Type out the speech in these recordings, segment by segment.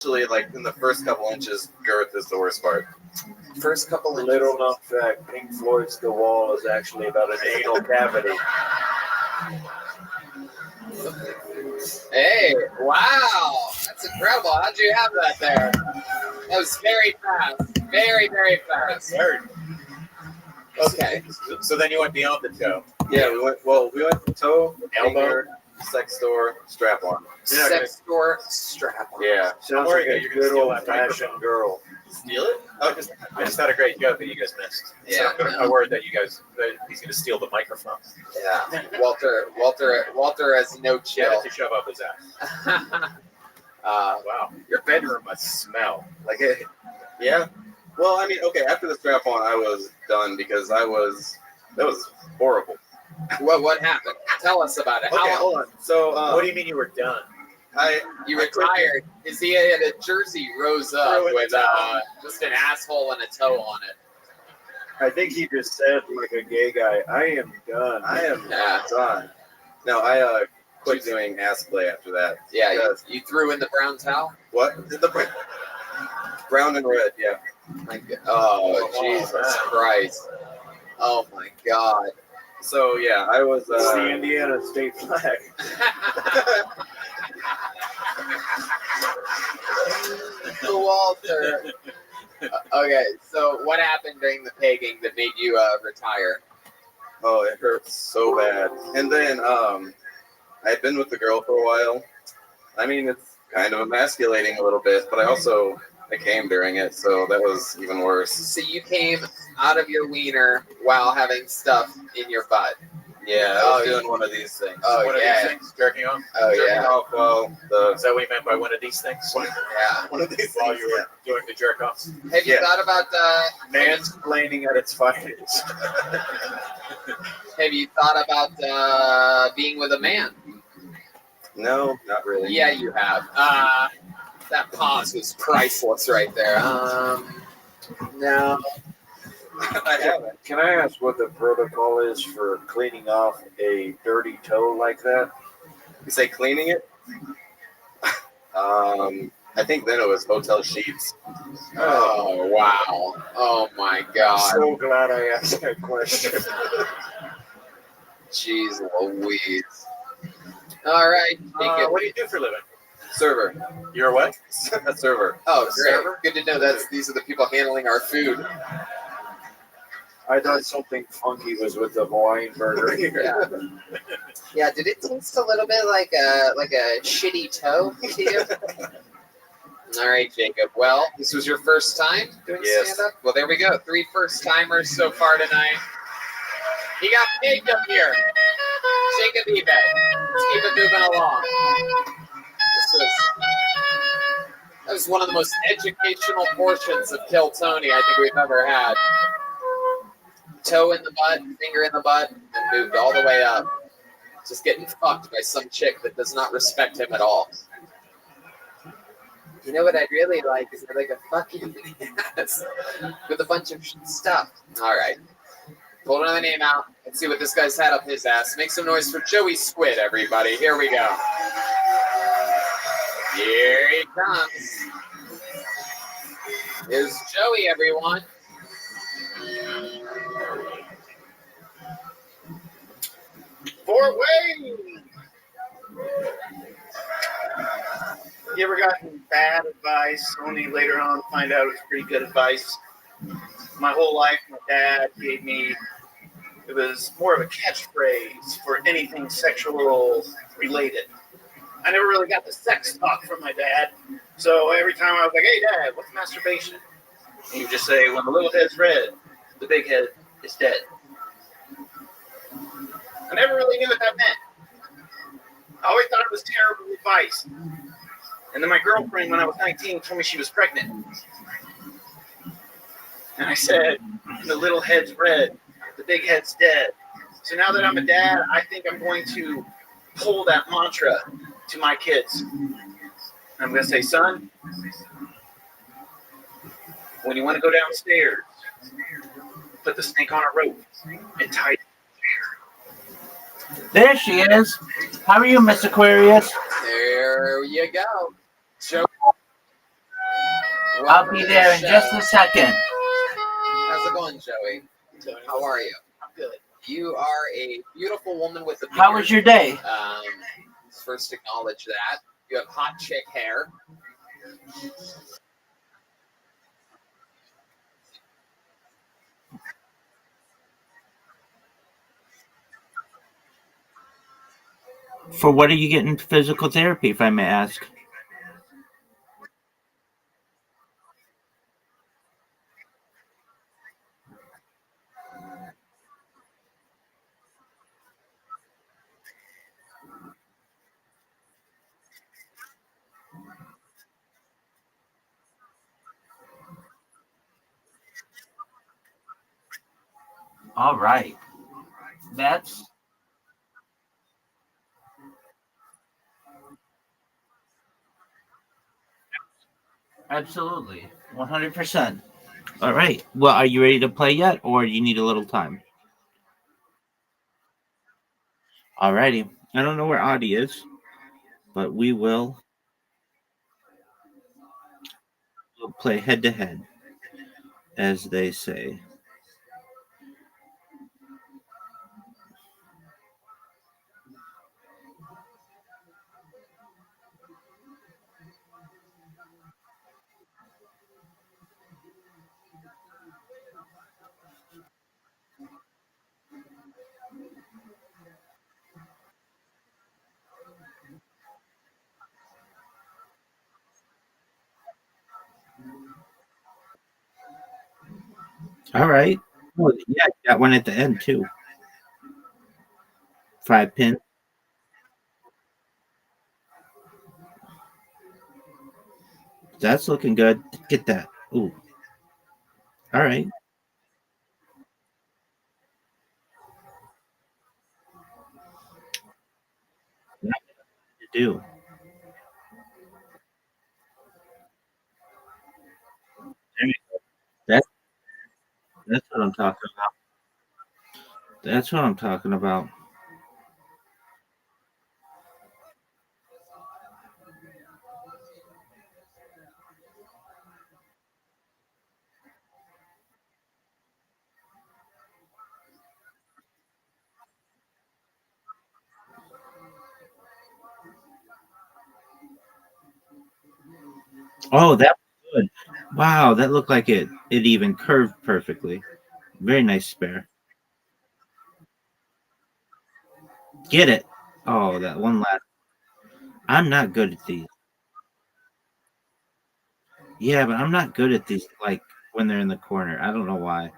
Usually, like in the first couple inches, girth is the worst part. First couple inches. Little known fact: Pink Floyd's "The Wall" is actually about an anal cavity. Hey, wow, that's incredible. How'd you have that there? That was very fast. Very, very fast. Okay. So then you went beyond the toe. Yeah, we went toe, Elbow? finger, sex door, strap on. Sex store strap on. Yeah. Sounds worry like that a you're gonna good steal that old-fashioned girl. Steal it? I just had a great joke that you guys missed. Yeah, So I'm worried that he's going to steal the microphone. Yeah. Walter has no He had chill. it to shove up his ass. Wow. Your bedroom must smell. Like it. Yeah. Well, I mean, okay. After the strap on, I was done because that was horrible. What happened? Tell us about it. Okay, How hold on. So, What do you mean you were done? you retired? Is he had a jersey rose up Throw in with the towel. just an asshole and a toe on it? I think he just said, like a gay guy, "I am done." I am Yeah. done. No, I quit doing ass play after that. Yeah, Because- you threw in the brown towel? What? The brown and red, yeah. Oh, Jesus Christ. Oh, my God. So, yeah, I was... It's the Indiana state flag. Walter. Okay, so what happened during the pegging that made you retire? Oh, it hurts so bad. And then I had been with the girl for a while. I mean, it's kind of emasculating a little bit, but I came during it, so that was even worse. So you came out of your wiener while having stuff in your butt. Yeah, I was doing one of these things. Oh, One of yeah. these things? Jerking off? Oh, Jerking yeah. off while Is that what you meant by one of these things? Yeah. one of these While things, you were doing the jerk off? Have you Yeah. thought about Mansplaining at its finest. Have you thought about being with a man? No, not really. Yeah, you have. That pause was priceless right there. No. I haven't. Can I ask what the protocol is for cleaning off a dirty toe like that? You say cleaning it? I think then it was hotel sheets. Oh, wow. Oh, my God. So glad I asked that question. Jeez Louise. All right. What do you do for a living? Server. You're what? A server. Oh, great. server? Good to know that these are the people handling our food. I thought something funky was with the Hawaiian burger here. Yeah. Yeah, did it taste a little bit like a shitty toe to you? All right, Jacob. Well, this was your first time doing Yes. stand-up? Well, there we go. 3 first-timers so far tonight. He got pigged up here. Jacob eBay. Let's keep it moving along. That was one of the most educational portions of Kill Tony I think we've ever had. Toe in the butt, finger in the butt, and moved all the way up. Just getting fucked by some chick that does not respect him at all. You know what I'd really like is I'd like a fucking ass with a bunch of stuff. All right. Pull another name out and see what this guy's had up his ass. Make some noise for Joey Squid, everybody. Here we go. Here he comes. Here's Joey, everyone. Fort Wayne. You ever gotten bad advice only later on to find out it was pretty good advice? My whole life, my dad gave me, it was more of a catchphrase for anything sexual related. I never really got the sex talk from my dad. So every time I was like, hey, Dad, what's masturbation? And he would just say, when the little head's red, the big head is dead. I never really knew what that meant. I always thought it was terrible advice. And then my girlfriend, when I was 19, told me she was pregnant. And I said, the little head's red, the big head's dead. So now that I'm a dad, I think I'm going to pull that mantra to my kids. I'm going to say, son, when you want to go downstairs, put the snake on a rope and tie it. There she is. How are you, Miss Aquarius? There you go. I'll be there in just a second. How's it going, Joey? How are you? I'm good. You are a beautiful woman with a beard. How was your day? Let's first acknowledge that. You have hot chick hair. For what are you getting physical therapy, if I may ask? All right. That's absolutely 100%. All right. Well, are you ready to play yet, or you need a little time? All righty. I don't know where Audie is, but we'll play head to head, as they say. All right. Oh, yeah, you got one at the end too. 5 pin. That's looking good. Get that. Ooh. All right. Now you do. There you go. That's what I'm talking about. That's what I'm talking about. Oh, that was good. Wow, that looked like it even curved perfectly. Very nice spare. Get it. Oh, that one last. I'm not good at these. Yeah, but I'm not good at these like when they're in the corner. I don't know why.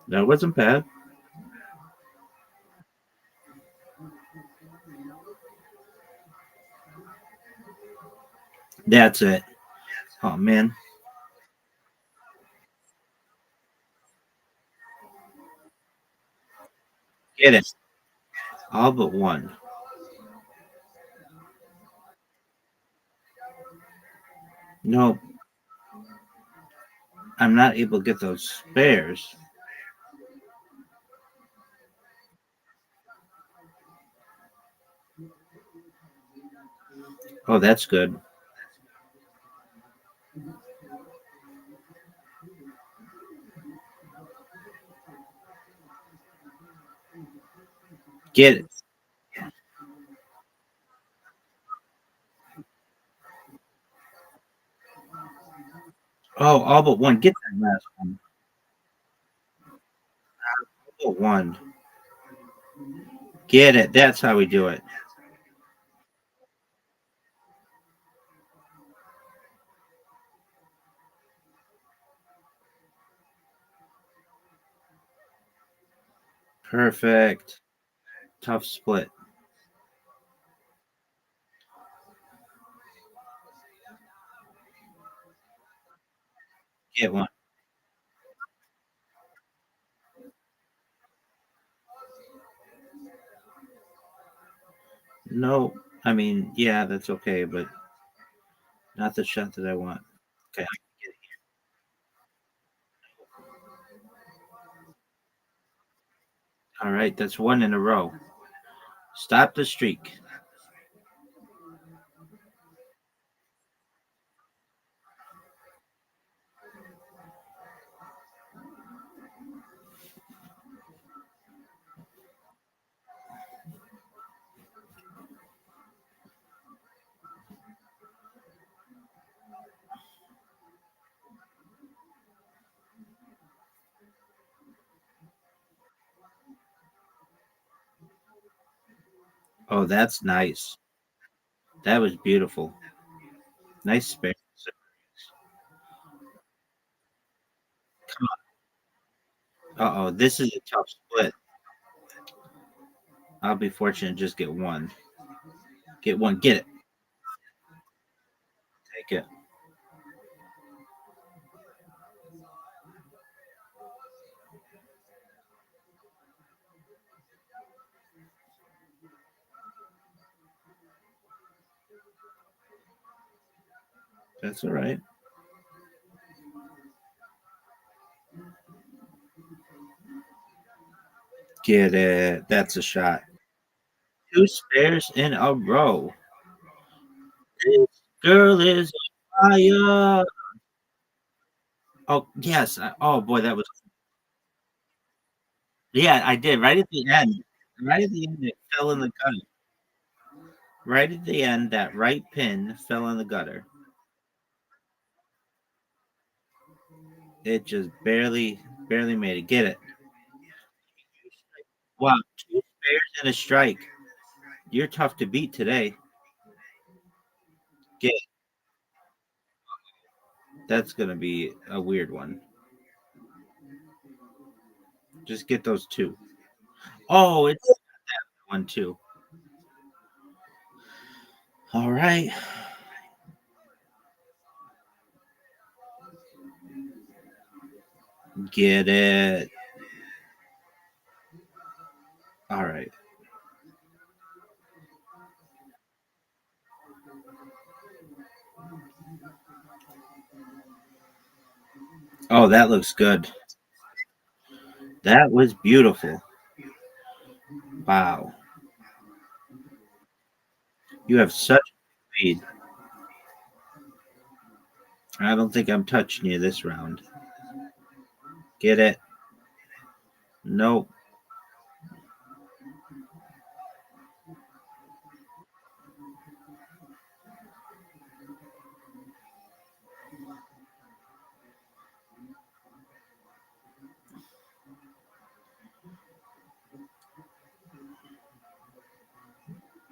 That wasn't bad. That's it. Oh man. Get it. All but one. No, I'm not able to get those spares. Oh, that's good. Get it. Oh, all but one. Get that last one. All but one. Get it. That's how we do it. Perfect. Tough split. Get one. No, I mean, yeah, that's okay, but not the shot that I want. Okay. All right. That's one in a row. Stop the streak. Oh, that's nice. That was beautiful. Nice spare. Uh oh, this is a tough split. I'll be fortunate to just get one. Get one. Get it. Take it. That's all right. Get it. That's a shot. Two spares in a row. This girl is on fire. Oh, yes. Oh, boy, that was. Yeah, I did. Right at the end. Right at the end, it fell in the gutter. Right at the end, that right pin fell in the gutter. It just barely made it. Get it. Wow. Two spares and a strike. You're tough to beat today. Get it. That's going to be a weird one. Just get those two. Oh, it's one, two. All right. Get it. All right. Oh, that looks good. That was beautiful. Wow. You have such speed. I don't think I'm touching you this round. Get it? Nope.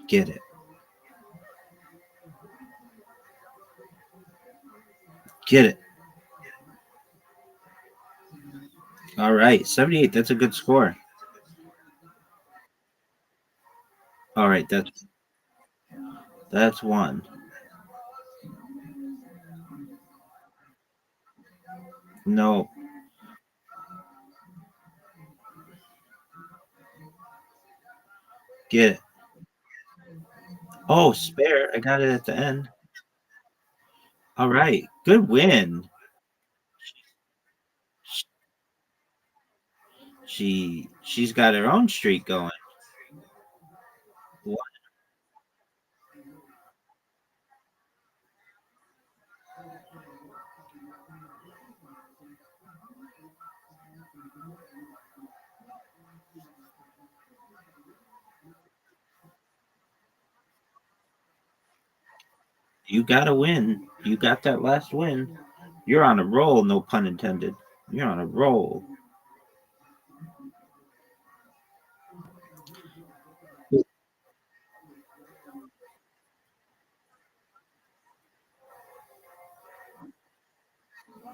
Get it. Get it. All right. 78. That's a good score. All right. That's one. No. Get it. Oh, spare. I got it at the end. All right. Good win. She's got her own streak going. What? You got to win. You got that last win. You're on a roll, no pun intended. You're on a roll.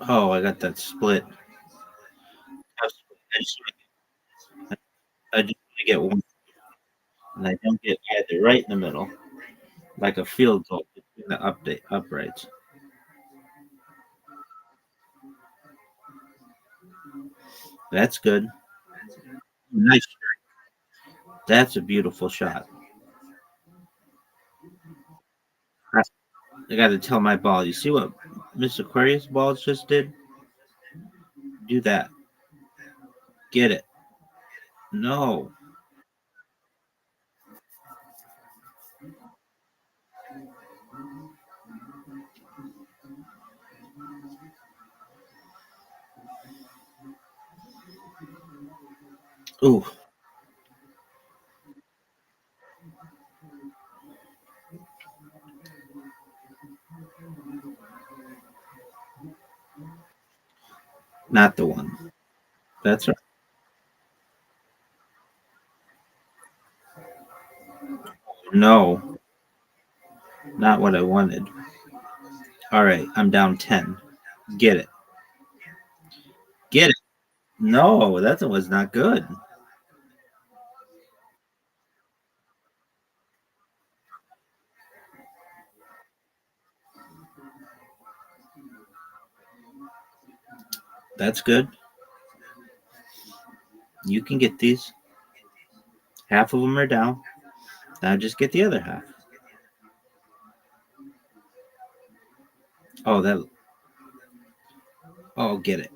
Oh, I got that split. I just, I just want to get one, and I don't get either right in the middle, like a field goal between the uprights. That's good. Nice. That's a beautiful shot. I got to tell my ball. You see what Miss Aquarius balls just did? Do that. Get it. No. Ooh, not the one. That's right. No, not what I wanted. All right, I'm down 10. Get it. Get it. No, that was not good. That's good. You can get these. Half of them are down. Now just get the other half. Oh, that. Oh, get it.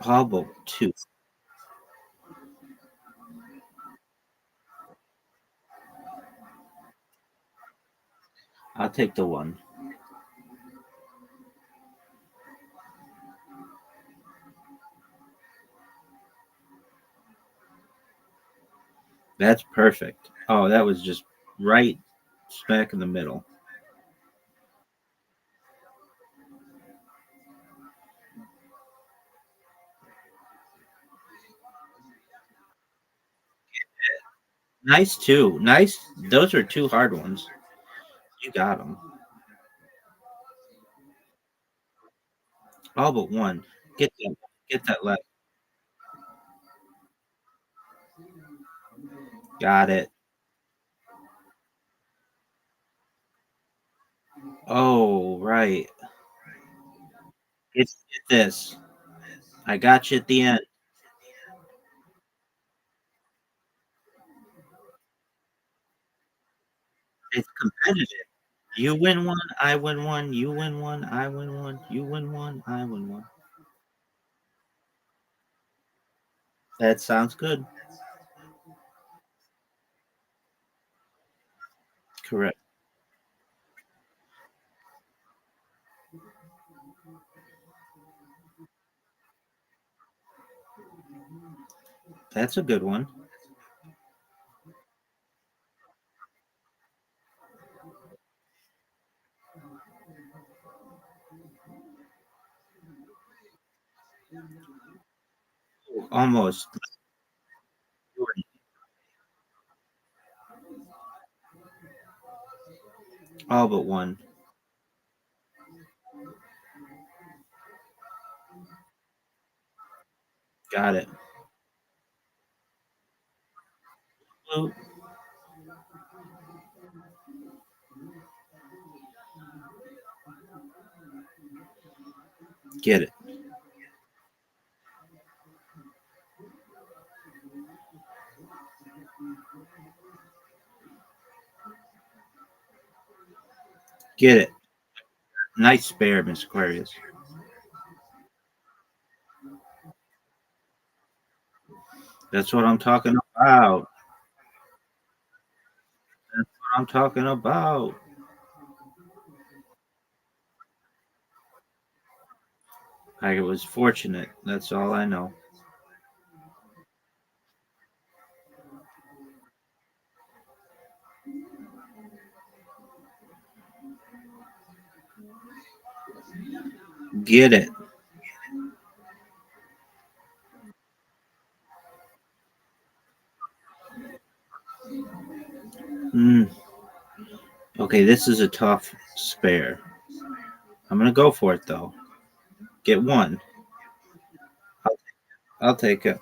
How about two? I'll take the one. That's perfect. Oh, that was just right smack in the middle. Nice too. Nice. Those are two hard ones. You got them. All but one. Get that. Get that left. Got it. Oh, right. Get this. I got you at the end. It's competitive. You win one, I win one. You win one, I win one. You win one, I win one. That sounds good. Correct. That's a good one. Almost. All but one. Got it. Blue. Get it. Get it. Nice spare, Miss Aquarius. That's what I'm talking about. That's what I'm talking about. I was fortunate. That's all I know. Get it. Mm. Okay, this is a tough spare. I'm gonna go for it though. Get one. I'll take it.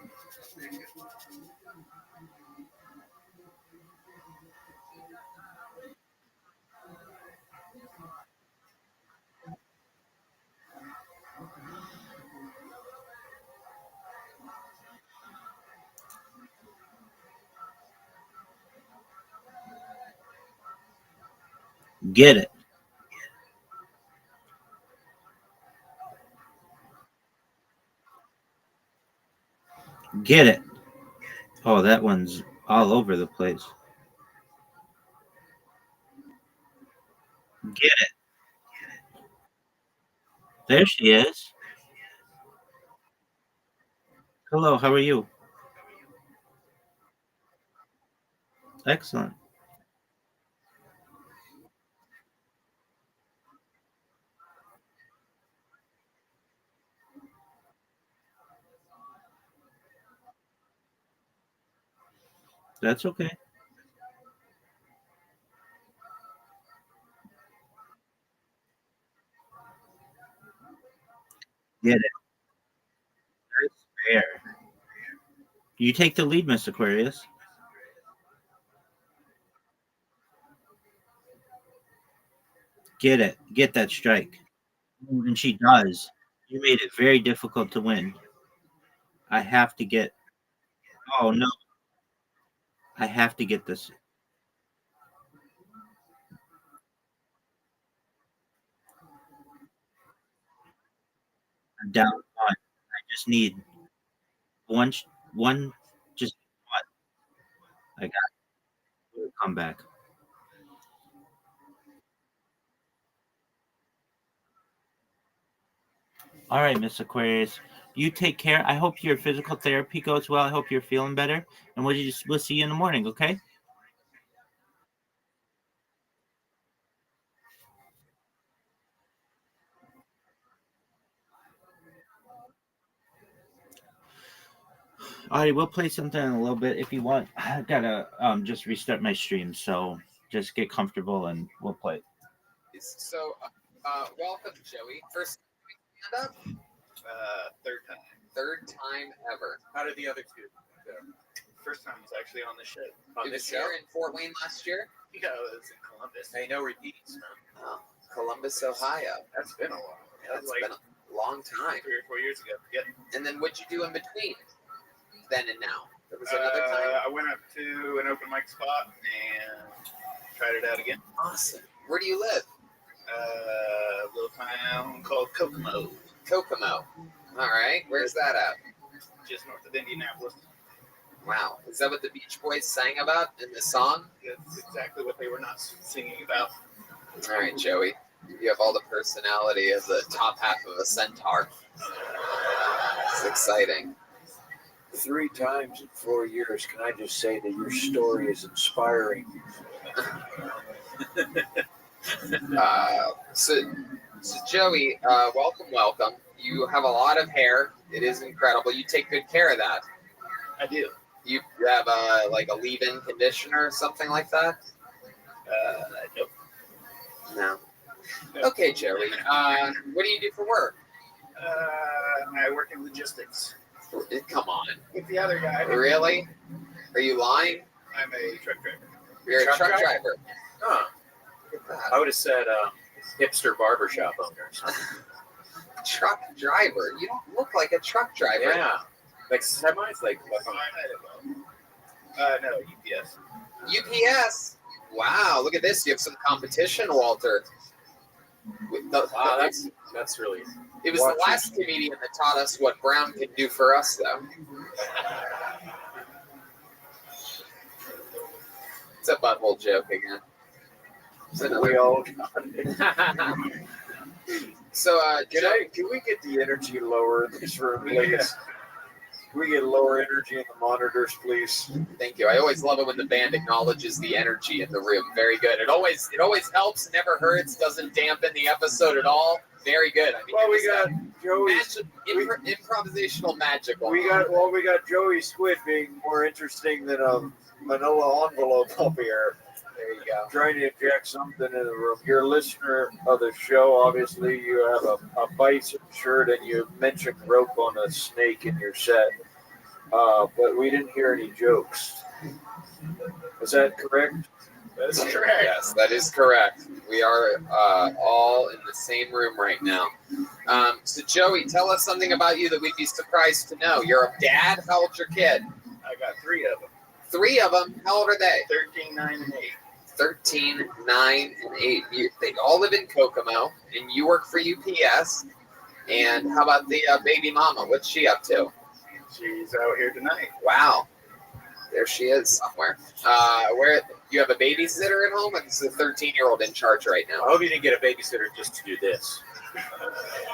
Get it. Get it. Oh, that one's all over the place. Get it. There she is. Hello, how are you? Excellent. That's okay. Get it. That's fair. You take the lead, Miss Aquarius. Get it. Get that strike. And she does. You made it very difficult to win. I have to get. Oh, no. I have to get this down one. I just need one, one, just one. I got to come back. All right, Miss Aquarius. You take care. I hope your physical therapy goes well. I hope you're feeling better. And we'll see you in the morning, okay? All right, we'll play something in a little bit if you want. I gotta just restart my stream, so just get comfortable and we'll play. So, welcome, Joey. First stand up? Third time. Third time ever. How did the other two go? First time was actually on the show. On It this was show? here in Fort Wayne last year. Yeah, it was in Columbus. Hey, no repeats. Oh, Columbus, Ohio. That's been a while. That's That's like been a long time. 3 or 4 years ago. Yeah. And then what'd you do in between then and now? There was another time. I went up to an open mic spot and tried it out again. Awesome. Where do you live? A little town called Kokomo, Kokomo. All right. Where's that at? just north of Indianapolis. Wow. Is that what the Beach Boys sang about in the song? That's exactly what they were not singing about. All right, Joey. You have all the personality of the top half of a centaur. It's exciting. 3 times in 4 years. Can I just say that your story is inspiring? So Joey, welcome. You have a lot of hair. It is incredible. You take good care of that. I do. You have like a leave-in conditioner or something like that? Nope. No. Okay, Joey. What do you do for work? I work in logistics. Come on. With the other guy. Really? Are you lying? I'm a truck driver. You're a Truck truck driver? driver. Huh. Look at I would have said hipster barbershop owners. that. Truck driver. You don't look like a truck driver. Yeah. Like semis? Like No, UPS. UPS. Wow, look at this. You have some competition, Walter. wow, that's really It was the last comedian that taught us what Brown can do for us, though. It's a butthole joke again. It's We another. all got it. So, Can we get the energy lower in this room, please? Can we get lower energy in the monitors, please? thank you. I always love it when the band acknowledges the energy in the room. Very good. It always helps, never hurts, doesn't dampen the episode at all. Very good. I mean, Well, it we was got Joey's. improvisational magical. We got Joey Squid being more interesting than a manila envelope up here. There you go. Trying to inject something in the room. You're a listener of the show. Obviously, you have a bison shirt and you mentioned rope on a snake in your set. But we didn't hear any jokes. Is that correct? That's correct. Yes, that is correct. We are all in the same room right now. So, Joey, tell us something about you that we'd be surprised to know. You're a dad. How old's your kid? I got 3 of them. 3 of them. How old are they? 13, 9, and 8. 13, 9, and 8. They all live in Kokomo, and you work for UPS. And how about the baby mama? What's she up to? She's out here tonight. Wow. There she is somewhere. Where you have a babysitter at home? It's a 13-year-old in charge right I now. hope you didn't get a babysitter just to do this.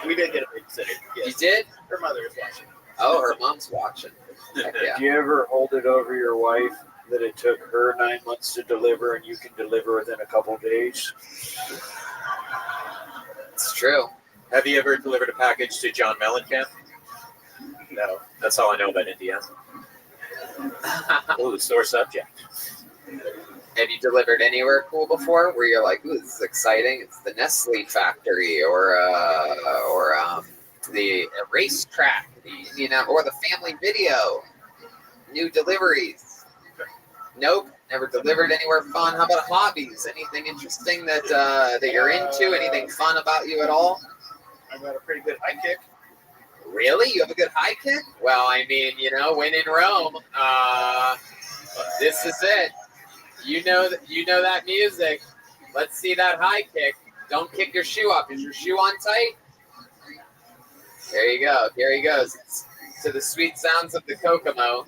We did get a babysitter. You Yes. did? Her mother is watching. Oh, her mom's watching. Heck yeah. Do you ever hold it over your wife that it took her 9 months to deliver and you can deliver within a couple days? It's true. Have you ever delivered a package to John Mellencamp? No. That's all I know about Indiana. Oh, sore subject. Have you delivered anywhere cool before where you're like, ooh, this is exciting? It's the Nestle factory or the racetrack, or the family video. New deliveries. Nope, never delivered anywhere fun. How about hobbies? Anything interesting that you're into? Anything fun about you at all? I've got a pretty good high kick. Really? You have a good high kick? Well, I mean, when in Rome, this is it. You know that music. Let's see that high kick. Don't kick your shoe up. Is your shoe on tight? There you go. Here he goes. To the sweet sounds of the Kokomo.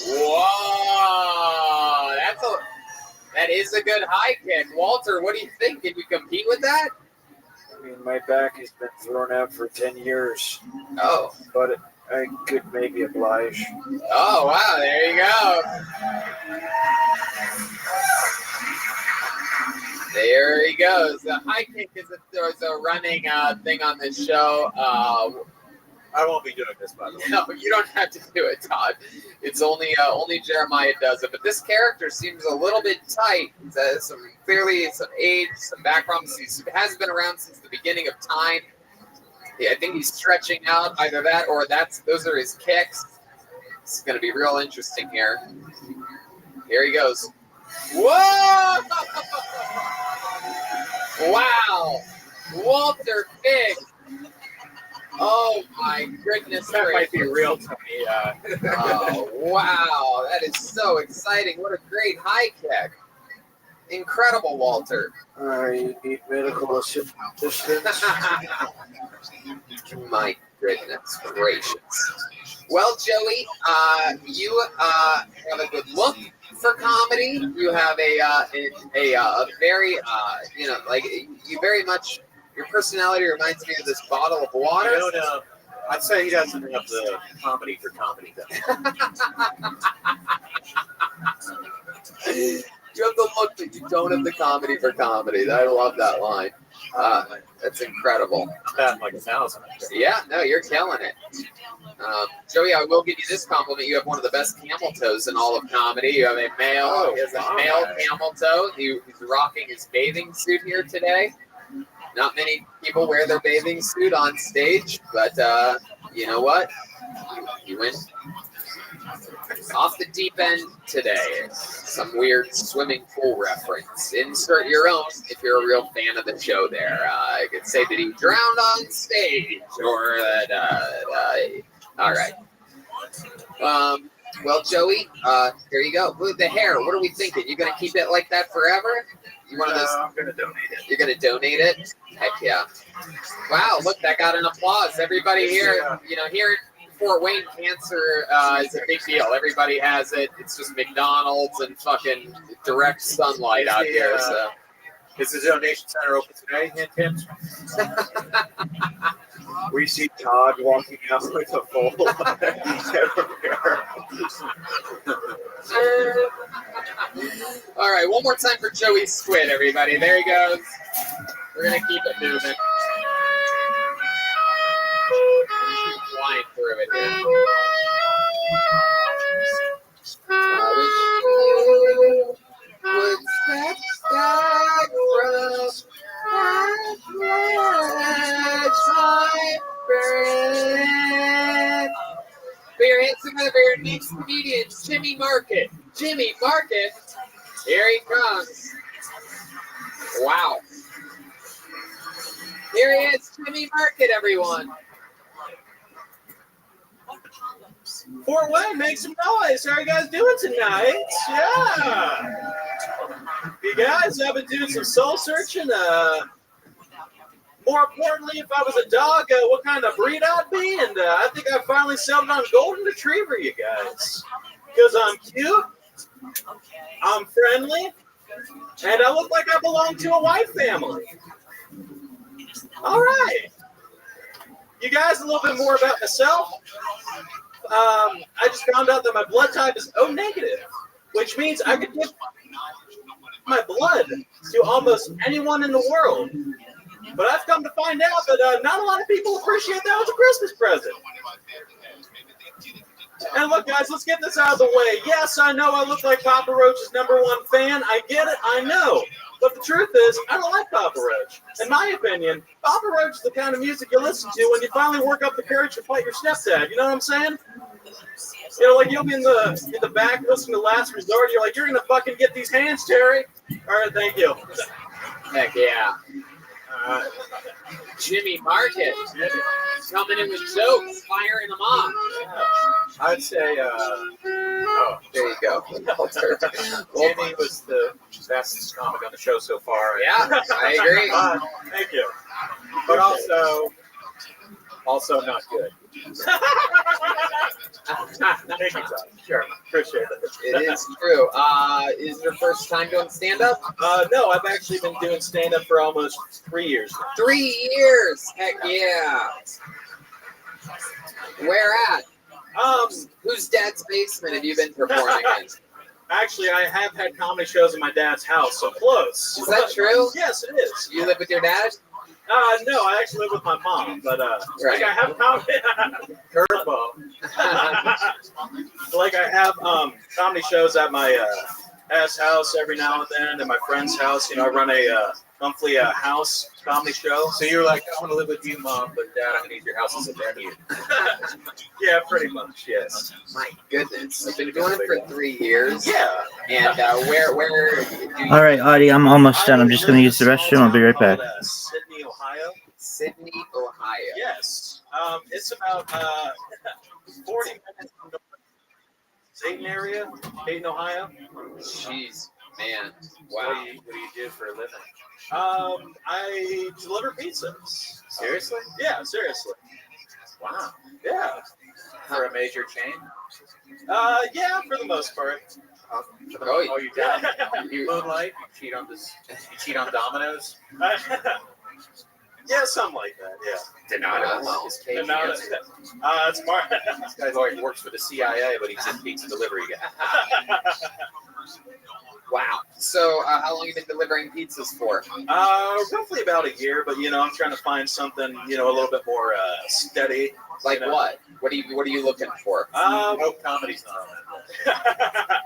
Whoa! That is a good high kick. Walter, what do you think? Can you compete with that? I mean, my back has been thrown out for 10 years, Oh. but I could maybe oblige. Oh, wow. There you go. There he goes. The high kick is a running thing on this show. I won't be doing this, by the way. No, you don't have to do it, Todd. It's only Jeremiah does it. But this character seems a little bit tight. Clearly some age, some background. He has been around since the beginning of time. Yeah, I think he's stretching out. Either that or those are his kicks. It's going to be real interesting here. Here he goes. Whoa! Wow! Walter Big. Oh my goodness! That might be gracious. real, Tony. Oh, wow, that is so exciting. What a great high kick. Incredible, Walter. I need medical assistance. My goodness gracious. Well, Joey, you have a good look for comedy. You have a very, you very much, your personality reminds me of this bottle of water. I'd say he doesn't have the comedy for comedy, though. You have the look that you don't have the comedy for comedy. I love that line. That's incredible. That like 1,000. Yeah, no, you're killing it. Joey, I will give you this compliment. You have one of the best camel toes in all of comedy. You have a male camel toe. He's rocking his bathing suit here today. Not many people wear their bathing suit on stage, but you know what? You went off the deep end today. Some weird swimming pool reference. Insert your own if you're a real fan of the show there. I could say that he drowned on stage or that, all right. Well, Joey, here you go. Look at the hair. What are we thinking? You going to keep it like that forever? You one of those? I'm going to donate it. You're going to donate it? Heck yeah. Wow, look, that got an applause. Everybody here, here in Fort Wayne, cancer is a big deal. Everybody has it. It's just McDonald's and fucking direct sunlight out here. So. Is the donation center open today? Hint, hint. We see Todd walking out with a full. All right, one more time for Joey Squid, everybody. There he goes. We're going to keep it moving. Flying through it here. I wish you would step back from that breath. Very handsome and very neat comedian, Jimmy Market. Jimmy Market, here he comes. Wow. Here he is, Jimmy Market, everyone. Fort Wayne, make some noise. How are you guys doing tonight? Yeah. You guys, I've been doing some soul searching. More importantly, if I was a dog, what kind of breed I'd be. And I think I finally settled on golden retriever, you guys. Because I'm cute, I'm friendly, and I look like I belong to a white family. All right. You guys, a little bit more about myself. I just found out that my blood type is O negative, which means I could give my blood to almost anyone in the world. But I've come to find out that not a lot of people appreciate that as a Christmas present. And look, guys, let's get this out of the way. Yes, I know I look like Papa Roach's #1 fan. I get it, I know. But the truth is, I don't like Papa Roach. In my opinion, Papa Roach is the kind of music you listen to when you finally work up the courage to fight your stepdad. You know what I'm saying? You know, like you'll be in the back listening to Last Resort. You're like, you're gonna fucking get these hands, Terry. All right, thank you. Heck yeah. Jimmy Market coming in with jokes, firing them off. I'd say, There you go. Jimmy was the best comic on the show so far. Yeah, I agree. Thank you. But also not good. Thank you, Tom. Sure, appreciate it. It is true. Is your first time doing stand-up? No, I've actually been doing stand-up for almost 3 years now. 3 years. Heck yeah. Where at? Whose dad's basement have you been performing in? Actually, I have had comedy shows in my dad's house, so close. Is that true? Yes, it is. You live with your dad? No, I actually live with my mom, but Right. like I have comedy. Curveball. Like I have comedy shows at my dad's house every now and then, and my friend's house. You know, I run a monthly house comedy show. So you're like, I want to live with you, Mom, but Dad, I'm going to use your house as a venue. Yeah, pretty much. Yes. My goodness. You've been doing it for 3 years. Yeah. And where do you... All right, Audie, I'm almost done. I'm just going to use the restroom. I'll be right back. Sydney, Ohio. Sydney, Ohio. Yes. It's about 40 minutes from Dayton area, Dayton, Ohio. Jeez, man. What Wow. do you do for a living? I deliver pizzas. Seriously? Yeah, seriously. Wow. Yeah. For a major chain? Yeah, for the most part. Oh, You got you moonlight? You cheat on Domino's? Yeah, something like that. Yeah. Donato. No, it's part. This guy always works for the CIA, but he's a pizza delivery guy. Wow. So, how long have you been delivering pizzas for? Roughly about a year, but you know, I'm trying to find something, you know, a little bit more steady. Like you know? what? What are you looking for? Hope comedy's not on that.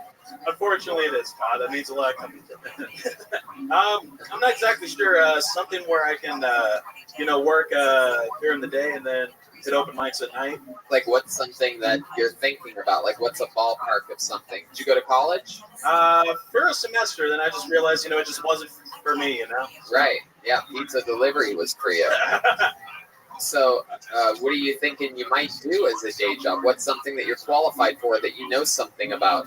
Unfortunately, it is, Todd. That means a lot coming to me. I'm not exactly sure. Something where I can, you know, work during the day and then hit open mics at night. Like, what's something that you're thinking about? Like, what's a ballpark of something? Did you go to college? For a semester, then I just realized, you know, it just wasn't for me, you know? Right. Yeah, pizza delivery was for you. So, what are you thinking you might do as a day job? What's something that you're qualified for that you know something about?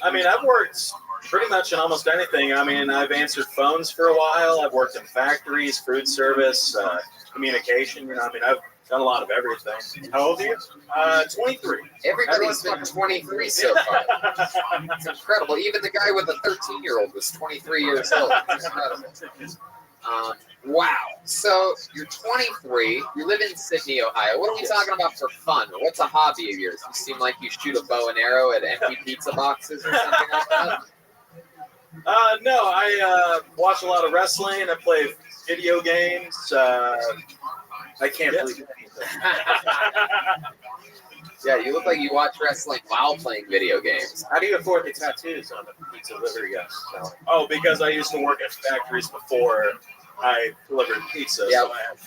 I mean, I've worked pretty much in almost anything. I mean, I've answered phones for a while. I've worked in factories, food service, communication. You know, I mean, I've done a lot of everything. How old are you? 23. Everybody's been 23 so far. It's incredible. Even the guy with the 13-year-old was 23 years old. It's incredible. Wow. So you're 23. You live in Sydney, Ohio. What are we talking about for fun? What's a hobby of yours? You seem like you shoot a bow and arrow at empty pizza boxes or something like that. No, I watch a lot of wrestling. I play video games. I can't believe it. Yeah, you look like you watch wrestling while playing video games. How do you afford the tattoos on the pizza delivery guys? So, Oh, because I used to work at factories before I delivered pizza. Yep. So I have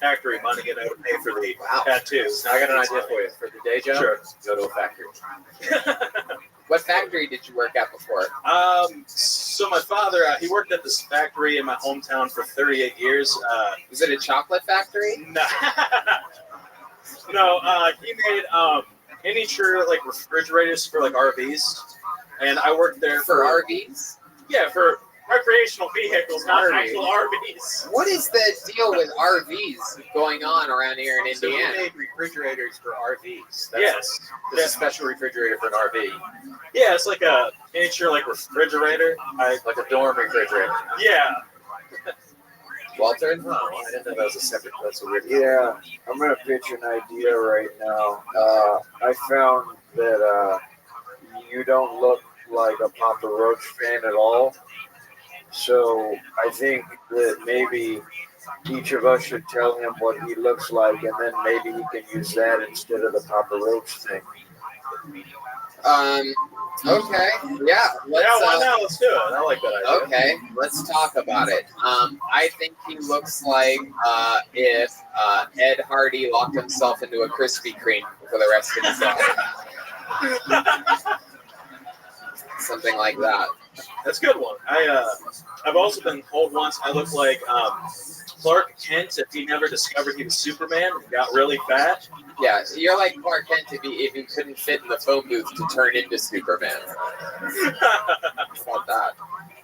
factory money, you know, to pay for the Wow. tattoos. now I got an idea for you. For the day job, Sure. go to a factory. What factory did you work at before? So my father, he worked at this factory in my hometown for 38 years. Was it a chocolate factory? No, no, he made miniature like refrigerators for like RVs, and I worked there For RVs? Yeah, for recreational vehicles, not RVs. actual RVs. What is the deal with RVs going on around here in So we Indiana? made refrigerators for RVs. Yes. This is a special refrigerator for an RV, Yeah, it's like a miniature like refrigerator. like a dorm refrigerator. Yeah. Walter? Oh, I didn't know that was a separate. That's a weird. Yeah, I'm gonna pitch an idea right now. I found that you don't look like a Papa Roach fan at all. So I think that maybe each of us should tell him what he looks like, and then maybe he can use that instead of the Papa Roach thing. Okay. Yeah. Let's, Yeah, why not? Let's do it. I like that idea. Okay, let's talk about it. I think he looks like if Ed Hardy locked himself into a Krispy Kreme for the rest of his life. Something like that. That's a good one. I've also been told once I look like Clark Kent if he never discovered he was Superman and got really fat. Yeah, you're like Clark Kent if he couldn't fit in the phone booth to turn into Superman. How about that?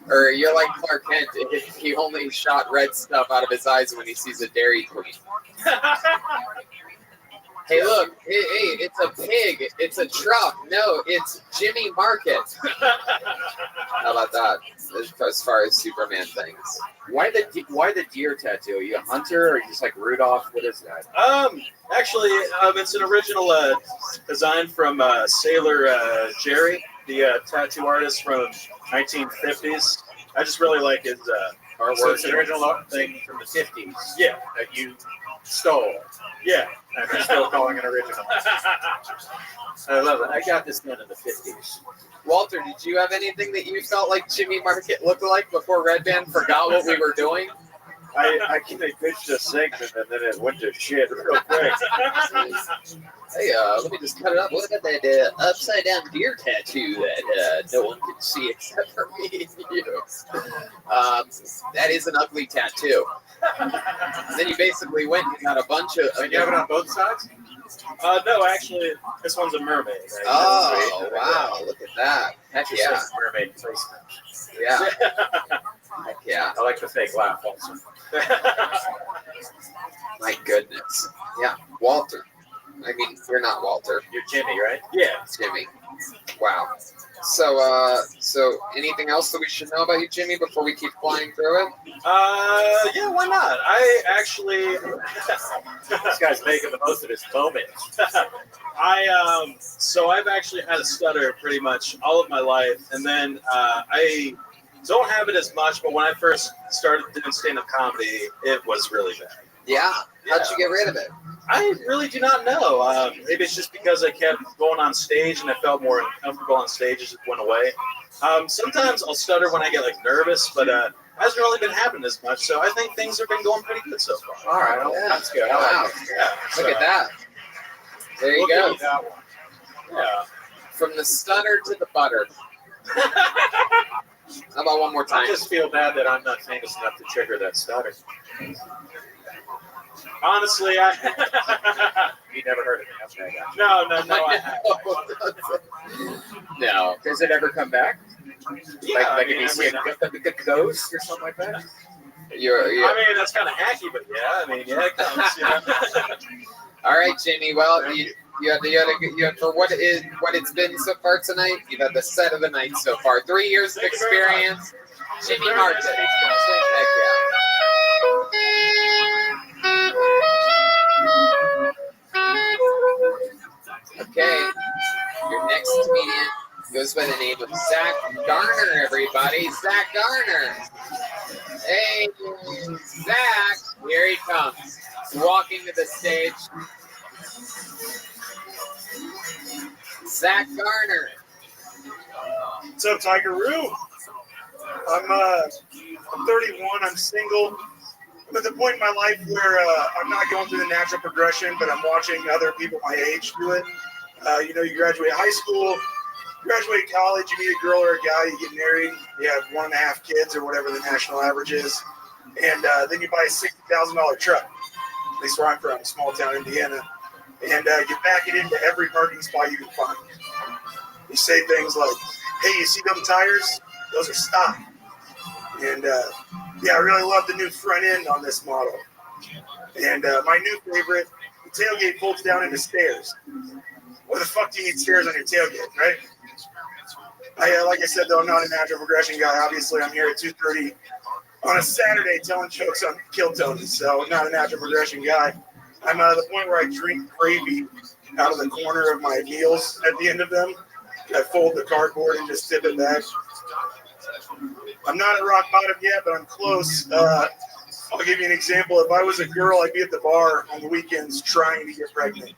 Or you're like Clark Kent if he only shot red stuff out of his eyes when he sees a Dairy Queen. Hey, look, hey, it's a pig. It's a truck. No, it's Jimmy Market. How about that? As far as Superman things. Why the deer tattoo? Are you a hunter or are you just like Rudolph? What is that? Actually, it's an original design from Sailor Jerry, the tattoo artist from 1950s. I just really like his artwork. So it's an original thing from the 50s. Yeah. That you stole. Yeah. And you're still calling it original. I love it. I got this done in the 50s. Walter, did you have anything that you felt like Jimmy Market looked like before Red Band forgot what we were doing? I pitched a segment and then it went to shit real quick. Hey, let me just cut it up. What about that upside down deer tattoo that no one can see except for me and you? That is an ugly tattoo. Then you basically went and got a bunch of. And you have it on both sides? No, actually, this one's a mermaid. Right? Oh, wow. Look at that. Heck yeah. Just like mermaid placement. Yeah. Heck yeah. I like the fake laugh also. My goodness. Yeah. Walter. I mean, you're not Walter. You're Jimmy, right? Yeah. Jimmy. Wow. So anything else that we should know about you, Jimmy, before we keep flying through it? Yeah, why not? I actually, This guy's making the most of his moment. so I've actually had a stutter pretty much all of my life, and then I don't have it as much, but when I first started doing stand-up comedy, it was really bad. Yeah. How'd you get rid of it? I really do not know. Maybe it's just because I kept going on stage and I felt more uncomfortable on stage. It just went away. Sometimes I'll stutter when I get like nervous, but it hasn't really been happening as much. So I think things have been going pretty good so far. All right, Yeah. that's good. Wow. I like it. Yeah, Look at that. There you Look go. at that one. Yeah. From the stunner to the butter. How about one more I time? just feel bad that I'm not famous enough to trigger that stutter. Honestly, You never heard of me. Okay, I got you. no, I haven't. No. Does it ever come back? Yeah, like I if mean, you see a ghost or something like that? You're I mean, that's kind of hacky, but yeah, I mean, yeah, it comes. You know? all right, Jimmy. Well, you had for what it's been so far tonight. You've had the set of the night so far. 3 years of Thank you very experience. Jimmy Martin. Heck yeah. Okay. Your next comedian goes by the name of Zach Garner, everybody. Zach Garner. Hey, Zach. Here he comes. Walking to the stage. Zach Garner. What's up, Tiger Roo? I'm 31. I'm single. I'm at the point in my life where I'm not going through the natural progression, but I'm watching other people my age do it. You graduate high school, graduate college, you meet a girl or a guy, you get married, you have 1.5 kids or whatever the national average is, and then you buy a $60,000 truck. At least where I'm from, small town Indiana. and you back it into every parking spot you can find. You say things like, "Hey, you see them tires? Those are stock." And yeah, I really love the new front end on this model. And my new favorite, the tailgate folds down into stairs. What the fuck do you need stairs on your tailgate, right? Like I said, though, I'm not a natural progression guy. Obviously, I'm here at 2:30 on a Saturday telling jokes on Kill Tony, so I'm not a natural progression guy. I'm at the point where I drink gravy out of the corner of my meals at the end of them. I fold the cardboard and just tip it back. I'm not at rock bottom yet, but I'm close. I'll give you an example. If I was a girl, I'd be at the bar on the weekends trying to get pregnant.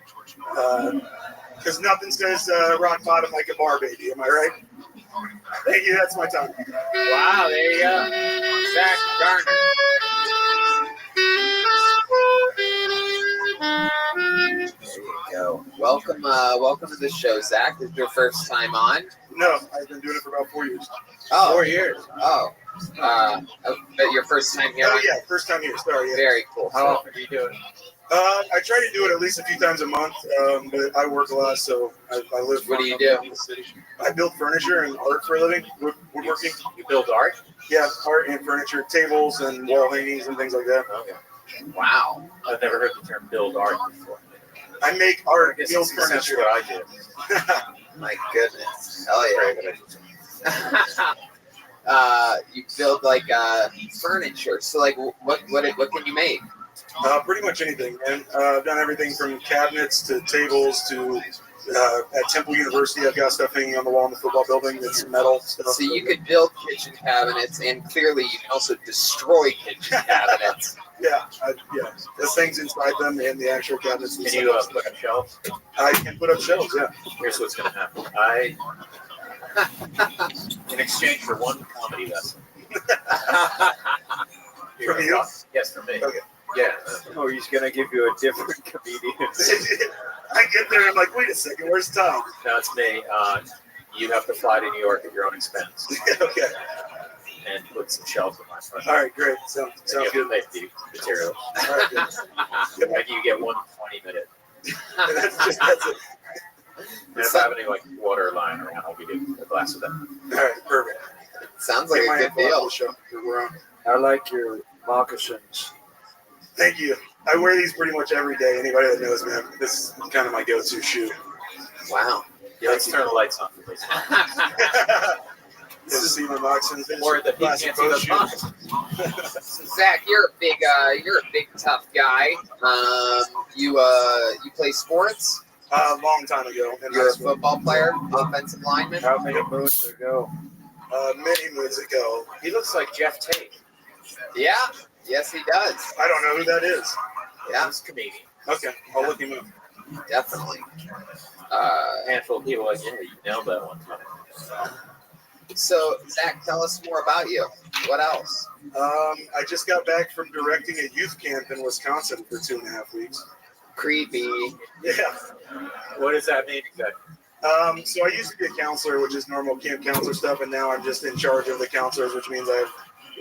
Because nothing says rock bottom like a bar baby. Am I right? Thank you. That's my time. Wow, there you go. Zach Garner. There you go. Welcome to the show, Zach. This is your first time on? No, I've been doing it for about 4 years. Oh, 4 years. Oh. But your first time here? Oh, yeah, first time here. Sorry. Yeah. Very cool. How often do you do it? I try to do it at least a few times a month, but I work a lot, so I live. What do you do? in the city. I build furniture and art for a living. Woodworking. You build art? Yeah, art and furniture, tables and wall hangings and things like that. Okay. Wow. I've never heard the term build art before. I make art, I guess build that's furniture. what I do. My goodness. Hell yeah. You build like furniture. So like, what can you make? Pretty much anything, man. I've done everything from cabinets to tables to at Temple University. I've got stuff hanging on the wall in the football building that's metal stuff. So you could build kitchen cabinets, and clearly you can also destroy kitchen cabinets. Yeah, the things inside them and the actual cabinets. Can you put up shelves? I can put up shelves. Yeah. Here's what's going to happen. In exchange for one comedy lesson. From you? Yes, from me. Okay. Yeah. Oh, he's gonna give you a different comedian. I get there, I'm like, wait a second, where's Tom? No, it's me. You have to fly to New York at your own expense Okay. and put some shelves in my front. All right, great. Sounds You good. have to make the materials. All right, good. And you get 1 20-minute. That's it. And if I have any like water lying around, I'll give you a glass of that. All right, perfect. Sounds like Get my a good info out deal. of the show. We're on. I like your moccasins. Thank you. I wear these pretty much every day. Anybody that knows me, this is kind of my go-to shoe. Wow. Yeah, let's turn the lights on, please. This is even moccasins. Or the classic can't see boat the shoe. So Zach, you're a big tough guy. You play sports. Long time ago. in You're high a school. football player, offensive lineman. How many moons ago? Many moons ago. He looks like Jeff Tate. Yeah. Yes, he does. I don't know who that is. Yeah, He's a comedian. Okay, I'll look him up. definitely. A handful of people like, yeah, you nailed that one time. So Zach, tell us more about you. What else? I just got back from directing a youth camp in Wisconsin for 2.5 weeks. Creepy. Yeah. What does that mean exactly? So I used to be a counselor, which is normal camp counselor stuff, and now I'm just in charge of the counselors, which means I have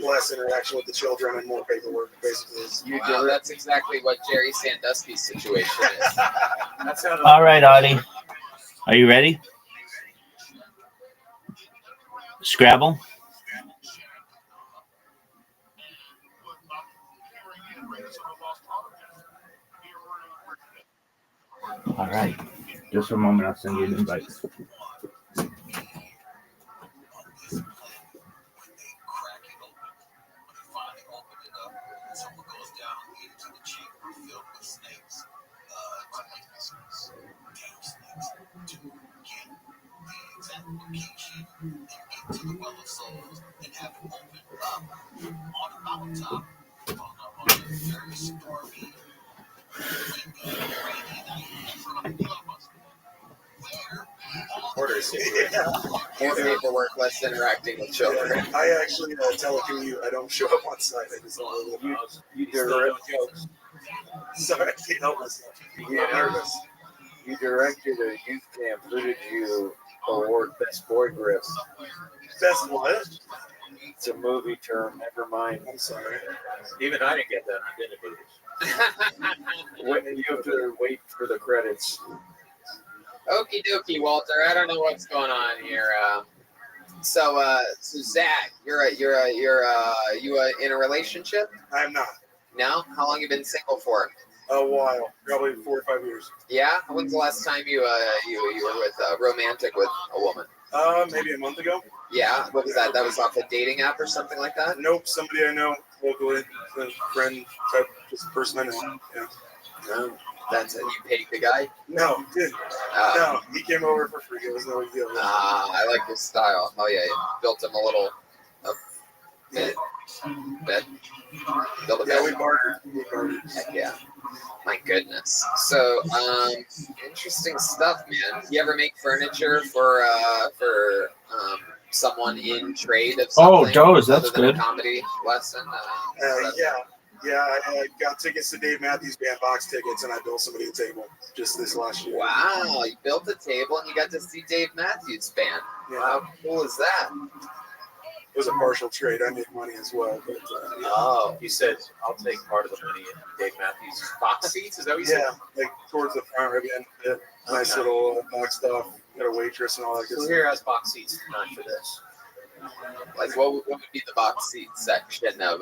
less interaction with the children and more paperwork, basically. Wow, that's exactly what Jerry Sandusky's situation is. That sounded All right, Audie. Are you ready? Scrabble? All right. Just for a moment, I'll send you an invite. Orders. More paperwork, less interacting with children. I actually telecommute. I don't show up on site. I just don't know. You direct, Sorry, I can't help myself. I get nervous. you directed a youth camp. Who did you award best boy grip? Best what? It's a movie term. Never mind. I'm sorry. Even I didn't get that. I've been in movies. You have to wait for the credits. Okie dokie, Walter. I don't know what's going on here. So Zach, you in a relationship? I'm not. No? How long you been single for? A while, probably 4 or 5 years. Yeah. When's the last time you were with romantic with a woman? Maybe a month ago. Yeah. What was that? That was off a dating app or something like that? Nope, somebody I know locally, a friend type, just a person I know. Yeah. No. That's it. You paid the guy? No, didn't. No, he came over for free. It was no big deal. I like his style. Oh yeah, you built him a little bed. Built a Yeah, bed. we bartered. Heck yeah. My goodness. So, interesting stuff, man. You ever make furniture for someone in trade of something? Oh, those, that's other than good. a comedy lesson? Yeah. I got tickets to Dave Matthews Band box tickets, and I built somebody a table just this last year. Wow, you built a table and you got to see Dave Matthews Band. Yeah. How cool is that? It was a partial trade. I made money as well. But, Oh, You said, I'll take part of the money in Dave Matthews box seats? Is that what you said? yeah, like towards the front right end. Yeah, nice Okay. little boxed off. Got a waitress and all that good So stuff. here has box seats, not for this. like what would be the box seat section of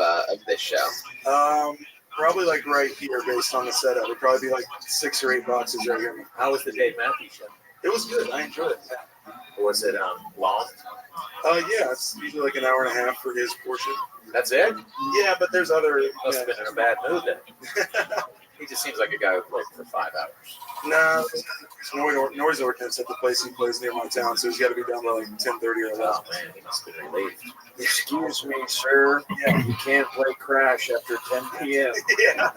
this show? Probably like right here based on the setup. It'd probably be like 6 or 8 boxes right here. How was the Dave Matthews show? It was good. I enjoyed it. Yeah. Was it long? Yeah, it's usually like an hour and a half for his portion. That's it? Yeah, but there's other. Must have been in a bad mood then. He just seems like a guy who played for 5 hours. Nah, there's noise ordinance at the place he plays near my town, so he's got to be done by like 10:30 or 11. Oh man, he must have been relieved. Excuse me, sir. Yeah, you can't play Crash after 10 p.m. Yeah.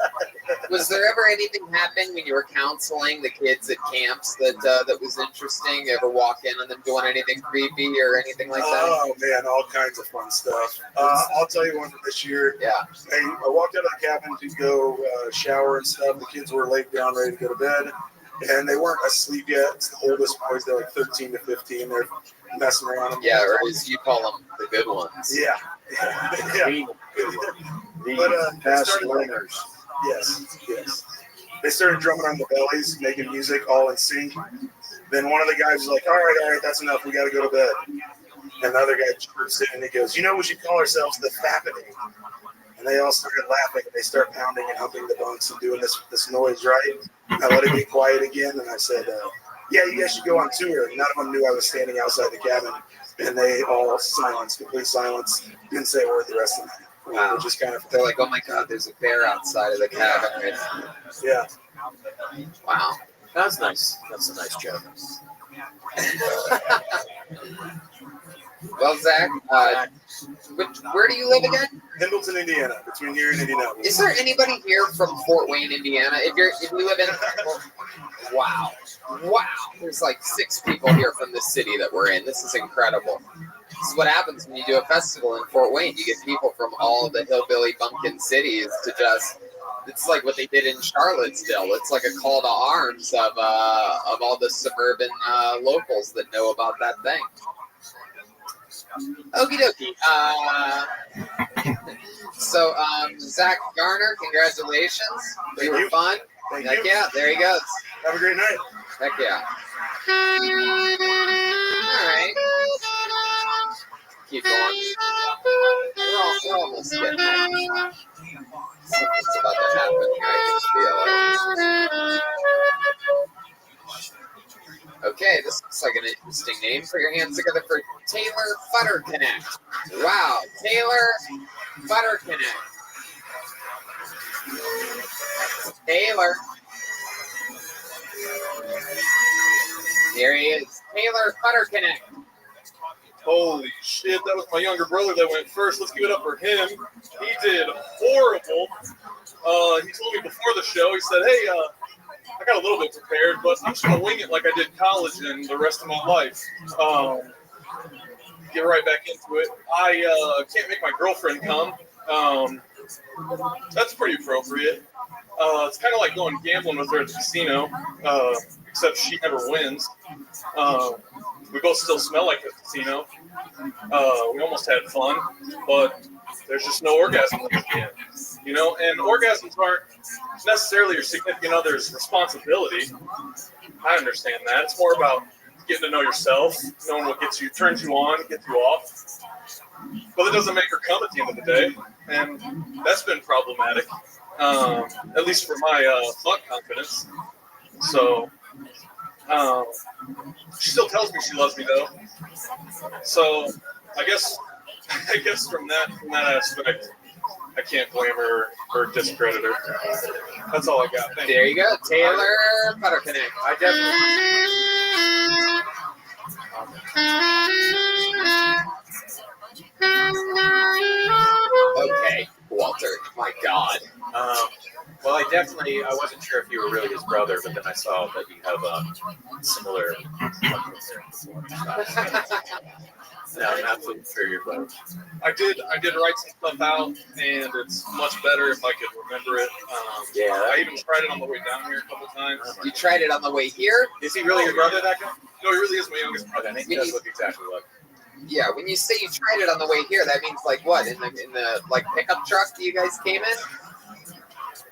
Was there ever anything happen when you were counseling the kids at camps that was interesting? You ever walk in on them doing anything creepy or anything like that? Oh man, all kinds of fun stuff. I'll tell you one from this year. Yeah. I walked out of the cabin to go shower and stuff. The kids were laid down, ready to go to bed, and they weren't asleep yet. It's the oldest boys; they're like 13 to 15. They're messing around. Yeah, or as you call them, the good ones. Yeah. Yeah. The they fast started, like, learners. Yes. They started drumming on the bellies, making music all in sync. Then one of the guys was like, all right, that's enough. We got to go to bed. And the other guy chirps in and he goes, we should call ourselves the Fappening. And they all started laughing and they start pounding and humping the bunks and doing this noise, right? I let it get quiet again and I said, yeah, you guys should go on tour. None of them knew I was standing outside the cabin. And they all complete silence, didn't say a word the rest of the night. Wow. Just kind of, They're like, oh my God, there's a bear outside of the cabin. yeah. Wow. That's nice. That's a nice joke. Well, Zach, where do you live again? Pendleton, Indiana, between here and Indianapolis. Is there anybody here from Fort Wayne, Indiana? If you live in, wow, there's like 6 people here from this city that we're in. This is incredible. This is what happens when you do a festival in Fort Wayne. You get people from all the hillbilly bumpkin cities to it's like what they did in Charlottesville. It's like a call to arms of all the suburban locals that know about that thing. Okie dokie. So, Zach Garner, congratulations. You were fun. Thank Heck you. yeah, there he goes. Have a great night. Heck yeah. All right. Keep going. We're almost getting there. Something's about to happen here. I can feel it. Okay, this looks like an interesting name. Put your hands together for Taylor Futter Connect. Wow, Taylor Futter Connect. Taylor. Here he is. Taylor Futter Connect. Holy shit, that was my younger brother that went first. Let's give it up for him. He did horrible. He told me before the show, he said, hey, I got a little bit prepared, but I'm just going to wing it like I did college and the rest of my life. Get right back into it. I can't make my girlfriend come. That's pretty appropriate. It's kind of like going gambling with her at the casino, except she never wins. We both still smell like the casino. We almost had fun, but there's just no orgasm at the end. You know, and orgasms aren't necessarily your significant other's responsibility. I understand that. It's more about getting to know yourself, knowing what turns you on, gets you off. But it doesn't make her come at the end of the day, and that's been problematic, at least for my fuck confidence. So, she still tells me she loves me though. So, I guess from that aspect, I can't blame her or discredit her. That's all I got. Thank There you. you go, Taylor Butterconnect. I Okay, Walter. My God. Well, I wasn't sure if you were really his brother, but then I saw that you have similar. No, I'm absolutely sure you're brother. I did write some stuff out, and it's much better if I could remember it. I even tried it on the way down here a couple times. You tried it on the way here? Is he really your brother, that guy? No, he really is my youngest brother. I think he does look exactly like. Yeah, when you say you tried it on the way here, that means like what? In the like pickup truck that you guys came in?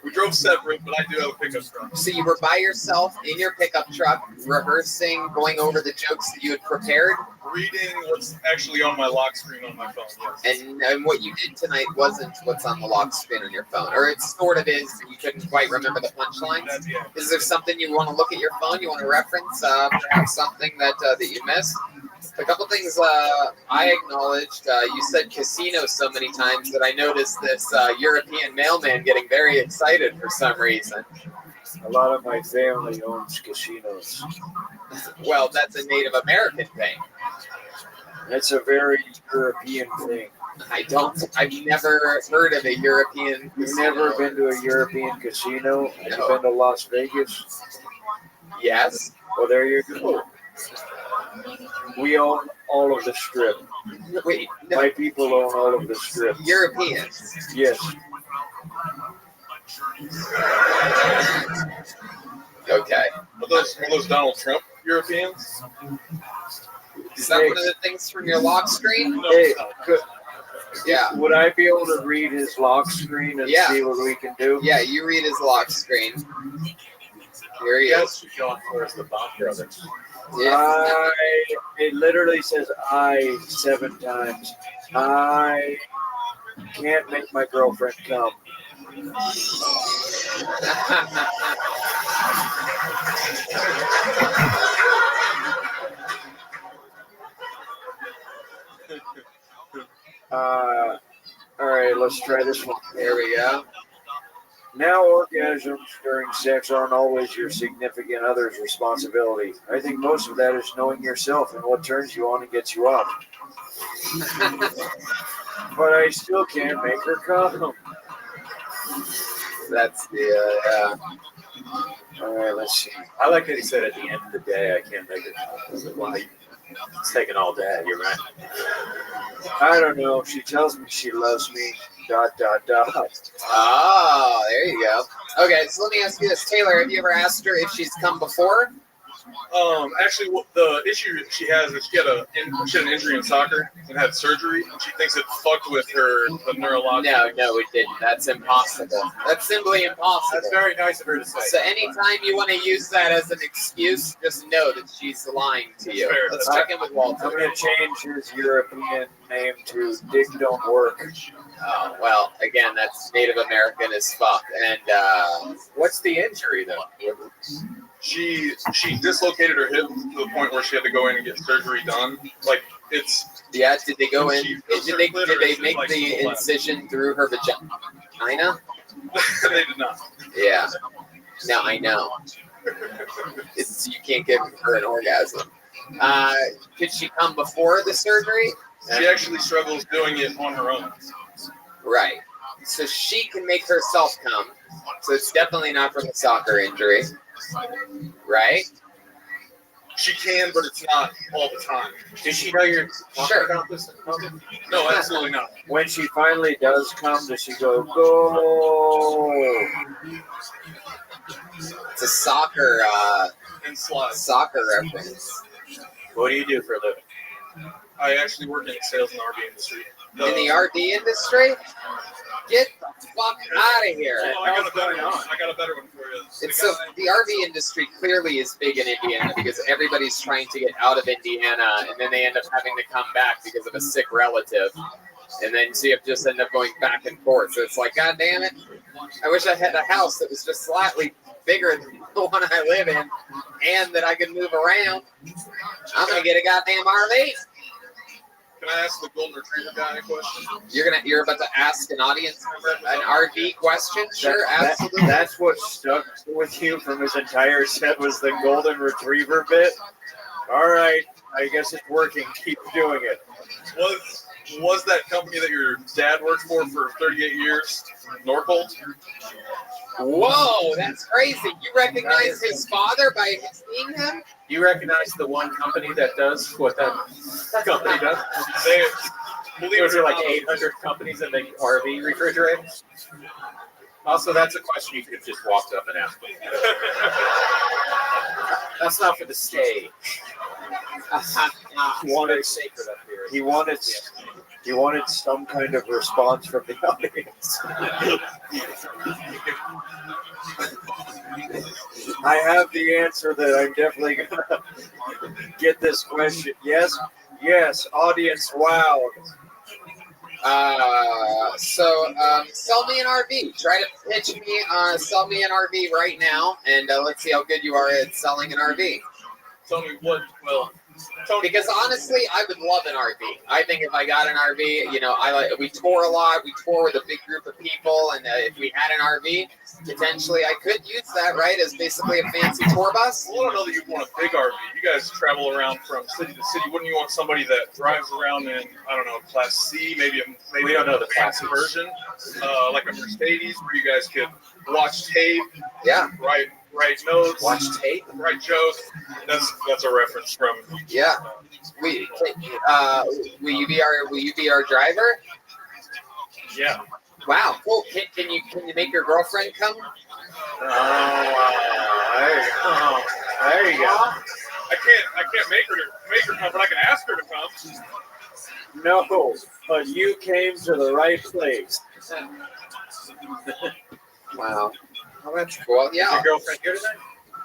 We drove separate, but I do have a pickup truck. So you were by yourself in your pickup truck, rehearsing, going over the jokes that you had prepared? Reading what's actually on my lock screen on my phone, yes. And what you did tonight wasn't what's on the lock screen on your phone, or it sort of is. You couldn't quite remember the punchlines. Yeah. Is there something you want to look at your phone? You want to reference perhaps something that you missed? A couple things I acknowledged. You said casino so many times that I noticed this European mailman getting very excited for some reason. A lot of my family owns casinos. Well, that's a Native American thing. It's a very European thing. I've never heard of a European You've casino. never been to a European casino? Have you been to Las Vegas? Yes. Well, there you go. We own all of the strip. Wait, no. My people own all of the strip. Europeans. Yes. Okay. Are those Donald Trump Europeans? Is that one of the things from your lock screen? No, Hey, it's not. Yeah. would I be able to read his lock screen and see what we can do? Yeah, you read his lock screen. Here he is. Showing for us the Bond brothers. Yeah. It literally says I 7 times. I can't make my girlfriend come. All right, let's try this one. There we go. Now, orgasms during sex aren't always your significant other's responsibility. I think most of that is knowing yourself and what turns you on and gets you off. But I still can't make her come. That's the All right, let's see. I like that he said at the end of the day, I can't make it. I was like, well, it's taking all day. You're right. I don't know. She tells me she loves me. ... Oh, there you go. Okay, so let me ask you this, Taylor. Have you ever asked her if she's come before? Actually, the issue she has is she had an injury in soccer and had surgery, and she thinks it fucked with the neurological. No, it didn't. That's impossible. That's simply impossible. That's very nice of her to say. So anytime you want to use that as an excuse, just know that she's lying to you. Fair. Let's check in with Walter. I'm going to change his European name to Dick Don't Work. Oh, well, again, that's Native American as fuck. And What's the injury, though? She dislocated her hip to the point where she had to go in and get surgery done. Like it's yeah, did they go in? She Did feels they her clitoris make is, like, the to the left. incision through her vagina? they did not. Yeah. Now I know. You can't give her an orgasm. Could she come before the surgery? She actually struggles doing it on her own. Right. So she can make herself come. So it's definitely not from a soccer injury. Right? She can, but it's not all the time. Does she know you're talking Sure. about this? No, absolutely not. When she finally does come, does she go, go? It's a soccer And slide. reference. What do you do for a living? I actually work in sales and RV industry. In the RV industry? Get the fuck out of here. Oh, I got a better one. I got a better one for you. It's so the RV industry clearly is big in Indiana because everybody's trying to get out of Indiana, and then they end up having to come back because of a sick relative, and then so you have just end up going back and forth. So it's like, God damn it! I wish I had a house that was just slightly bigger than the one I live in, and that I could move around. I'm gonna get a goddamn RV. Can I ask the golden retriever guy a question? You're about to ask an audience member an RV question? Sure, absolutely. That's what stuck with you from his entire set was the golden retriever bit. All right, I guess it's working. Keep doing it. Was that company that your dad worked for 38 years, Norcold? Whoa, that's crazy. You recognize his father by seeing him? You recognize the one company that does what that company does? Believe There like 800 companies in the RV refrigerators. Also, that's a question you could have just walked up and asked. That's not for the stage. He wanted some kind of response from the audience. I have the answer that I'm definitely gonna get this question. Yes, audience, wow. Sell me an RV. Try to pitch me, sell me an RV right now, and let's see how good you are at selling an RV. Tell me what, well, Because honestly, I would love an RV. I think if I got an RV, you know, we tour a lot. We tour with a big group of people, and if we had an RV, potentially I could use that, right, as basically a fancy tour bus. Well, I don't know that you want a big RV. You guys travel around from city to city. Wouldn't you want somebody that drives around in, I don't know, Class C, maybe We don't know the fancy classes. version, like a Mercedes, where you guys could watch tape, Yeah, write notes, watch tape. write jokes. That's a reference from. Yeah. Will you be our driver? Yeah. Wow, cool. Can you make your girlfriend come? There you go. I can't make her come, but I can ask her to come. No, but you came to the right place. Wow. Oh, that's cool. Your Yeah. girlfriend here tonight?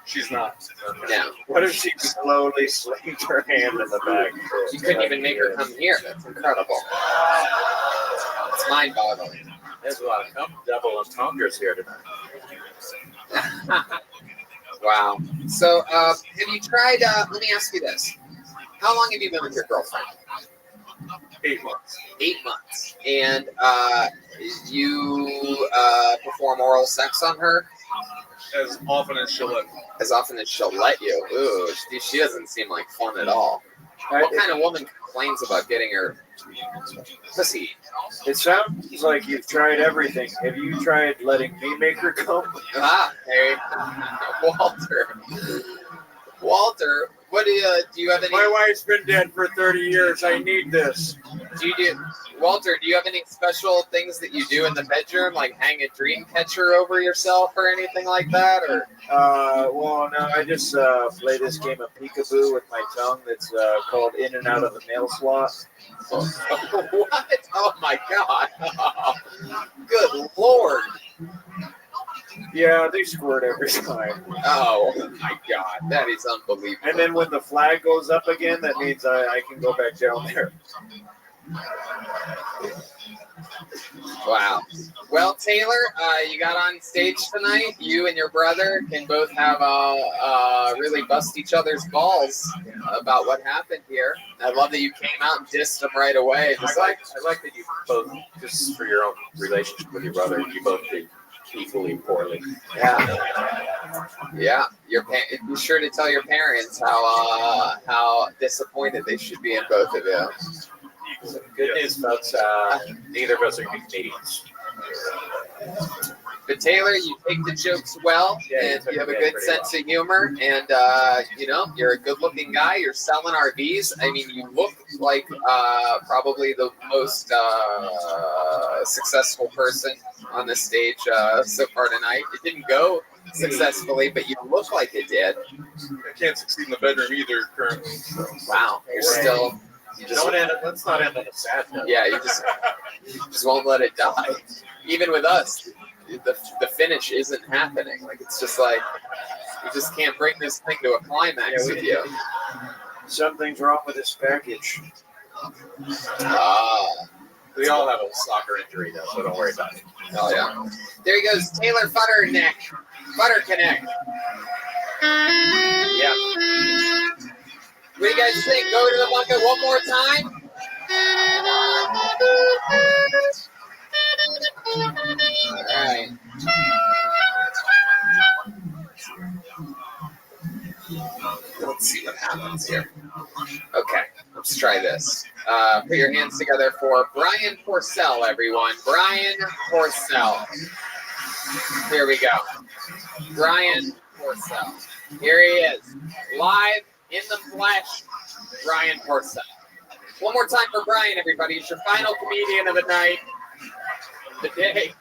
She's not. Yeah. What if she slowly slipped her hand in the bag? You couldn't even make her come here. That's incredible. It's mind-boggling. There's a lot of double entendres here tonight. Wow. So, have you tried? Let me ask you this: how long have you been with your girlfriend? 8 months. 8 months. And you perform oral sex on her As often as she'll let me. as often as she'll let you. Ooh, she doesn't seem like fun at all. What kind of woman complains about getting her pussy? It sounds like you've tried everything. Have you tried letting me make her come? Hey, Walter, what do you have any? My wife's been dead for 30 years. I need this. Walter, do you have any special things that you do in the bedroom, like hang a dream catcher over yourself or anything like that? Or Well, no, I just play this game of peekaboo with my tongue that's called In and Out of the Mail Slot. what? Oh my God! Good Lord! Yeah, they squirt every time. Oh my God, that is unbelievable. And then when the flag goes up again, that means I can go back down there. Wow. Well, Taylor, you got on stage tonight. You and your brother can both have really bust each other's balls about what happened here. I love that you came out and dissed them right away. I like that you both, just for your own relationship with your brother, you both did equally poorly. Yeah. Be sure to tell your parents how disappointed they should be in both of you. So good news, folks. Neither of us are comedians. But Taylor, you take the jokes well, Yeah, and you have a good sense of humor, and you're a good-looking guy. You're selling RVs. I mean, you look like probably the most successful person on the stage so far tonight. It didn't go successfully, but you look like it did. I can't succeed in the bedroom either currently. So. Wow, you're still Let's not end on a sad note. Yeah, you just won't let it die. Even with us, the finish isn't happening. Like it's just like you just can't bring this thing to a climax with you. Something's wrong with this package. We all have a soccer injury though, so don't worry about it. Oh yeah. There he goes, Taylor Butter Connect. Yeah. What do you guys think? Go to the bucket one more time. All right. Let's see what happens here. Okay, let's try this. Put your hands together for Brian Porcel, everyone. Brian Porcel. Here we go. Brian Porcel. Here he is. Live in the flesh, Brian Porcel. One more time for Brian, everybody. It's your final comedian of the night. The day.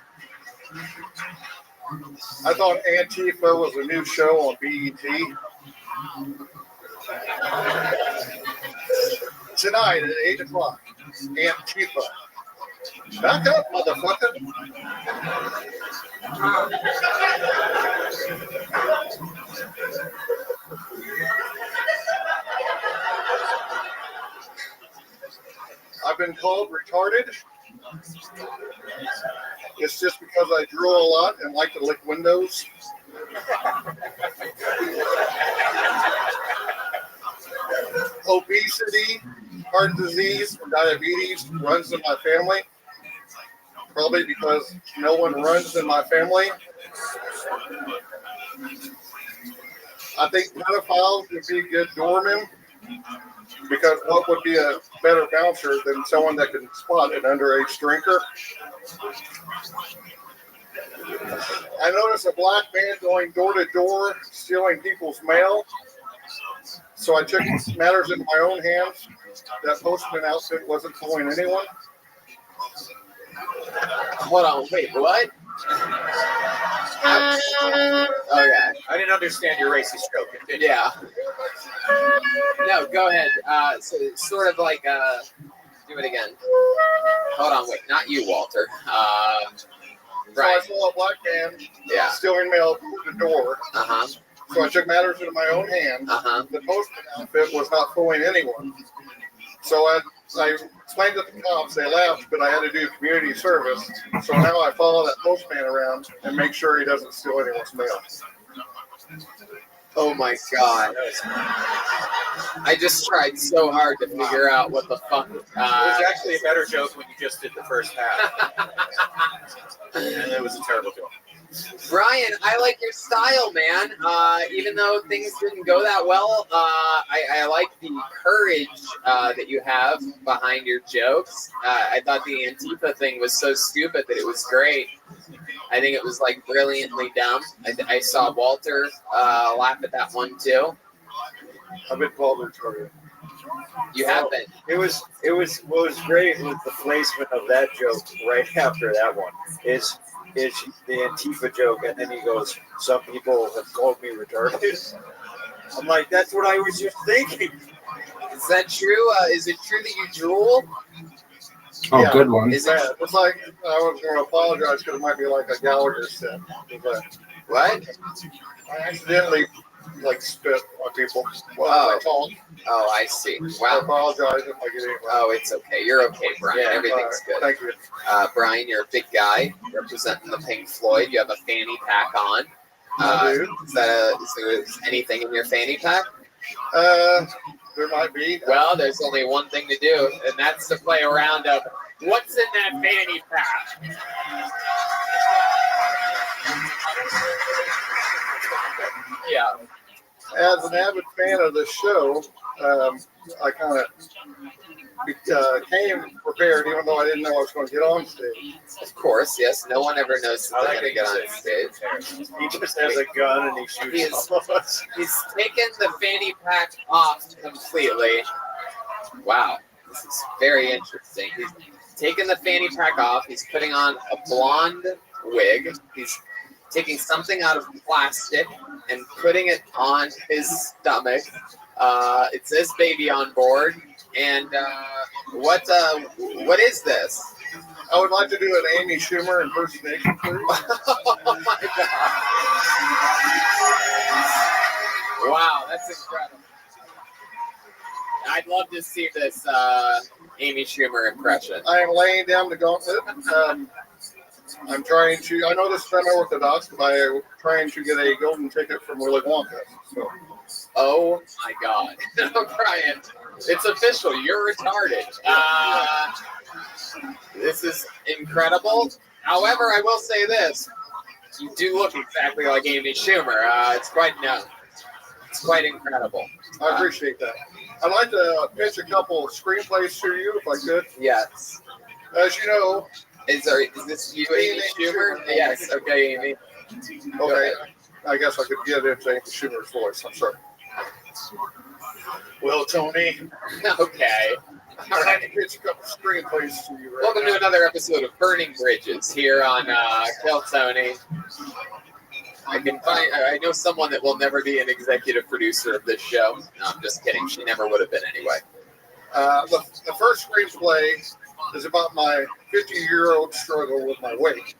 I thought Antifa was a new show on BET. Tonight at 8 o'clock, Antifa. Back up, motherfucker. I've been called retarded. It's just because I drool a lot and like to lick windows. Obesity, heart disease, and diabetes runs in my family. Probably because no one runs in my family. I think pedophiles would be good doormen. Because what would be a better bouncer than someone that can spot an underage drinker? I noticed a black man going door to door stealing people's mail. So I took matters into my own hands. That postman outfit wasn't fooling anyone. Hold on, wait, what? Okay. I didn't understand your racist joke. Continue. Yeah. No, go ahead. So it's sort of like, do it again. Hold on, wait, not you, Walter. Right. So I saw a black man Yeah. stealing mail door to door. Uh-huh. So I took matters into my own hands. Uh-huh. The postman outfit was not fooling anyone. So I explained to the cops, they laughed, but I had to do community service. So now I follow that postman around and make sure he doesn't steal anyone's mail. Oh my god. I just tried so hard to figure out what the fuck. It was actually a better joke when you just did the first half. And it was a terrible joke. Brian, I like your style, man. Even though things didn't go that well, I like the courage that you have behind your jokes. I thought the Antifa thing was so stupid that it was great. I think it was like brilliantly dumb. I saw Walter laugh at that one too. I've been called retarded. You have been. It was what was great was the placement of that joke right after that one. Is the Antifa joke, and then he goes, "Some people have called me retarded." I'm like, that's what I was just thinking. Is that true? Is it true that you drool? Oh, Yeah. good one. Is it It's like I was going to apologize because it might be like a Gallagher set. But what? I accidentally spit on people while I talk. Oh, I see. I Wow. apologize if I get it wrong. Oh, it's okay. You're okay, Brian. Everything's good. Thank you. Brian, you're a big guy representing the Pink Floyd. You have a fanny pack on. I do. Is there anything in your fanny pack? There might be. Well, there's only one thing to do, and that's to play a round of what's in that fanny pack. Yeah. As an avid fan of the show, I kind of came prepared, even though I didn't know I was going to get on stage. Of course, yes. No one ever knows that they're going to get on stage. He just has a gun and he shoots all of us. He's taken the fanny pack off completely. Wow, this is very interesting. He's taken the fanny pack off. He's putting on a blonde wig. He's taking something out of plastic and putting it on his stomach. It says baby on board. And what is this? I would like to do an Amy Schumer impersonation, please. Oh my god! Wow, that's incredible. I'd love to see this Amy Schumer impression. I am laying down the gauntlet. I'm trying to, I know this is unorthodox, but I'm trying to get a golden ticket from Willy Wonka. So. Oh my god. Brian, it's official. You're retarded. This is incredible. However, I will say this. You do look exactly like Amy Schumer. It's quite incredible. I appreciate that. I'd like to pitch a couple of screenplays to you, if I could. Yes. As you know, is this you, Amy Schumer? Yes. Okay, Amy. Okay. I guess I could get into Amy Schumer's voice. I'm sorry. Well, Tony. Okay. All right. Pitch a couple of screenplays to you. Right Welcome now. to another episode of Burning Bridges here on Kill Tony. I know someone that will never be an executive producer of this show. No, I'm just kidding. She never would have been anyway. The first screenplay is about my 50-year-old struggle with my weight.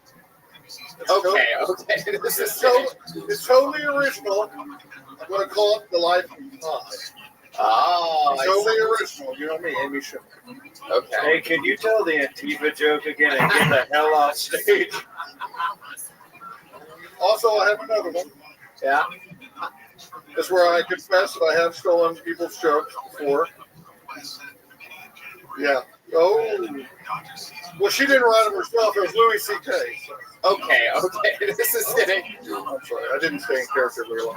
Okay. It's totally original. I'm going to call it The Life of Pi. Oh, Totally original. You know me, Amy Schumer. Okay. Hey, can you tell the Antifa joke again and get the hell off stage? Also, I have another one. Yeah. It's where I confess that I have stolen people's jokes before. Yeah. Oh. Well, she didn't write them herself. It was Louis C.K. So. Okay. This is getting. I'm sorry. I didn't stay in character very long.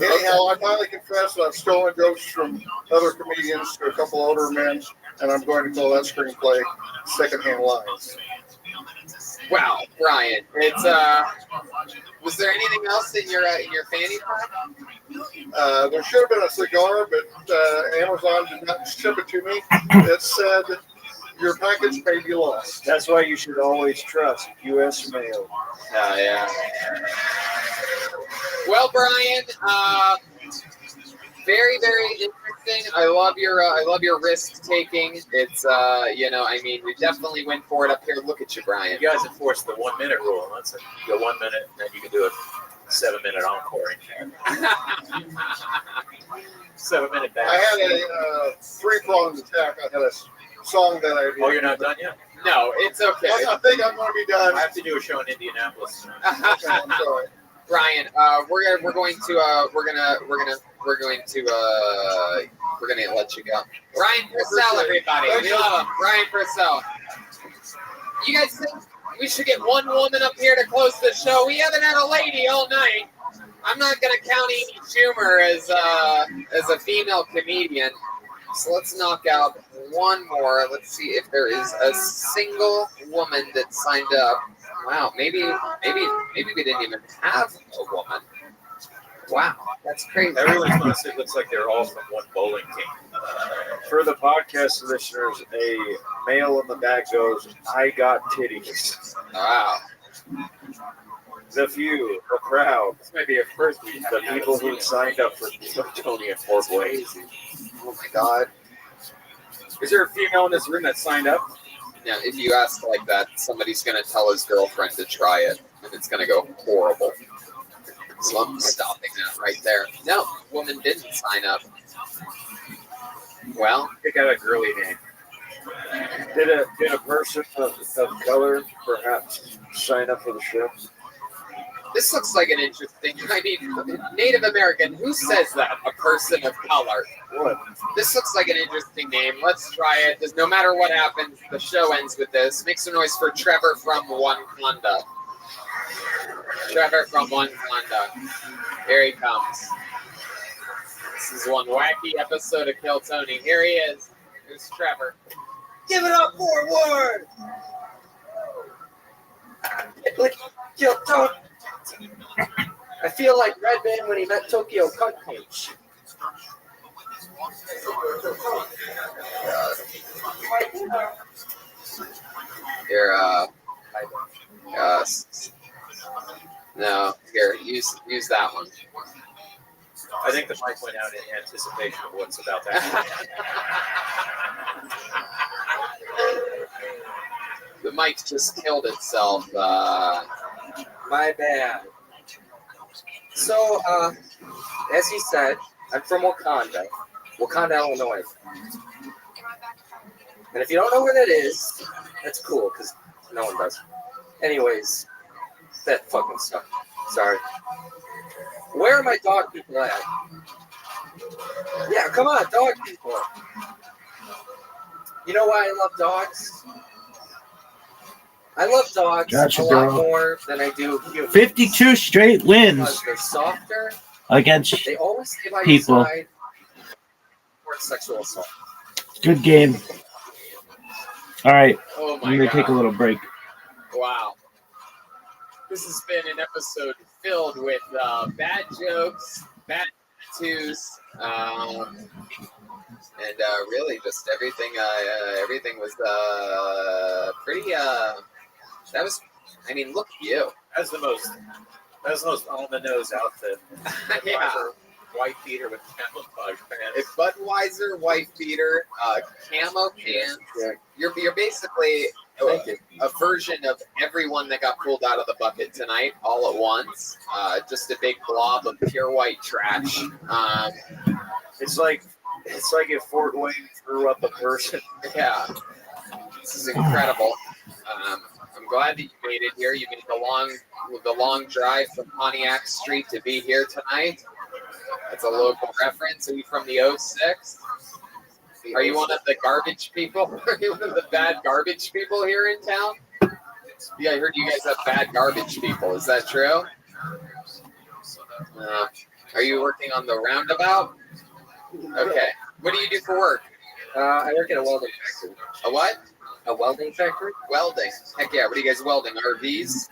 Anyhow, I finally confessed that I've stolen jokes from other comedians to a couple older men, and I'm going to call that screenplay Secondhand Lines. Wow, Brian, it's was there anything else in your fanny pack? There should have been a cigar, but Amazon did not ship it to me. It said, your package may be lost. That's why you should always trust U.S. mail. Yeah. Well, Brian, very, very interesting. I love your risk taking. It's we definitely went for it up here. Look at you, Brian. You guys enforce the 1 minute rule. That's it. You go 1 minute, and then you can do a 7 minute encore in there. 7 minute back. I had a three-pronged attack. I had a song that I. Oh, you're not done yet? No, it's okay. I think I'm going to be done. I have to do a show in Indianapolis. Okay, I'm sorry. Brian, we're going to let you go. Ryan Purcell, everybody. We love him. Ryan Purcell. You guys think we should get one woman up here to close the show? We haven't had a lady all night. I'm not going to count Amy Schumer as a female comedian. So let's knock out one more. Let's see if there is a single woman that signed up. Wow, maybe we didn't even have a woman. Wow, that's crazy. Everyone's honestly looks like they're all from one bowling team. For the podcast listeners, a male in the back goes, I got titties. Wow. The few, the crowd, This might be a first week. the people who signed up for Tony and Fort Wayne. Oh my God. Is there a female in this room that signed up? Now, if you ask like that, somebody's going to tell his girlfriend to try it, and it's going to go horrible. So I'm stopping that right there. No, woman didn't sign up. Well, Pick out a girly name. Did a person of color perhaps sign up for the show? this looks like an interesting, Native American. Who says that? A person of color. What? This looks like an interesting name. Let's try it. Because no matter what happens, the show ends with this. Make some noise for Trevor from Wakanda. Trevor from Wakanda. Here he comes. This is one wacky episode of Kill Tony. Here he is. Here's Trevor. Give it up for Word! Kill Tony. I feel like Redman when he met Tokyo Cutcage. Here, no, here, use that one. I think the mic went out in anticipation of what's about to happen. The mic just killed itself. My bad. So, as he said, I'm from Wakanda, Illinois. And if you don't know where that is, that's cool, because no one does. Anyways, that fucking stuff. Sorry. Where are my dog people at? Yeah, come on, dog people. You know why I love dogs? I love dogs Gotcha, a lot girl. more than I do humans. 52 straight wins Because they're softer. against They always stay by people. your side. Or sexual assault. Good game. All right, Oh I'm my going to take a god. little break. Wow. This has been an episode filled with bad jokes, bad tattoos, and really just everything. Everything was pretty. That was. I mean, look at you. That's the most on the nose outfit. Yeah. White beater with camouflage A pants. Budweiser white beater, camo pants. Yeah. You're basically a version of everyone that got pulled out of the bucket tonight, all at once. Just a big blob of pure white trash. It's like if Fort Wayne threw up a person. Yeah, this is incredible. I'm glad that you made it here. You made the long drive from Pontiac Street to be here tonight. That's a local reference. Are you from the 06? Are you one of the garbage people? Are you one of the bad garbage people here in town? Yeah, I heard you guys have bad garbage people. Is that true? Are you working on the roundabout? Okay. What do you do for work? I work at a welding factory. A what? A welding factory? Welding. Heck yeah. What are you guys welding? RVs?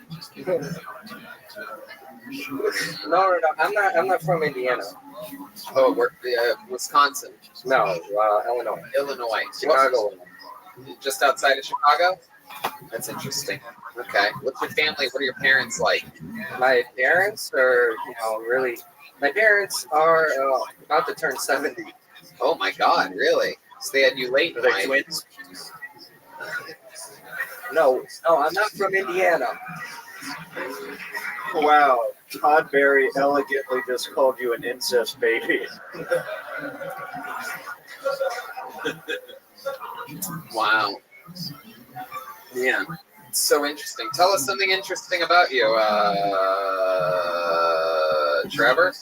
No. I'm not from Indiana. Oh, Wisconsin. No, Illinois. Illinois. Chicago. Just outside of Chicago? That's interesting. Okay. What's your family? What are your parents like? My parents are, really. My parents are about to turn 70. Oh my God, really? So they had you late. Are they twins? No, I'm not from Indiana. Wow, Todd Berry elegantly just called you an incest baby. Wow. Yeah. It's so interesting. Tell us something interesting about you, Trevor.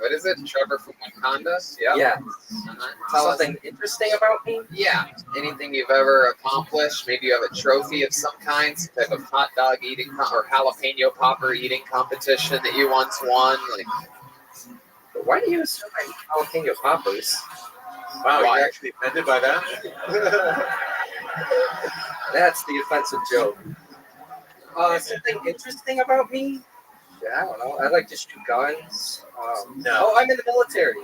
What is it? Trevor from Wakanda? Yep. Yeah. Tell us. Something interesting about me? Yeah. Anything you've ever accomplished? Maybe you have a trophy of some kind, some type of hot dog eating or jalapeno popper eating competition that you once won. Like, Why do you assume I eat jalapeno poppers? Wow, Why? you're actually offended by that? That's the offensive joke. Something interesting about me? Yeah, I don't know. I like to shoot guns. No. Oh, I'm in the military.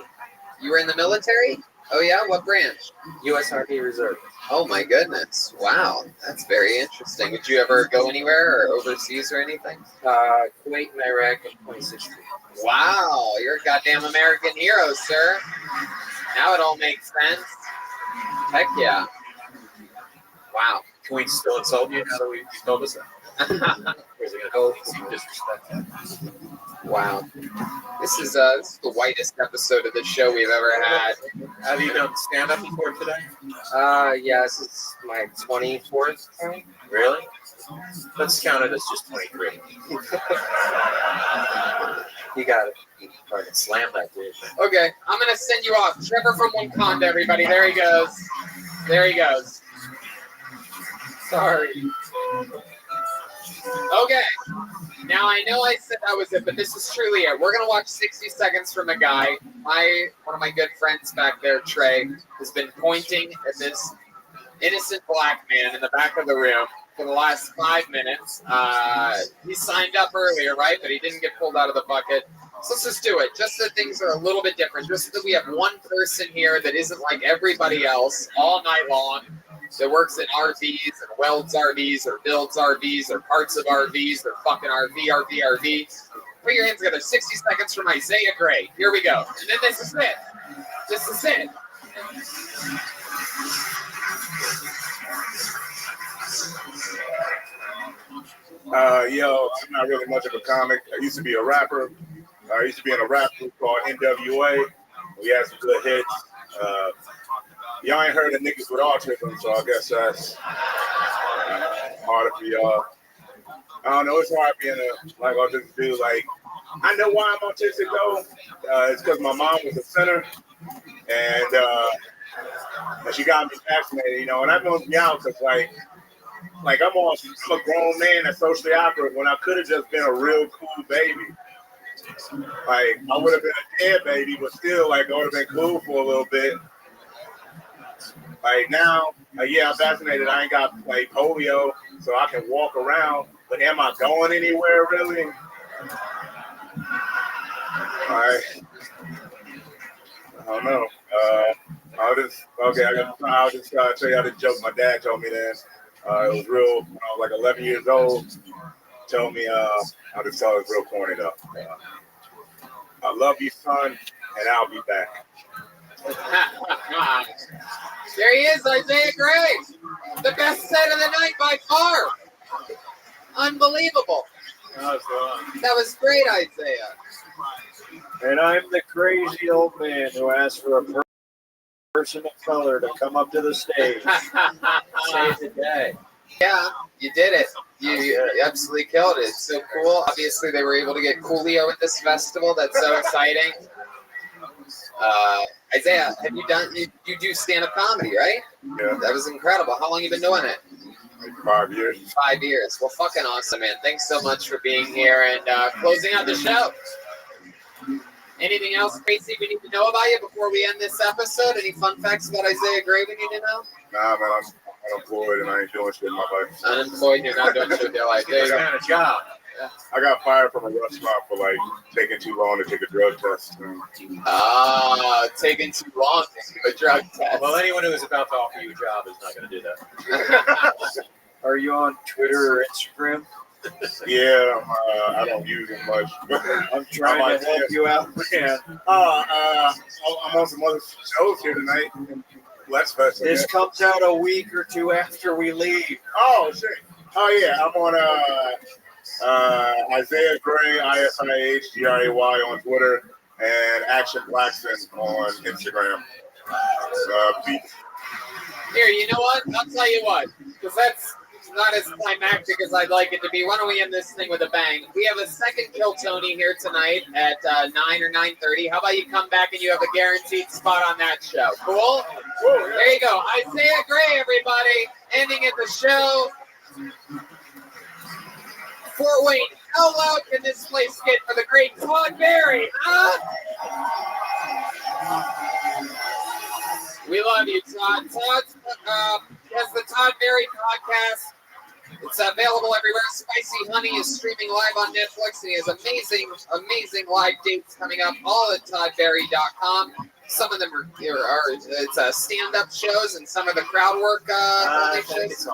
you were in the military? Oh yeah, what branch? U.S. Army Reserve. Oh my goodness! Wow, that's very interesting. Would you ever go anywhere or overseas or anything? Kuwait and Iraq in 2016. Wow, you're a goddamn American hero, sir. Now it all makes sense. Heck yeah! Wow. Can we still insult you now that you told us that? Or is it going to seem disrespectful? Wow. This is the whitest episode of the show we've ever had. Have you done stand-up before today? Yeah, this is my 24th time. Really? Let's count it as just 23. You got it. Fucking slam that dude. Okay, I'm gonna send you off. Trevor from Wakanda, everybody. There he goes. There he goes. Sorry. Okay. Now I know I said that was it, but this is truly it. We're gonna watch 60 seconds from a guy. One of my good friends back there, Trey, has been pointing at this innocent black man in the back of the room for the last 5 minutes. He signed up earlier, right? But he didn't get pulled out of the bucket. So let's just do it. Just so things are a little bit different. Just so that we have one person here that isn't like everybody else all night long, that works in RVs and welds RVs or builds RVs or parts of RVs or fucking RV. Put your hands together. 60 seconds from Isaiah Gray. Here we go. And then this is it. This is it. Yo, I'm not really much of a comic. I used to be a rapper. I used to be in a rap group called NWA. We had some good hits. Y'all ain't heard of niggas with autism, so I guess that's harder for y'all. I don't know. It's hard being a autistic dude. Like, I know why I'm autistic though. It's because my mom was a sinner, and she got me vaccinated. You know, and that knows me out because I'm a grown man that's socially awkward when I could have just been a real cool baby. Like, I would have been a dead baby, but still, like, I would have been cool for a little bit. Like, now, yeah, I'm vaccinated. I ain't got, like, polio, so I can walk around. But am I going anywhere, really? All right. I don't know. I'll just tell you how this joke my dad told me then. It was real, when I was like 11 years old. Told me, I'll just tell it real corny though. I love you, son, and I'll be back. There he is, Isaiah Gray. The best set of the night by far. Unbelievable. That was great, Isaiah. And I'm the crazy old man who asked for a person of color to come up to the stage. Save the day. Yeah, you did it. You absolutely killed it. It's so cool. Obviously, they were able to get Coolio at this festival. That's so exciting. Isaiah, have you done? You do stand-up comedy, right? Yeah. That was incredible. How long you been doing it? Like 5 years. 5 years. Well, fucking awesome, man. Thanks so much for being here and closing out the show. Anything else crazy we need to know about you before we end this episode? Any fun facts about Isaiah Gray we need to know? Nah, man, I'm unemployed and I ain't doing shit in my life. Unemployed, you're not doing shit with your life. There you go. a job. I got fired from a restaurant for like taking too long to take a drug test. Taking too long to do a drug test. Well, anyone who is about to offer you a job is not going to do that. Are you on Twitter or Instagram? Yeah, I don't use it much. I'm trying to help you out. Yeah. I'm on some other shows here tonight. Let's Fest. This comes out a week or two after we leave. Oh, shit. Oh, yeah. I'm on Isaiah Gray, ISIAHGRAY on Twitter, and Action Blackson on Instagram. Here, you know what? I'll tell you what, because that's not as climactic as I'd like it to be. Why don't we end this thing with a bang? We have a second Kill Tony here tonight at 9 or 9:30. How about you come back and you have a guaranteed spot on that show? Cool? There you go. Isaiah Gray, everybody. Ending at the show. Fort Wayne, how loud can this place get for the great Todd Berry, huh? We love you, Todd. Todd has the Todd Berry podcast. It's available everywhere. Spicy Honey is streaming live on Netflix, and he has amazing live dates coming up, all at toddberry.com. Some of them are stand-up shows, and some of the crowd work shows.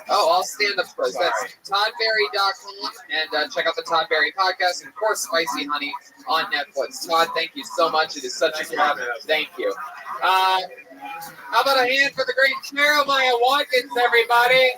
All stand-up shows. That's toddberry.com, and check out the Todd Berry podcast, and of course, Spicy Honey on Netflix. Todd, thank you so much. It is such a pleasure. Thank you. How about a hand for the great Jeremiah Watkins, everybody?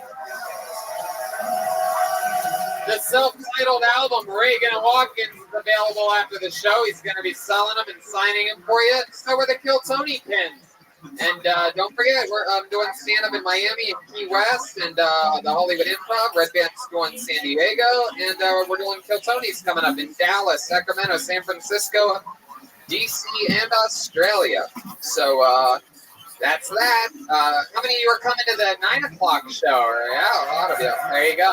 The self-titled album, Reagan and Watkins, is available after the show. He's going to be selling them and signing them for you. So are the Kill Tony pins. And don't forget, I'm doing stand-up in Miami and Key West and the Hollywood Improv. Red Band's going San Diego. And we're doing Kill Tony's coming up in Dallas, Sacramento, San Francisco, DC, and Australia. So that's that. How many of you are coming to the 9 o'clock show? Yeah, a lot of you. There you go.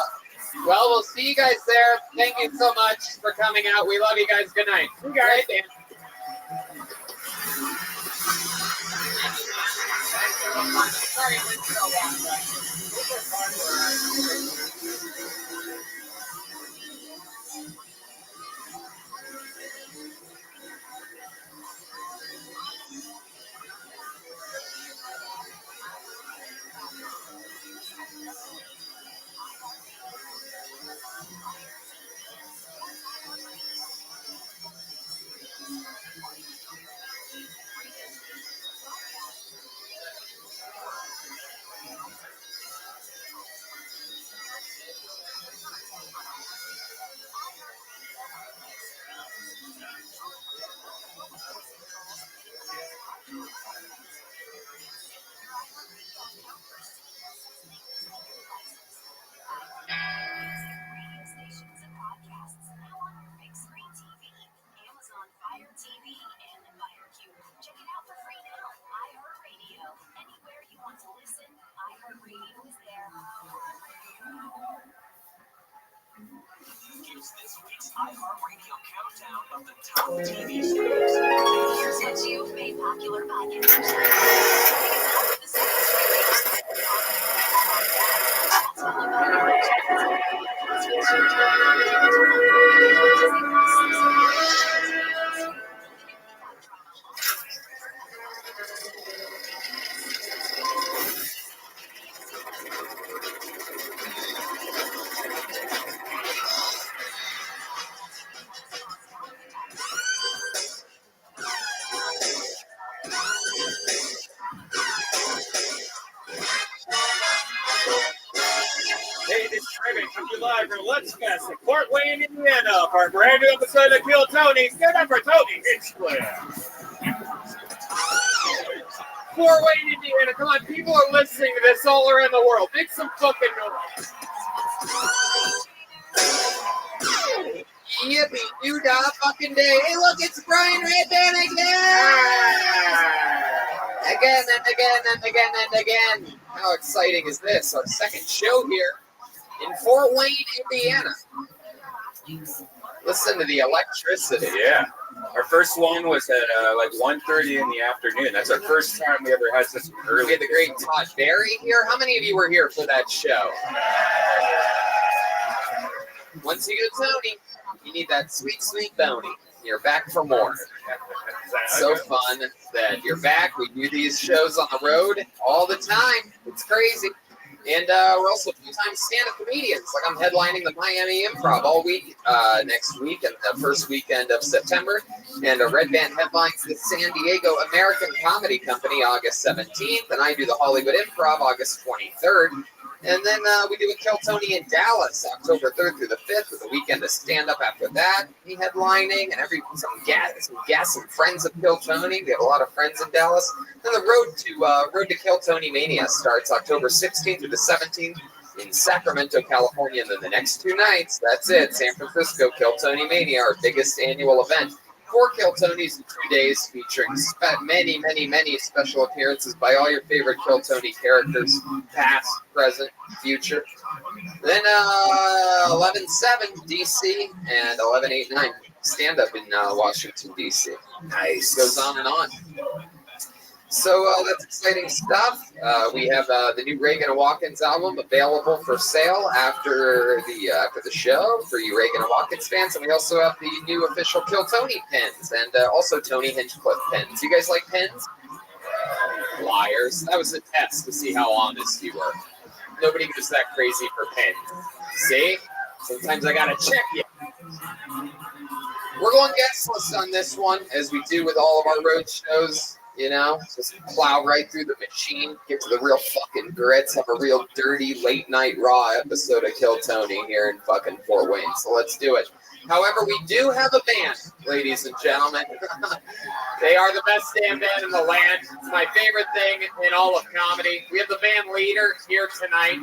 Well, we'll see you guys there. Thank you so much for coming out. We love you guys. Good night. Right, Dan? Here's what you've made popular by Hey, this is Rabbi coming to you live from Let's Fest in Fort Wayne, Indiana, for a brand new episode of Kill Tony. Stand up for Tony Hinchcliffe. Fort Wayne, Indiana. Come on, people are listening to this all around the world. Make some fucking noise. Yippee doo dah fucking day. Hey, look, it's Brian Redban again and again and again and again. How exciting is this? Our second show here in Fort Wayne, Indiana. Listen to the electricity. Yeah. Our first one was at like 1:30 in the afternoon. That's our first time we ever had such an early. We had the great Todd Barry here. How many of you were here for that show? Once you get Tony, you need that sweet, sweet bounty. You're back for more. So fun that you're back. We do these shows on the road all the time. It's crazy. And we're also full-time stand-up comedians. Like I'm headlining the Miami Improv all week next week and the first weekend of September. And Red Band headlines the San Diego American Comedy Company August 17th. And I do the Hollywood Improv August 23rd. And then we do a Kill Tony in Dallas October 3rd through the 5th with a weekend of stand-up after that. Me headlining and some guests and friends of Kill Tony. We have a lot of friends in Dallas. Then the road to Kill Tony Mania starts October 16th through the 17th in Sacramento, California. And then the next 2 nights, that's it, San Francisco Kill Tony Mania, our biggest annual event. 4 Kill Tonys in 2 days featuring many, many, many special appearances by all your favorite Kill Tony characters, past, present, future. Then 11/7 DC and 11/8/9 stand up in Washington DC. Nice. Goes on and on. So that's exciting stuff. We have the new Reagan and Watkins album available for sale after the show for you Reagan and Watkins fans, and we also have the new official Kill Tony pins and also Tony Hinchcliffe pins. You guys like pins? Liars. That was a test to see how honest you were. Nobody goes that crazy for pins. See? Sometimes I gotta check you. We're going guestless on this one, as we do with all of our road shows. You know, just plow right through the machine, get to the real fucking grits, have a real dirty late night raw episode of Kill Tony here in fucking Fort Wayne. So let's do it. However, we do have a band, ladies and gentlemen. They are the best damn band in the land. It's my favorite thing in all of comedy. We have the band leader here tonight.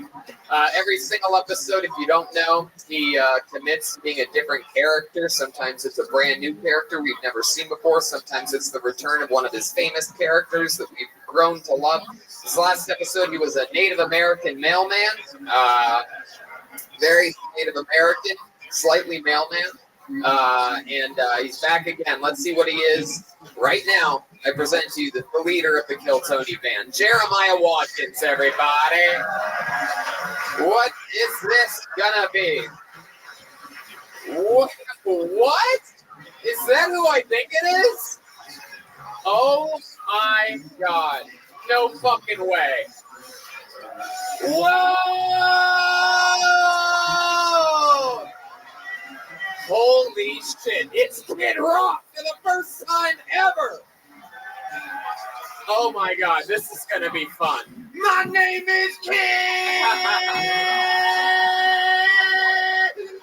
Every single episode, if you don't know, he commits to being a different character. Sometimes it's a brand new character we've never seen before. Sometimes it's the return of one of his famous characters that we've grown to love. This last episode, he was a Native American mailman. Very Native American. Slightly mailman, and he's back again. Let's see what he is right now. I present to you the leader of the Kill Tony band, Jeremiah Watkins, everybody. What is this gonna be? What? Is that who I think it is? Oh my God. No fucking way. Whoa! Holy shit, it's Kid Rock for the first time ever. Oh my God, this is going to be fun. My name is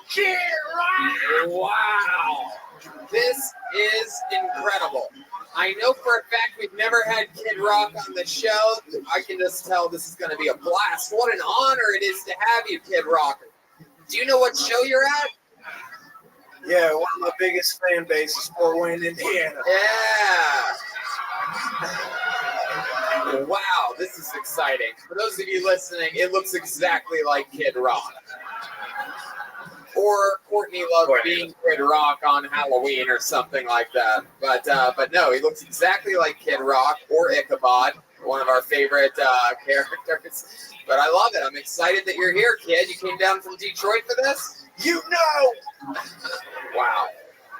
Kid Rock. Wow. This is incredible. I know for a fact we've never had Kid Rock on the show. I can just tell this is going to be a blast. What an honor it is to have you, Kid Rock. Do you know what show you're at? Yeah, one of my biggest fan bases, Fort Wayne, Indiana. Yeah. Wow, this is exciting. For those of you listening, it looks exactly like Kid Rock. Or Courtney loved being Kid Rock on Halloween or something like that. But no, he looks exactly like Kid Rock or Ichabod, one of our favorite characters. But I love it. I'm excited that you're here, kid. You came down from Detroit for this? You know! Wow.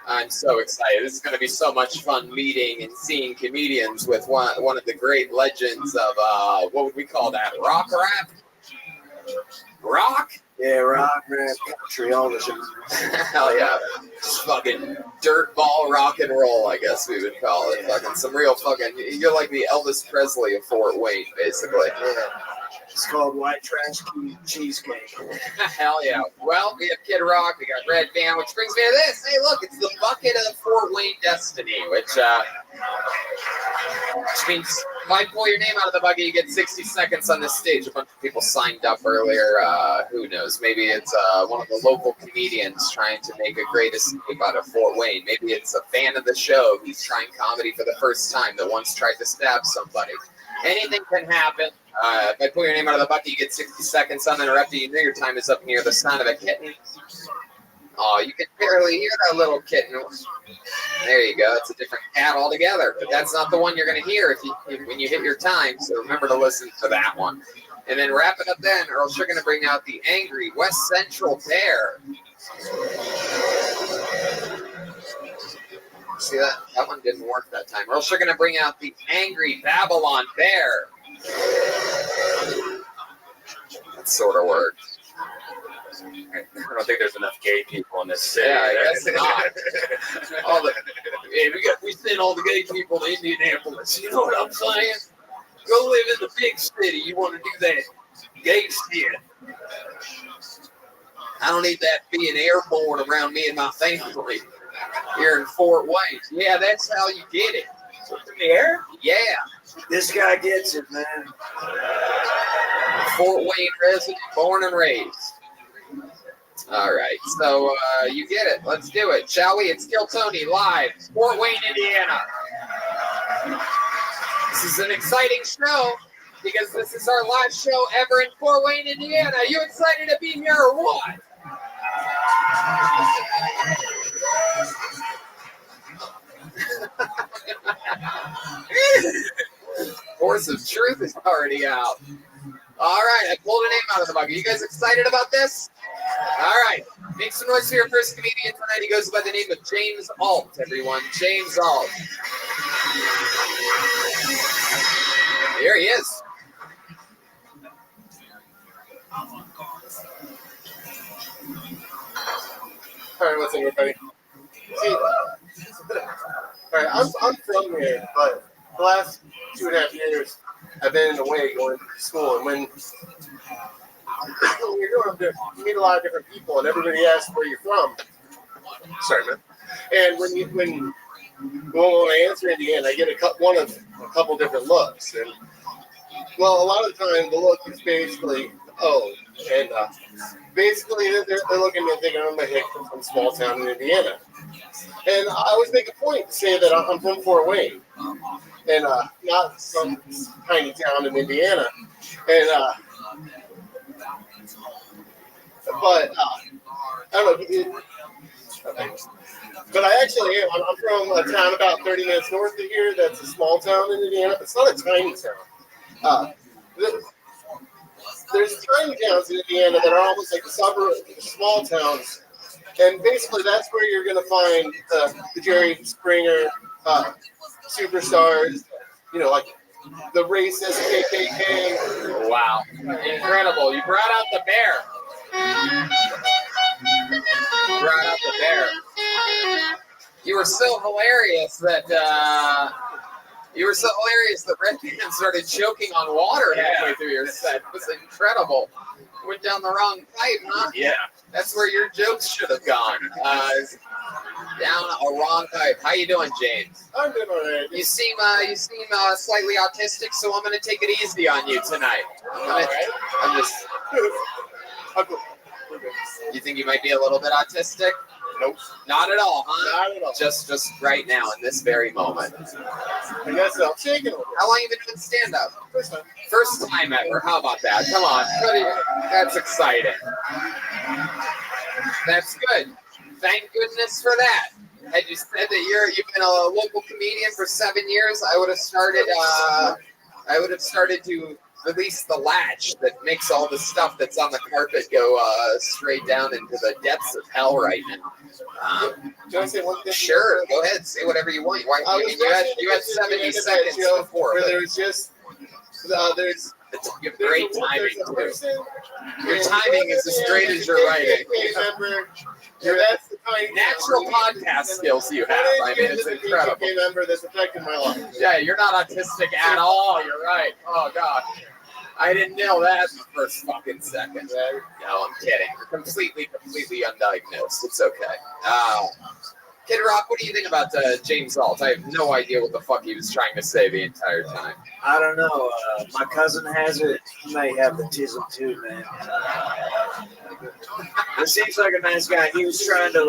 I'm so excited. This is going to be so much fun meeting and seeing comedians with one of the great legends of, what would we call that, rock rap? Rock? Yeah, rock, rap, country, all this. Hell yeah. Just fucking dirtball rock and roll, I guess we would call it. Fucking some real fucking, you're like the Elvis Presley of Fort Wayne, basically. Yeah. It's called White Trash Cheesecake. Hell yeah. Well, we have Kid Rock, we got Red Band, which brings me to this. Hey, look, it's the bucket of Fort Wayne destiny, which means if I pull your name out of the bucket, you get 60 seconds on this stage. A bunch of people signed up earlier. Who knows? Maybe it's one of the local comedians trying to make a great escape out of Fort Wayne. Maybe it's a fan of the show who's trying comedy for the first time that once tried to stab somebody. Anything can happen. If I pull your name out of the bucket, you get 60 seconds uninterrupted. You know your time is up near the sound of a kitten. Oh, you can barely hear that little kitten. There you go. It's a different cat altogether. But that's not the one you're going to hear when you hit your time. So remember to listen to that one. And then wrap it up then, or else you're going to bring out the angry West Central Bear. See that? That one didn't work that time. Or else you're going to bring out the angry Babylon Bear. That sort of worked. I don't think there's enough gay people in this city. Yeah, I guess not. We send all the gay people to Indianapolis. You know what I'm saying? Go live in the big city. You want to do that gay shit. I don't need that being airborne around me and my family here in Fort Wayne. Yeah, that's how you get it. In the air? Yeah. This guy gets it, man. Fort Wayne resident, born and raised. All right, so you get it. Let's do it, shall we? It's Kill Tony live, Fort Wayne, Indiana. This is an exciting show because this is our last show ever in Fort Wayne, Indiana. Are you excited to be here or what? Force of Truth is already out. All right, I pulled a name out of the bucket. You guys excited about this? All right, make some noise for your first comedian tonight. He goes by the name of James Alt, everyone. James Alt. Here he is. All right, what's up, everybody? See, all right, I'm from here, but the last 2.5 years, I've been in the way going to school, and when you're going up there, you meet a lot of different people, and everybody asks where you're from. Sorry, man. And when I answer Indiana, I get a couple different looks, and well, a lot of the time the look is basically and basically they're looking at me and thinking I'm a hick from small town in Indiana, and I always make a point to say that I'm from Fort Wayne, and not some tiny town in Indiana, and but I don't know. But I actually am. I'm from a town about 30 minutes north of here. That's a small town in Indiana. It's not a tiny town. There's tiny towns in Indiana that are almost like the suburbs, small towns, and basically that's where you're going to find the Jerry Springer superstars. You know, like the racist KKK. Wow, incredible! You brought out the bear. Brought out the bear. You were so hilarious that Red Man started choking on water halfway through your set. It was incredible. Went down the wrong pipe, huh? Yeah. That's where your jokes should have gone. Down a wrong pipe. How you doing, James? I'm doing all right. You seem slightly autistic, so I'm going to take it easy on you tonight. I'm just. You think you might be a little bit autistic? Nope. Not at all, huh? Not at all. Just right now, in this very moment. I guess I'm shaking. How long you been doing stand-up? First time. First time ever. How about that? Come on. That's exciting. That's good. Thank goodness for that. Had you said that you've been a local comedian for 7 years, I would have started. I would have started to release the latch that makes all the stuff that's on the carpet go straight down into the depths of hell right now. Can I say one thing? Sure, go ahead. Say whatever you want. Why, you had 70 seconds before. Where there was just You have great timing, there's a too. person. Your timing is as great as your writing. That's the kind of Natural podcast skills you have. I mean, it's incredible. member that's affected my life. Yeah, you're not autistic at all. You're right. Oh, God. I didn't nail that in the first fucking second. No, I'm kidding. You're completely undiagnosed. It's okay. Kid Rock, what do you think about James Alt? I have no idea what the fuck he was trying to say the entire time. I don't know. My cousin has it. He may have the tism too, man. It seems like a nice guy. He was trying to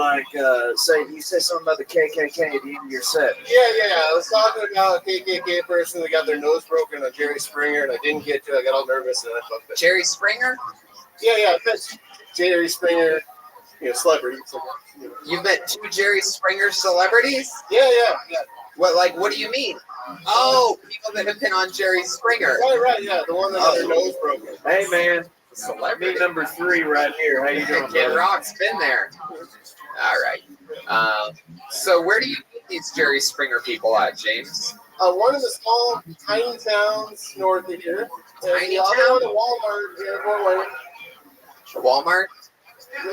you said something about the KKK at the end of your set. Yeah. I was talking about a KKK person that got their nose broken on Jerry Springer, and I didn't get to. I got all nervous and I fucked it. Jerry Springer? Yeah. That's Jerry Springer, celebrity. You've met 2 Jerry Springer celebrities? Yeah. What do you mean? Oh, people that have been on Jerry Springer. Right, yeah. The one that got their nose broken. Hey, man. Celebrity. Me number 3 right here. How you doing, Kid brother? Rock's been there. All right. So where do you meet these Jerry Springer people at, James? One in the small, tiny towns north of here. Tiny the other town? one at Walmart here in Fort Wayne. Walmart?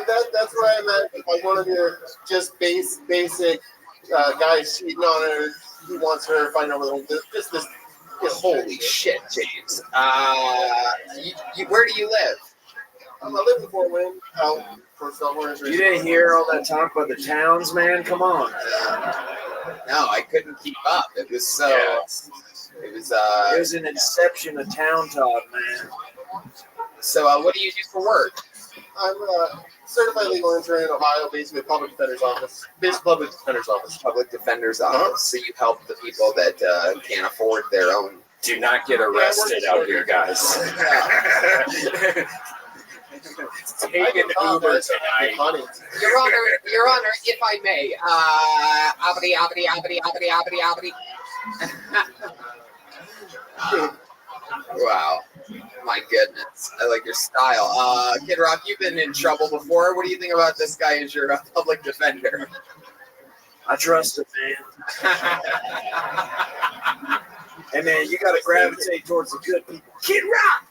That's where I met like one of your just basic guys cheating on her. He wants her fighting over the just this. Holy shit, James. Where do you live? I live in Fort Wayne. For somewhere. You didn't hear all that talk about the towns, man? Come on. No, I couldn't keep up. It was so. Yeah. It was an inception of town talk, man. So, what do you do for work? I'm a certified legal intern in Ohio, basically public defender's office. Public defender's office. So you help the people that can't afford their own. Do not get arrested out here, guys. Take an Uber tonight. Your Honor, if I may, Wow. My goodness. I like your style. Kid Rock, you've been in trouble before. What do you think about this guy as your public defender? I trust him, man. Hey, man, you got to gravitate towards the good people. Kid Rock!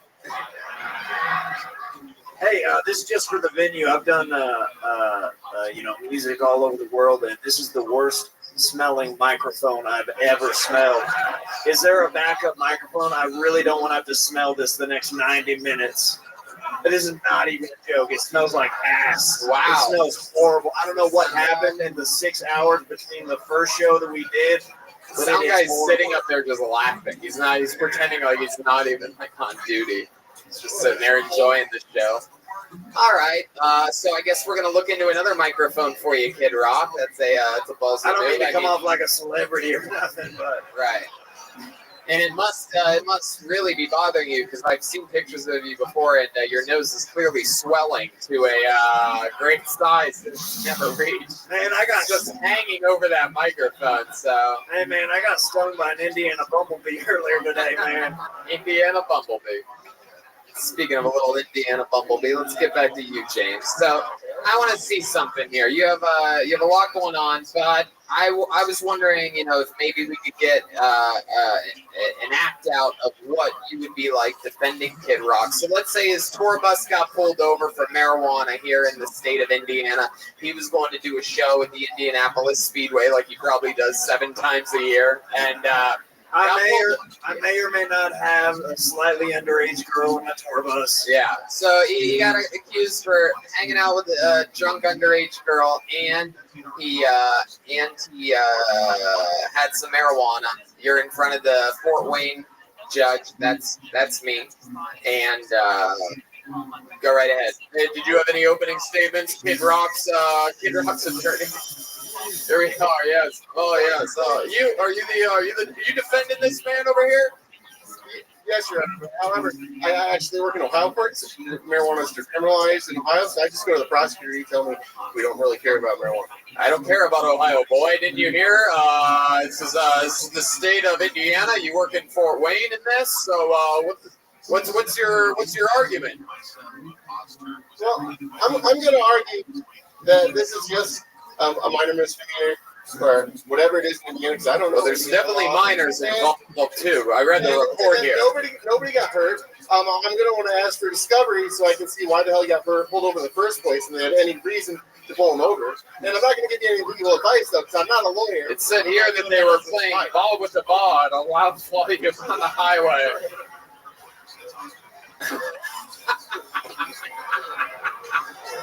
Hey, this is just for the venue. I've done, music all over the world, and this is the worst smelling microphone I've ever smelled. Is there a backup microphone? I really don't want to have to smell this the next 90 minutes. This is not even a joke. It smells like ass. Wow. It smells horrible. I don't know what happened in the 6 hours between the first show that we did. Some guy's sitting up there just laughing. He's pretending like he's not even on duty. He's just sitting there enjoying the show. All right, so I guess we're gonna look into another microphone for you, Kid Rock. It's a ballsy I don't move. mean to come off like a celebrity or nothing, but right. And it must really be bothering you because I've seen pictures of you before, and your nose is clearly swelling to a great size that it's never reached. Man, I got just hanging over that microphone. So, hey, man, I got stung by an Indiana bumblebee earlier today, man. Indiana bumblebee. Speaking of a little Indiana bumblebee, let's get back to you, James. So I want to see something here. You have a lot going on, but I was wondering, if maybe we could get an act out of what you would be like defending Kid Rock. So let's say his tour bus got pulled over for marijuana here in the state of Indiana. He was going to do a show at the Indianapolis Speedway, like he probably does 7 times a year, and I may or may not have a slightly underage girl in my tour bus. Yeah, so he got accused for hanging out with a drunk underage girl, and he had some marijuana. You're in front of the Fort Wayne judge. That's me, and go right ahead. Hey, did you have any opening statements, Kid Rock's attorney? There we are. Yes. Oh, yes. You defending this man over here? Yes, Your Honor. However, I actually work in Ohio courts. Marijuana is decriminalized in Ohio, so I just go to the prosecutor. He tell me we don't really care about marijuana. I don't care about Ohio, boy. Didn't you hear? This is the state of Indiana. You work in Fort Wayne in this, so what's your argument? Well, I'm going to argue that this is just a minor misdemeanor or whatever it is in Indiana, because I don't know. Well, there's definitely minors involved too. I read the report here. Nobody got hurt. I'm going to want to ask for discovery so I can see why the hell he got pulled over in the first place and they had any reason to pull him over. And I'm not going to give you any legal advice, though, because I'm not a lawyer. It said here that they were playing ball with the ball at a loud flooding on the highway.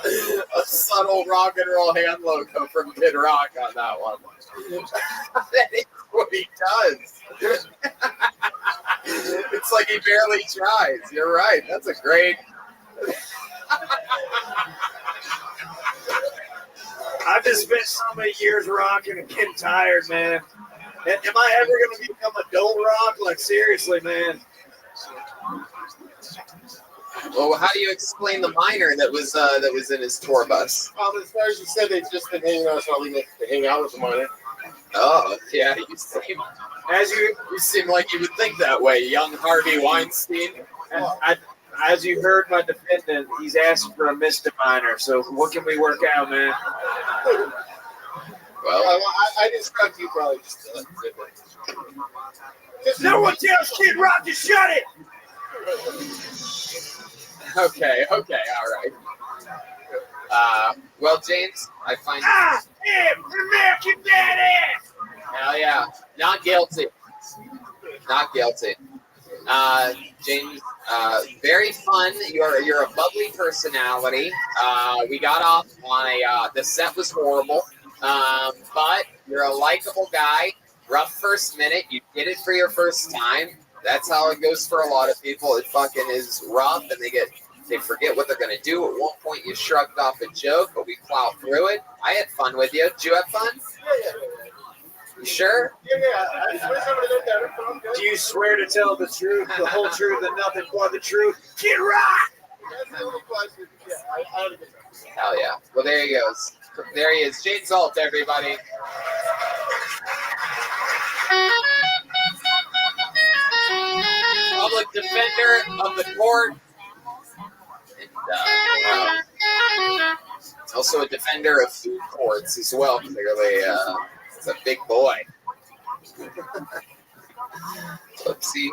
A subtle rock and roll hand logo from Kid Rock on that one. That is what he does. It's like he barely tries. You're right. That's a great. I've just spent so many years rocking and getting tired, man. Am I ever going to become a don't rock? Like, seriously, man. Well, how do you explain the minor that was in his tour bus? As far as you said, they've just been hanging out, so they hang out with the minor. Oh, yeah. You seem like you would think that way, young Harvey Weinstein. As you heard my defendant, he's asking for a misdemeanor. So what can we work out, man? Well, I instruct you probably just if no one tells Kid Rock to shut it. Okay, all right. Well, James, I find Damn, American badass. Hell yeah, not guilty. James, very fun. You're a bubbly personality. We got off on the set was horrible, but you're a likable guy. Rough first minute. You did it for your first time. That's how it goes for a lot of people. It fucking is rough, and they forget what they're gonna do. At one point, you shrugged off a joke, but we plow through it. I had fun with you. Did you have fun? Yeah. You sure? Yeah. I wish I would have done better, but I'm good. Do you swear to tell the truth, the whole truth, and nothing but the truth? Kid Rock! That's the only question. Yeah, I had a good time. Hell yeah. Well, there he goes. There he is. James Alt, everybody. Public defender of the court. And, also a defender of food courts as well. Clearly, it's a big boy. Oopsie.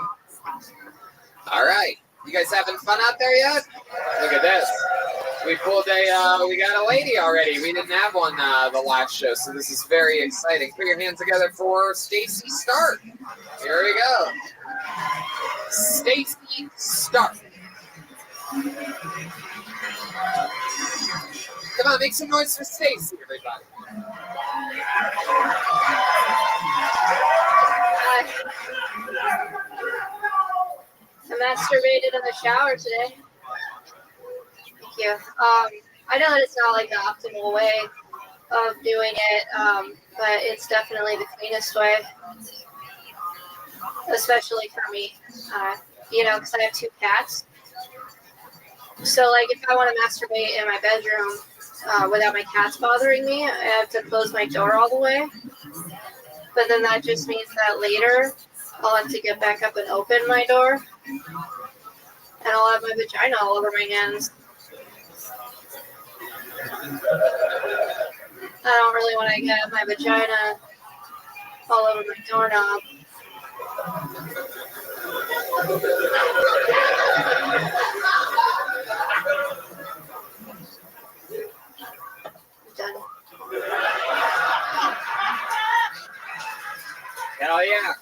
All right. You guys having fun out there yet? Look at this. We pulled we got a lady already. We didn't have one the last show, so this is very exciting. Put your hands together for Stacy Stark. Here we go. Stacy Stark. Come on, make some noise for Stacy, everybody. I masturbated in the shower today. Thank you. I know that it's not like the optimal way of doing it, but it's definitely the cleanest way, especially for me. Because I have 2 cats. So, like, if I want to masturbate in my bedroom without my cats bothering me, I have to close my door all the way. But then that just means that later I'll have to get back up and open my door. And I'll have my vagina all over my hands. I don't really want to get my vagina all over my doorknob. Done. Hell yeah.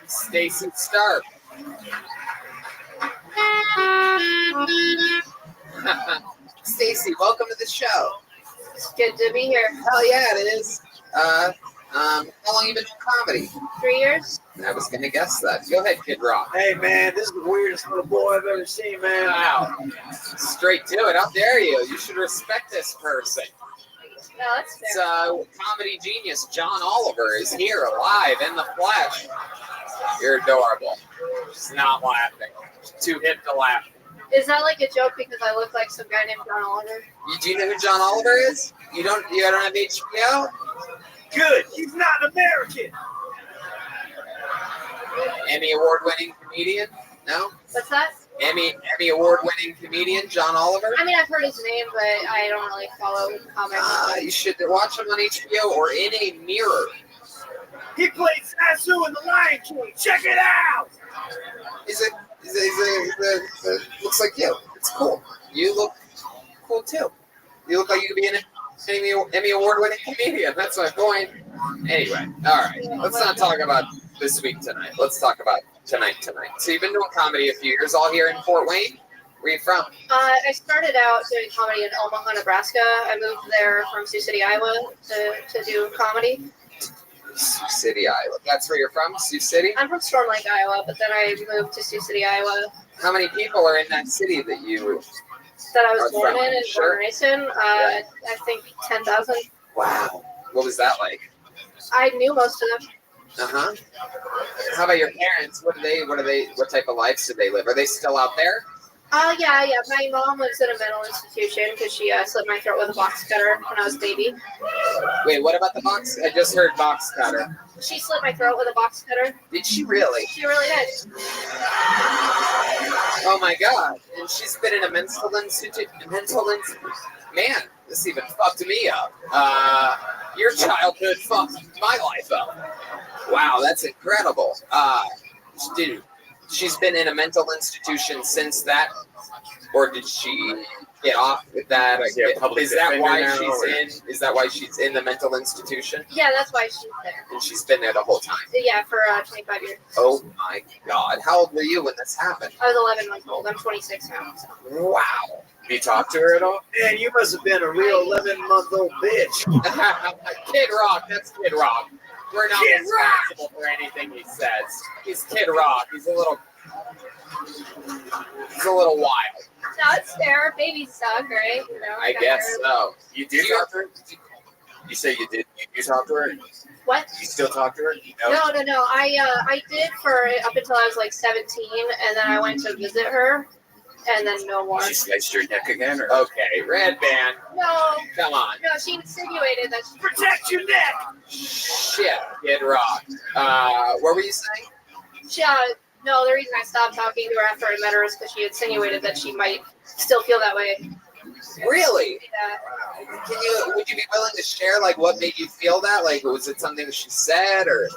Stacy Stark. Stacy, welcome to the show. It's good to be here. Hell yeah, it is. How long you been doing comedy? 3 years. I was gonna guess that. Go ahead, Kid Rock. Hey, man, this is the weirdest little boy I've ever seen, man. Wow. Straight to it. How dare you? You should respect this person. No, that's fair. It's comedy genius John Oliver is here alive in the flesh. You're adorable. She's not laughing. She's too hip to laugh. Is that like a joke because I look like some guy named John Oliver? Do you know who John Oliver is? You don't have HBO? Good. He's not American. Emmy award-winning comedian? No? What's that? Emmy award-winning comedian John Oliver? I mean, I've heard his name, but I don't really follow comics. You should watch him on HBO or in a mirror. He played Sasu in The Lion King. Check it out. He's looks like you. It's cool. You look cool too. You look like you could be an Emmy award-winning comedian. That's my point. Anyway, all right. Let's not talk about this week tonight. Let's talk about tonight. So you've been doing comedy a few years, all here in Fort Wayne. Where are you from? I started out doing comedy in Omaha, Nebraska. I moved there from Sioux City, Iowa to do comedy. Sioux City, Iowa. That's where you're from? Sioux City? I'm from Storm Lake, Iowa, but then I moved to Sioux City, Iowa. How many people are in that city that you... That I was born from? in and Sure. born and raised in? I think 10,000. Wow. What was that like? I knew most of them. Uh-huh. How about your parents? What type of lives do they live? Are they still out there? Yeah. My mom lives in a mental institution because she slit my throat with a box cutter when I was a baby. Wait, what about the box? I just heard box cutter. She slit my throat with a box cutter. Did she really? She really did. Oh my God! And she's been in a mental institution. Man, this even fucked me up. Your childhood fucked my life up. Wow, that's incredible. Dude, she's been in a mental institution since that, or did she get off with that? Is that why she's in the mental institution? Yeah, that's why she's there. And she's been there the whole time. Yeah, for 25 years. Oh my God! How old were you when this happened? I was 11 months old. I'm 26 now. So. Wow. Have you talked to her at all? Man, you must have been a real 11-month-old bitch. Kid Rock. That's Kid Rock. We're not responsible for anything he says. He's Kid Rock. He's a little wild. No, it's fair. Babies suck, right? You know, I guess so. You did talk to her? You say you did. You talk to her? What? You still talk to her? No. I did for up until I was like 17, and then I went to visit her, and then no more. She sliced your neck again? Or? Okay, red band. No. Come on. No, she insinuated that she protect your neck. Shit, Kid Rock. What were you saying? No, the reason I stopped talking to her after I met her is because she insinuated that she might still feel that way. Really? Yeah. Would you be willing to share like what made you feel that? Like, was it something that she said or?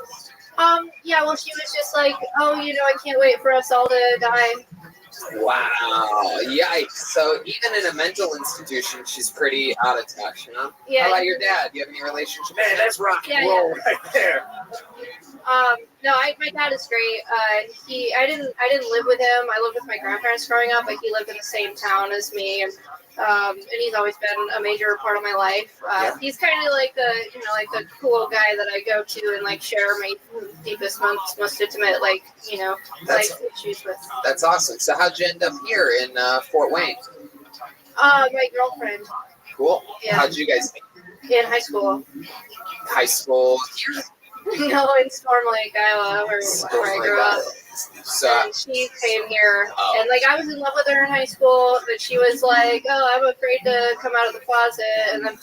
Yeah. Well, she was just like, oh, I can't wait for us all to die. Wow. Yikes. So even in a mental institution, she's pretty out of touch, Yeah. How about your dad? Do you have any relationship? Man, that's rock and roll right there. No, my dad is great. I didn't live with him. I lived with my grandparents growing up, but he lived in the same town as me, and he's always been a major part of my life. He's kind of like the cool guy that I go to and like share my deepest, most intimate life issues with. That's awesome. So how'd you end up here in Fort Wayne? My girlfriend. Cool. Yeah. How'd you guys meet? In high school. High school here? No, in Storm Lake, Iowa, where I grew up. So, and she came here, and like I was in love with her in high school, but she was like, "Oh, I'm afraid to come out of the closet." And then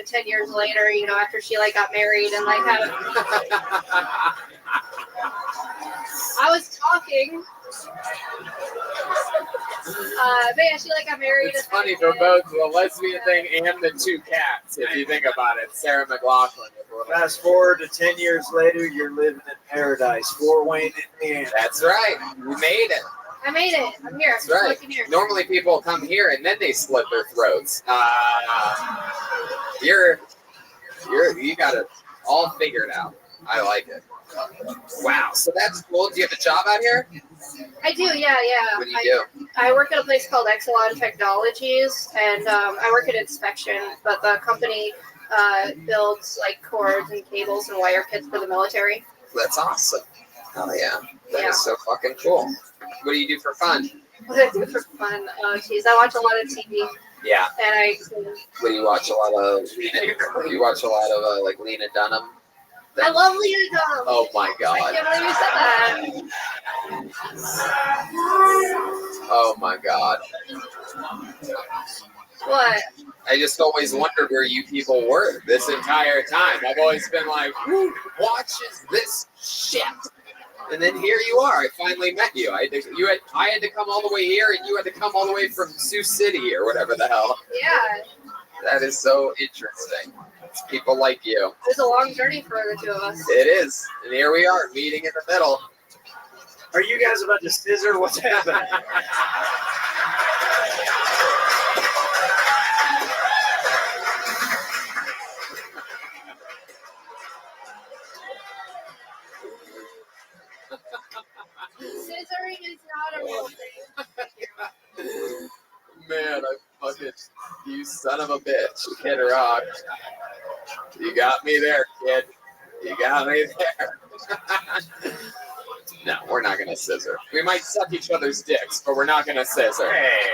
10 years later, after she like got married and like had, I was talking. But yeah, she like got married. It's funny for both the lesbian thing and the two cats, if you think about it. Sarah McLachlan. Fast forward to 10 years later, you're living in paradise, Fort Wayne, Indiana. That's right. We made it. I made it. I'm here. That's right. Here. Normally people come here and then they slit their throats. You got it all figured out. I like it. Wow. So that's cool. Do you have a job out here? I do. Yeah. What do you do? I work at a place called Exelon Technologies, and I work at inspection. But the company builds like cords and cables and wire kits for the military. That's awesome. Hell yeah. That is so fucking cool. What do you do for fun? What do I do for fun? I watch a lot of TV. Yeah. And What do you watch? A lot of Lena Dunham? I love Lena Dunham. Oh my I god. can't believe you said that. Oh my god. What? I just always wondered where you people were this entire time. I've always been like, who watches this shit? And then here you are. I finally met you. I had to come all the way here, and you had to come all the way from Sioux City or whatever the hell. Yeah. That is so interesting. It's people like you. It was a long journey for the two of us. It is. And here we are, meeting in the middle. Are you guys about to scissor? What's happening? Scissoring is not a real thing. Man, I fucking, you son of a bitch, Kid Rock. You got me there, kid. You got me there. No, we're not gonna scissor. We might suck each other's dicks, but we're not gonna scissor. Hey.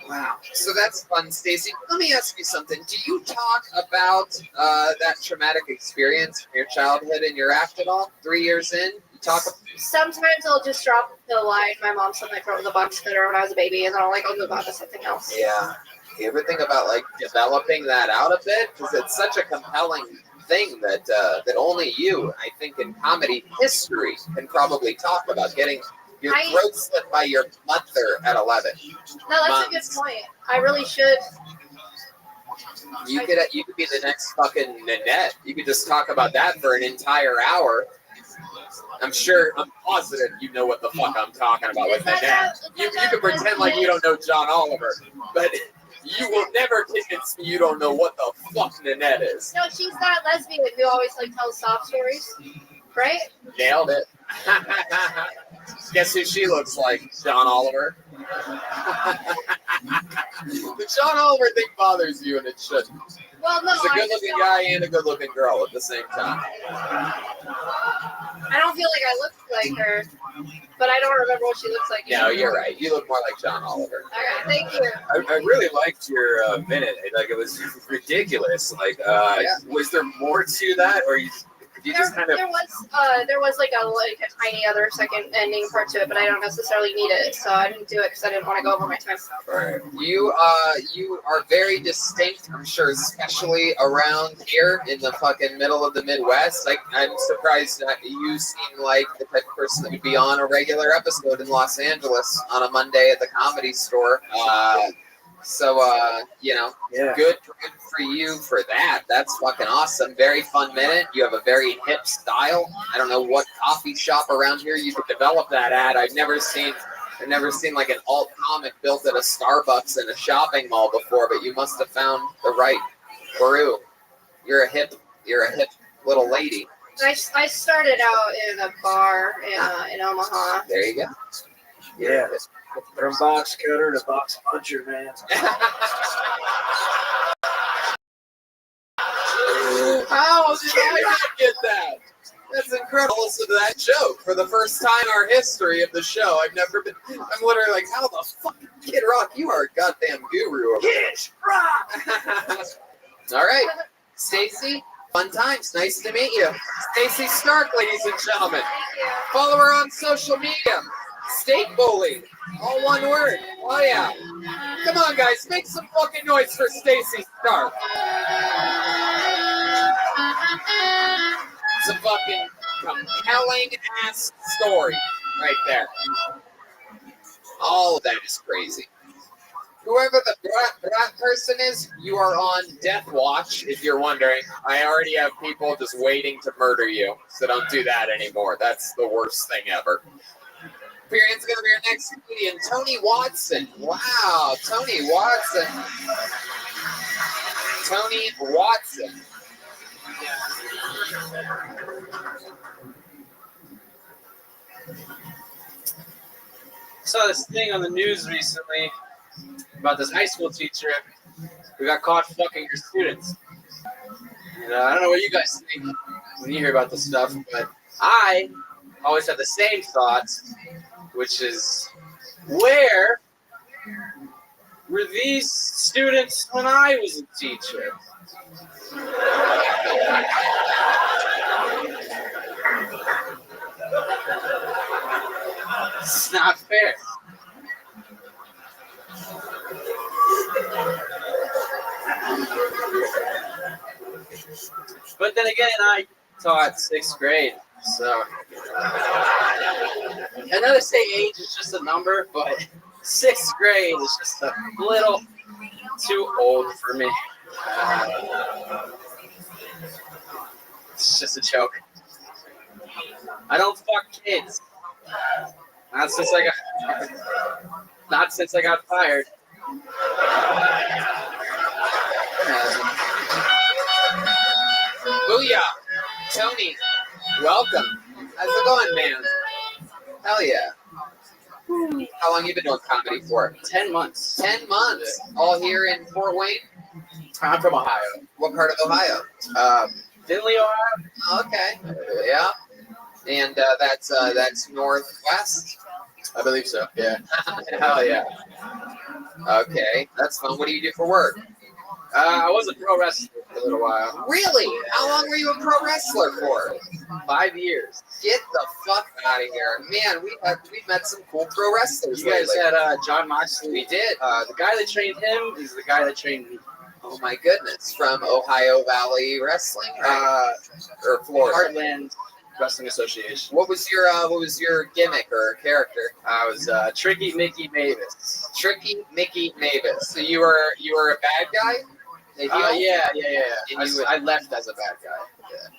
Wow. So that's fun, Stacy. Let me ask you something. Do you talk about that traumatic experience from your childhood in your act at all? 3 years in? You talk about Sometimes I'll just drop the line. My mom said I broke the box cutter when I was a baby, and then I'll move on to something else. Yeah. You ever think about developing that out a bit? Because it's such a compelling thing that that only you, I think, in comedy history can probably talk about. Getting your throat slit by your mother at 11. No, that's a good point. I really should. You could be the next fucking Nanette. You could just talk about that for an entire hour. I'm positive you know what the fuck I'm talking about with Nanette. You can pretend like you don't know John Oliver, but you will never convince me you don't know what the fuck Nanette is. No, she's that lesbian who always tells sob stories, right? Nailed it. Guess who she looks like? John Oliver. The John Oliver thing bothers you, and it shouldn't. Well, no, He's a good-looking guy and a good-looking girl at the same time. I don't feel like I look like her, but I don't remember what she looks like. No, you're right. You look more like John Oliver. Okay, thank you. I really liked your minute. Like, it was ridiculous. Like, was there more to that, or you just kind of? There was like a tiny other second ending part to it, but I don't necessarily need it, so I didn't do it because I didn't want to go over my time. Right. You are very distinct, I'm sure, especially around here in the fucking middle of the Midwest. Like, I'm surprised that you seem like the type of person that would be on a regular episode in Los Angeles on a Monday at the Comedy Store. Good for you for that. That's fucking awesome. Very fun minute. You have a very hip style. I don't know what coffee shop around here you could develop that at. I've never seen like an alt comic built at a Starbucks in a shopping mall before, but you must have found the right brew. You're a hip little lady. I started out in a bar in Omaha. There you go. Yeah. From box cutter to box puncher, man. How did I not get that? That's incredible. Listen to that joke for the first time in our history of the show. I'm literally like, how the fuck, Kid Rock? You are a goddamn guru. Kid Rock. All right, Stacy. Fun times. Nice to meet you, Stacy Stark, ladies and gentlemen. Follow her on social media. Steak Bully. All one word. Oh, yeah. Come on, guys. Make some fucking noise for Stacy Stark. It's a fucking compelling-ass story right there. All of that is crazy. Whoever the brat person is, you are on death watch, if you're wondering. I already have people just waiting to murder you, so don't do that anymore. That's the worst thing ever. Appearance going to be our next comedian, Tony Watson. Wow, Tony Watson. Tony Watson. Saw this thing on the news recently about this high school teacher who got caught fucking her students. And I don't know what you guys think when you hear about this stuff, but I always have the same thoughts, which is, where were these students when I was a teacher? It's not fair. But then again, I taught 6th grade, so I know they say age is just a number, but 6th grade is just a little too old for me. It's just a joke. I don't fuck kids. Not since I got fired. Booyah! Tony, welcome. How's it going, man? Hell yeah. How long you been doing comedy for? 10 months. 10 months. All here in Fort Wayne? I'm from Ohio. What part of Ohio? Finley, Ohio. Okay. Yeah. And that's northwest? I believe so. Yeah. Hell yeah. Okay. That's fun. What do you do for work? I was a pro wrestler for a little while. Really? How long were you a pro wrestler for? 5 years. Get the fuck out of here. Man, we've met some cool pro wrestlers. You guys lately. had John Moxley. We did. The guy that trained him is the guy that trained me. Oh my goodness. From Ohio Valley Wrestling? Right? Or Florida? Heartland Wrestling Association. What was your gimmick or character? I was Tricky Mickey Mavis. Tricky Mickey Mavis. So you were a bad guy? Yeah. And I left as a bad guy. Yeah.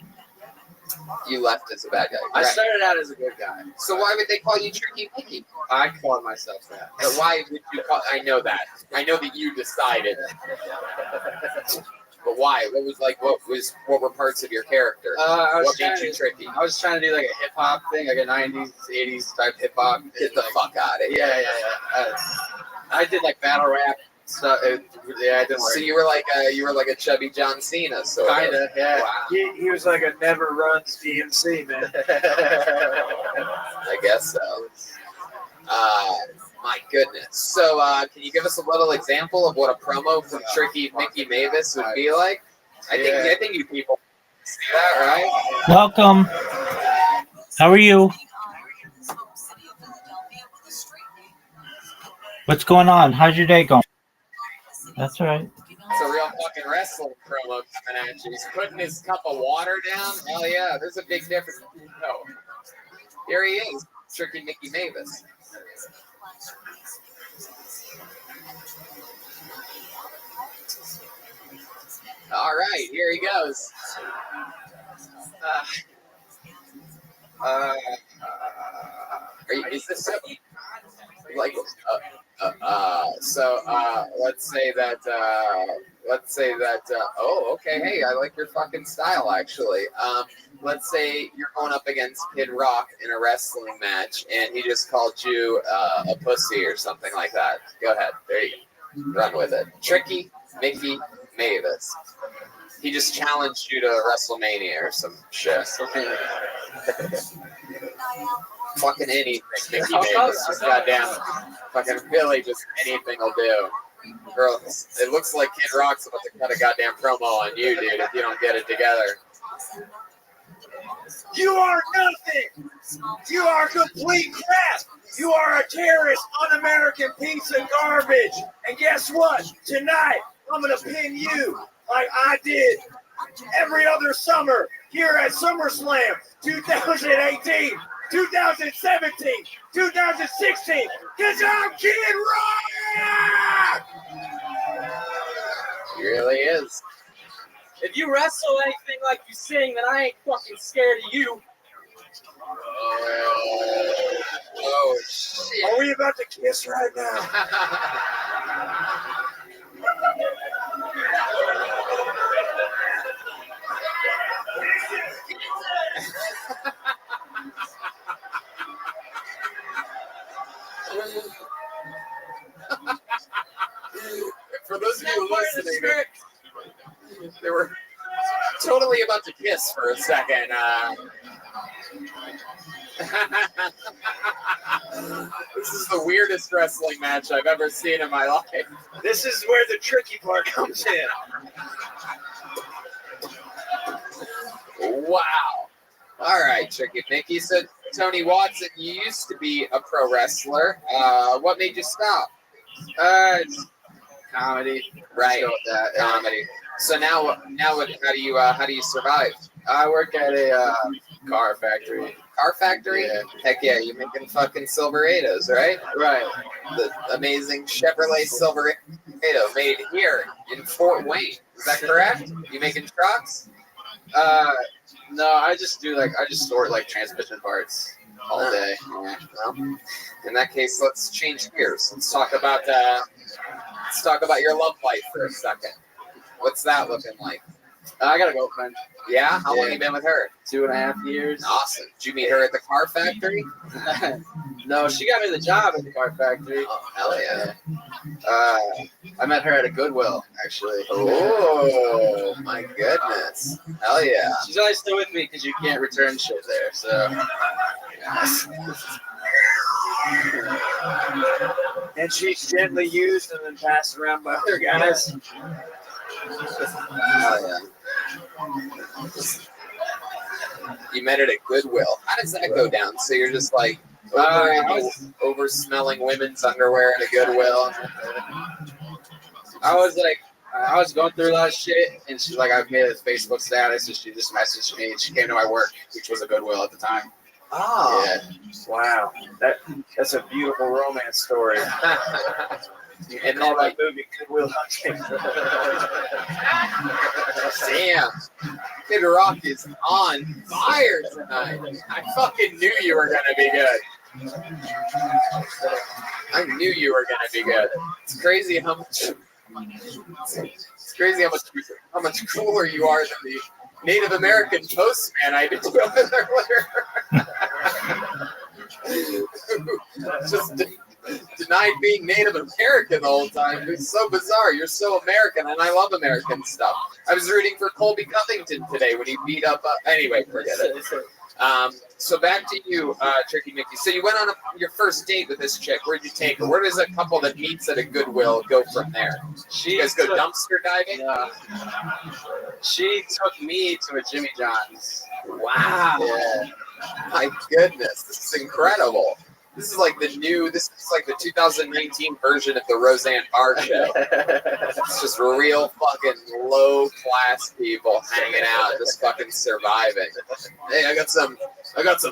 You left as a bad guy. I Right. started out as a good guy. So why would they call you Tricky Mickey? I called myself that. But why would you call? I know that. I know that you decided. But why? What were parts of your character? What made you tricky? I was trying to do like a hip hop thing, like a 90s, 80s type hip hop. Get the fuck out of here. Yeah. I did like battle rap stuff. I didn't So you were like a chubby John Cena, so Kinda, yeah. Wow. He was like a never runs DMC, man. I guess so. My goodness. So, can you give us a little example of what a promo from Tricky Mickey Mavis would be like? I think you people see that, right? Welcome. How are you? What's going on? How's your day going? That's all right. It's a real fucking wrestling promo coming at you. He's putting his cup of water down. Hell yeah, there's a big difference. No. Here he is, Tricky Mickey Mavis. All right, here he goes. Is this like let's say that oh, okay, hey, I like your fucking style actually. Let's say you're going up against Kid Rock in a wrestling match and he just called you a pussy or something like that. Go ahead, there you go, run with it. Tricky Mickey Mavis. He just challenged you to WrestleMania or some shit. Fucking anything, Mickey Mavis. Just goddamn, fucking Billy, just anything will do. Girl, it looks like Kid Rock's about to cut a goddamn promo on you, dude, if you don't get it together. You are nothing. You are complete crap. You are a terrorist, un-American piece of garbage. And guess what? Tonight, I'm going to pin you like I did every other summer here at SummerSlam 2018, 2017, 2016. Because I'm Kid Rock! He really is. If you wrestle anything like you sing, then I ain't fucking scared of you. Oh shit. Are we about to kiss right now? For those of you listening, they were totally about to kiss for a second. This is the weirdest wrestling match I've ever seen in my life. This is where the tricky part comes in. Wow. All right, Tricky Mickey. So, Tony Watson, you used to be a pro wrestler. What made you stop? It's comedy. Right. Let's go with that. Comedy. So now what? How do you survive? I work at a car factory. Car factory? Yeah. Heck yeah, you're making fucking Silverados, right? Right. The amazing Chevrolet Silverado made here in Fort Wayne. Is that correct? You making trucks? No, I just sort like transmission parts all day. Yeah. Well, in that case, let's change gears. Let's talk about your love life for a second. What's that looking like? I got a girlfriend. Yeah? How long you been with her? 2.5 years. Awesome. Did you meet her at the car factory? No, she got me the job at the car factory. Oh, hell yeah. I met her at a Goodwill, actually. Oh, my goodness. Hell yeah. She's always still with me because you can't return shit there, so. And she's gently used and then passed around by other guys. Hell yeah. You met it at Goodwill. How does that go down? So you're just like over smelling women's underwear at a Goodwill. I was going through a lot of shit, and she's like, I've made a Facebook status, and she just messaged me, and she came to my work, which was a Goodwill at the time. Oh. Yeah. Wow. That's a beautiful romance story. And then like movie Goodwill Hunting. Damn. Kid Rock is on fire tonight. I fucking knew you were gonna be good. I knew you were gonna be good. It's crazy how much cooler you are than the Native American postman I did with earlier. Just denied being Native American the whole time. It's so bizarre. You're so American, and I love American stuff. I was rooting for Colby Covington today when he beat up. Anyway, forget it. So back to you, Tricky Mickey. So you went on your first date with this chick. Where'd you take her? Where does a couple that meets at a Goodwill go from there? You guys go dumpster diving? She took me to a Jimmy John's. Wow. Yeah. My goodness, this is incredible. This is like the 2019 version of the Roseanne Barr show. It's just real fucking low class people hanging out, just fucking surviving. Hey, I got some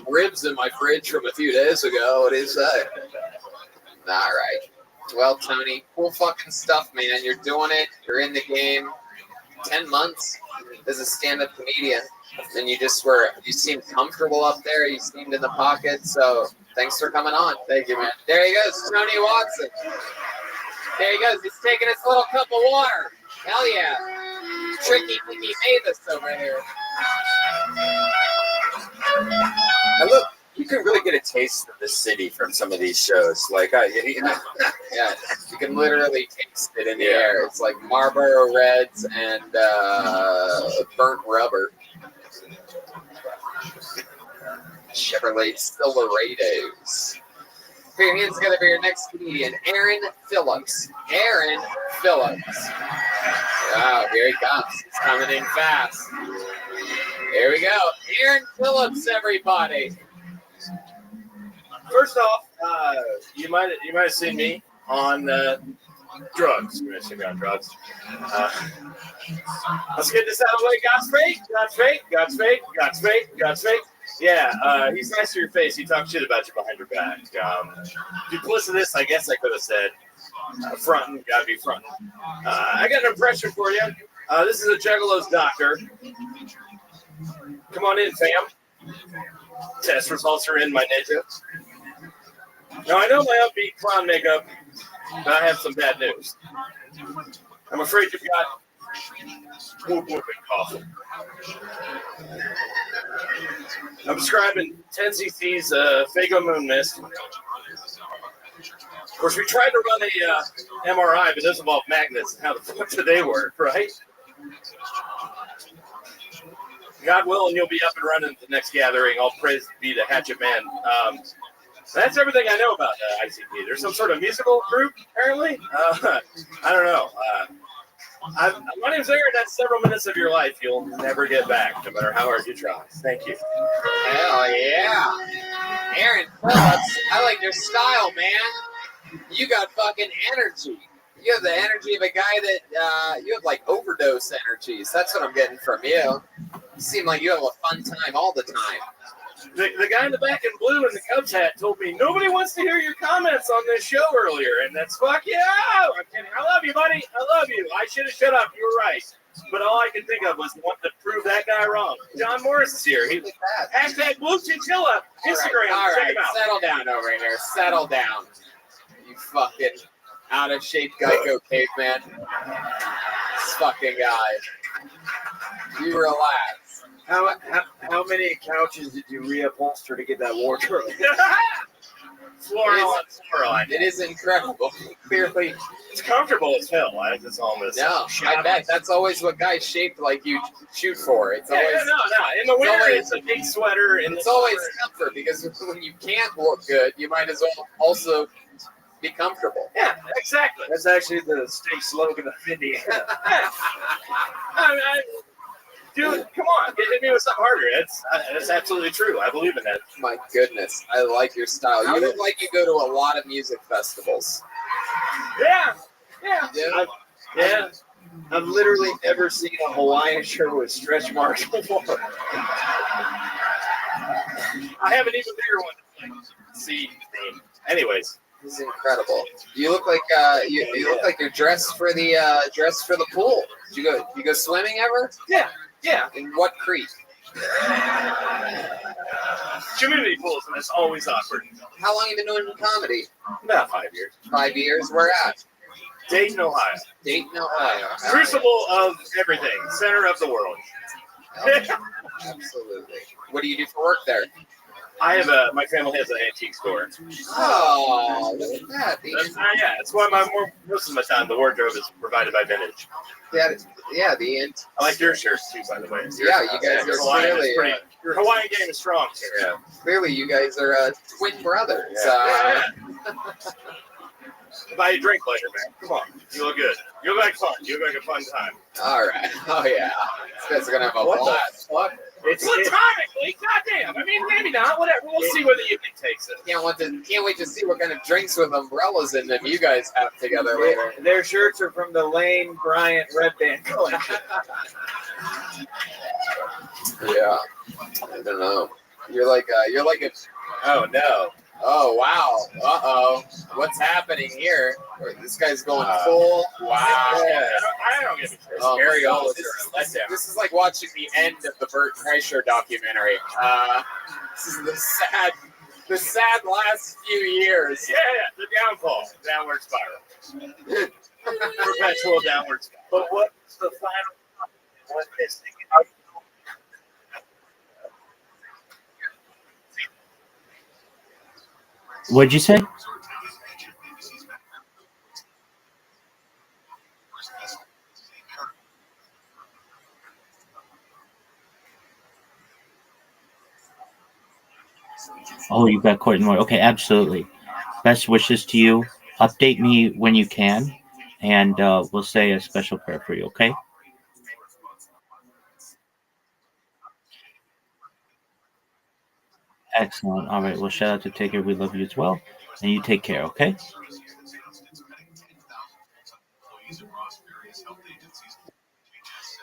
ribs in my fridge from a few days ago. What do you say? All right. Well, Tony, cool fucking stuff, man. You're doing it. You're in the game. 10 months as a stand-up comedian. And you seemed comfortable up there. You seemed in the pocket. So thanks for coming on. Thank you, man. There he goes, Tony Watson. There he goes. He's taking his little cup of water. Hell yeah. Tricky Mickey made this over here. Now look, you can really get a taste of the city from some of these shows. Like, yeah, you can literally taste it in the air. It's like Marlboro Reds and burnt rubber. Chevrolet Silverados. Put your hands together for your next comedian, Aaron Phillips. Aaron Phillips. Wow, here he comes. He's coming in fast. Here we go. Aaron Phillips, everybody. First off, you might have seen me on drugs. You might have seen me on drugs. Let's get this out of the way. God's fake. Yeah, he's nice to your face. He talks shit about you behind your back. Duplicitous, I guess I could have said. Frontin', gotta be frontin'. I got an impression for you. This is a Juggalo's doctor. Come on in, fam. Test results are in, my ninja. Now, I know my upbeat clown makeup, but I have some bad news. I'm afraid you've got whooping cough. I'm prescribing 10 cc's Fago Moon Mist. Of course, we tried to run a MRI, but those involve magnets. How the fuck do they work, right? God willing, you'll be up and running at the next gathering. All praise be to Hatchet Man. That's everything I know about ICP. There's some sort of musical group, apparently. I don't know. My name's Aaron. That's several minutes of your life you'll never get back, no matter how hard you try. Thank you. Hell yeah. Aaron Phillips, I like your style, man. You got fucking energy. You have the energy of a guy that, you have like overdose energies. That's what I'm getting from you. You seem like you have a fun time all the time. The guy in the back in blue in the Cubs hat told me nobody wants to hear your comments on this show earlier, and that's fuck you. I'm kidding. I love you, buddy. I love you. I should have shut up. You were right. But all I could think of was want to prove that guy wrong. John Morris is here. Hashtag Blue Chinchilla. Instagram. All Check right. him out. Settle down over here. Settle down. You fucking out of shape Geico caveman. This fucking guy. You relax. How many couches did you reupholster to get that wardrobe? Floral on floral. It is incredible. Clearly, it's comfortable as hell. That's all I'm gonna say. No, I bet that's always what guys shaped like you shoot for. It's always no. In the winter, it's a big sweater, and it's always comfort because when you can't look good, you might as well also be comfortable. Yeah, exactly. That's actually the state slogan of Indiana. Dude, come on, hit me with something harder. That's absolutely true. I believe in that. My goodness, I like your style. You look like you go to a lot of music festivals. Yeah. I've literally never seen a Hawaiian shirt with stretch marks before. I have an even bigger one. See, anyways. This is incredible. You look like you look like you're dressed for the pool. Did you go swimming ever? Yeah. In what creek? Community pools, and it's always awkward. How long have you been doing comedy? About 5 years. 5 years? Where at? Dayton, Ohio. Dayton, Ohio. Crucible of everything. Center of the world. Absolutely. What do you do for work there? I have my family has an antique store. Oh, look at that. That's why most of my time the wardrobe is provided by vintage. The end. I like your shirts too, by the way. You guys are clearly. Your Hawaiian game is strong, sir. Yeah. Clearly, you guys are twin brothers. Buy a drink later, man. Come on. You look good. You look like fun. You look like a fun time. All right. Oh, yeah. These guys are going to have a blast. What? It's platonically. Goddamn. I mean, maybe not. Whatever. We'll see where the evening takes us. Can't wait to see what kind of drinks with umbrellas in them you guys have together later. Their shirts are from the Lane Bryant Red Band collection. Yeah. I don't know. You're like a. Oh, no. Oh, wow. Uh-oh. What's happening here? This guy's going full. Wow. I don't get it. Very old. This is like watching the end of the Bert Kreischer documentary. This is the sad last few years. Yeah, the downfall. Downward spiral. Perpetual downward spiral. But what's the final? What is it? What'd you say? Oh, you got Courtney Moore. Okay, absolutely. Best wishes to you. Update me when you can, and we'll say a special prayer for you, okay? Excellent. All right. Well, shout out to Taker. We love you as well. And you take care, okay?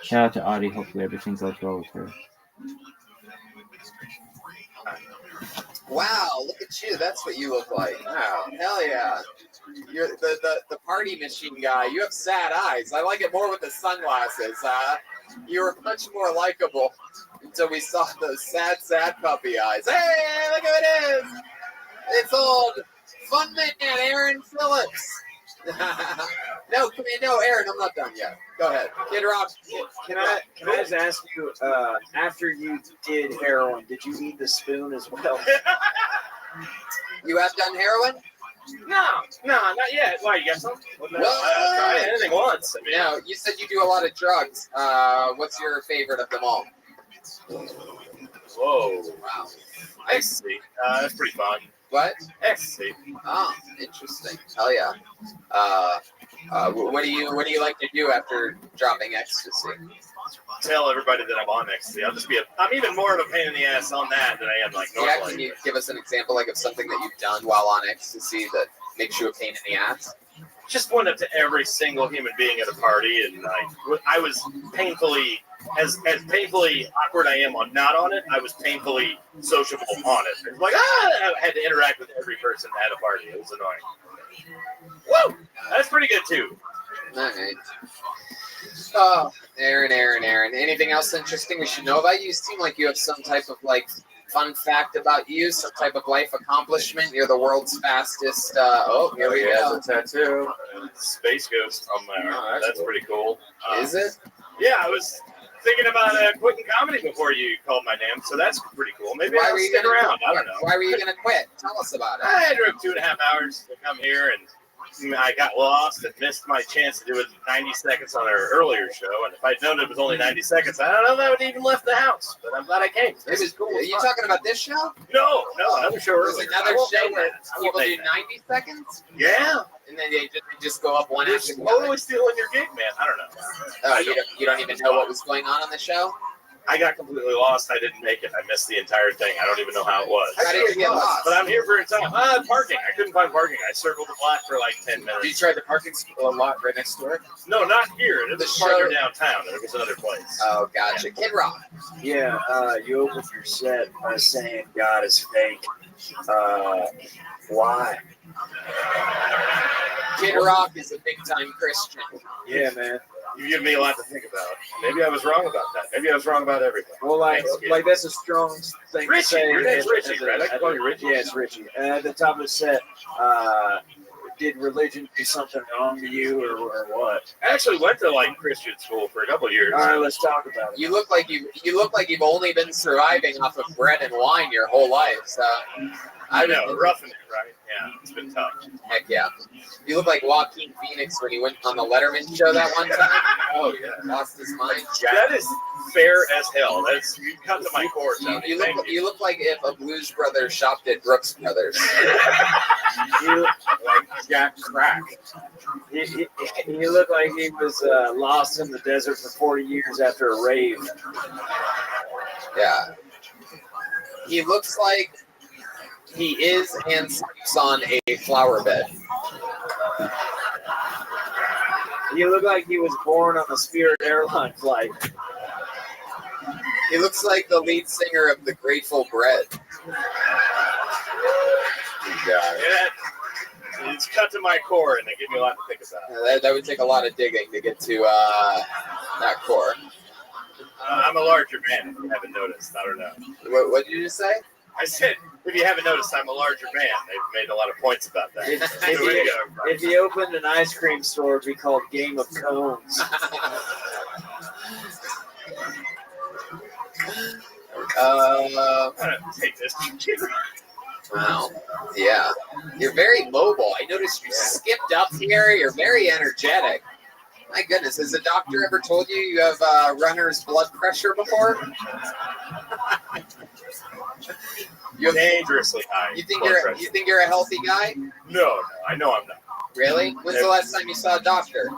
Shout out to Audie. Hopefully everything goes well with her. Wow, look at you. That's what you look like. Wow. Hell yeah. You're the party machine guy. You have sad eyes. I like it more with the sunglasses. You were much more likable until we saw those sad puppy eyes. Hey, look who it is. It's old fun man, Aaron Phillips. No, Aaron, I'm not done yet. Go ahead. Kid Rob. Can I just ask you, after you did heroin, did you eat the spoon as well? You have done heroin? No, not yet. Why, you got some? I'll try anything once. I mean, no, you said you do a lot of drugs. What's your favorite of them all? Whoa. Wow. I see. That's pretty fun. What? Ecstasy. Oh, interesting. Hell yeah. What do you like to do after dropping ecstasy? Tell everybody that I'm on ecstasy. I'm even more of a pain in the ass on that than I am like normally. Yeah, can you give us an example like of something that you've done while on ecstasy that makes you a pain in the ass? Just went up to every single human being at a party, and I was painfully, as painfully awkward I am on not on it, I was painfully sociable on it. It was like, I had to interact with every person at a party. It was annoying. Woo! That's pretty good, too. All right. Oh, Aaron. Anything else interesting we should know about you? You seem like you have some type of like fun fact about you, some type of life accomplishment. You're the world's fastest. Here we go. A tattoo. Space Ghost on there. Oh, that's pretty cool. Is it? Yeah, I was thinking about quitting comedy before you called my name, so that's pretty cool. Maybe I'll stick around. I don't know. Why were you gonna quit? Tell us about it. I drove 2.5 hours to come here, and I got lost and missed my chance to do it 90 seconds on our earlier show. And if I'd known it was only 90 seconds, I don't know if I would even left the house. But I'm glad I came. This is cool. Are you talking about this show? No, another show There's earlier. another show where people do 90 seconds? Yeah. And then they just go up one after the other. Totally stealing your gig, man. I don't know. You don't even know what was going on the show? I got completely lost. I didn't make it. I missed the entire thing. I don't even know how it was. How did you get lost? But I'm here for a time. Parking. I couldn't find parking. I circled the block for like 10 minutes. Did you try the parking lot right next door? No, not here. It was farther downtown. It was another place. Oh, gotcha. Kid Rock. Yeah, you opened your set by saying God is fake. Why? Kid Rock is a big-time Christian. Yeah, man. You give me a lot to think about. Maybe I was wrong about that. Maybe I was wrong about everything. Well, like that's a strong thing Richie, to say. your name's Richie, right? I can call you Richie. Yeah, it's Richie. And at the top of the set, did religion do something wrong to you, or what? I actually went to like Christian school for a couple of years. All right, let's talk about it. You look like you've only been surviving off of bread and wine your whole life. So I know, roughing it, right? Yeah, it's been tough. Heck yeah. You look like Joaquin Phoenix when he went on the Letterman show that one time. Oh yeah, lost his mind. That is fair as hell. That's you cut to my core. Tony. You look like if a Blues Brothers shopped at Brooks Brothers. You look like Jack Crack. He looked like he was lost in the desert for 40 years after a rave. Yeah. He looks like he is and sleeps on a flower bed. He looked like he was born on a Spirit Airline flight. He looks like the lead singer of the Grateful Bread. Yeah, it's cut to my core, and they give me a lot to think about. That would take a lot of digging to get to that core. I'm a larger man, if you haven't noticed. I don't know. What did you just say? I said, if you haven't noticed, I'm a larger man. They've made a lot of points about that. If he opened an ice cream store, it'd be called Game of Cones. Take this. Wow. Yeah. You're very mobile. I noticed you skipped up here. You're very energetic. My goodness. Has the doctor ever told you have runner's blood pressure before? You're dangerously high. You think you're a healthy guy? No, I know I'm not. Really? When's the last time you saw a doctor?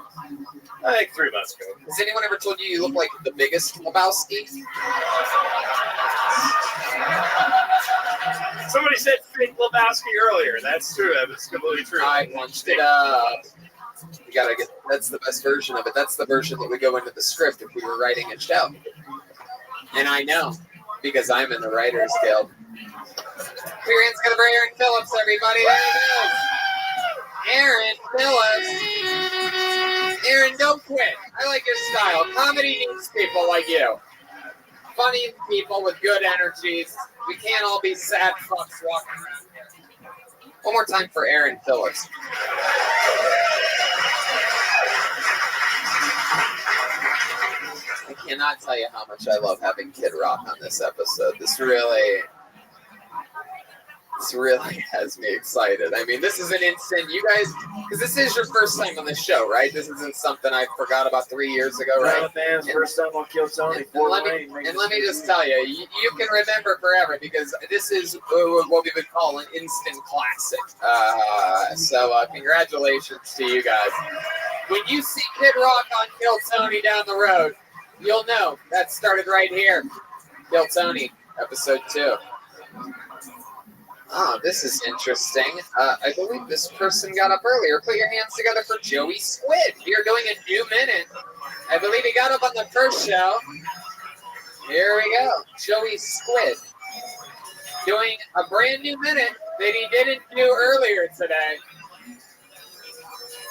I think 3 months ago. Has anyone ever told you look like the biggest Lebowski? Somebody said fake Lebowski earlier. That's true. That's completely true. I punched it up. You gotta get. That's the best version of it. That's the version that would go into the script if we were writing a show. And I know because I'm in the Writers Guild. Put your hands together for Aaron Phillips, everybody. There he goes. Aaron Phillips. Aaron, don't quit. I like your style. Comedy needs people like you. Funny people with good energies. We can't all be sad fucks walking around here. One more time for Aaron Phillips. I cannot tell you how much I love having Kid Rock on this episode. This really... This really has me excited. I mean, this is an instant. You guys, because this is your first time on the show, right? This isn't something I forgot about 3 years ago, right? Man's first time on Kill Tony. And let me just tell you, you can remember forever because this is what we would call an instant classic. So congratulations to you guys. When you see Kid Rock on Kill Tony down the road, you'll know that started right here. Kill Tony, episode 2. Oh, this is interesting. I believe this person got up earlier. Put your hands together for Joey Squid. We are doing a new minute. I believe he got up on the first show. Here we go. Joey Squid doing a brand new minute that he didn't do earlier today.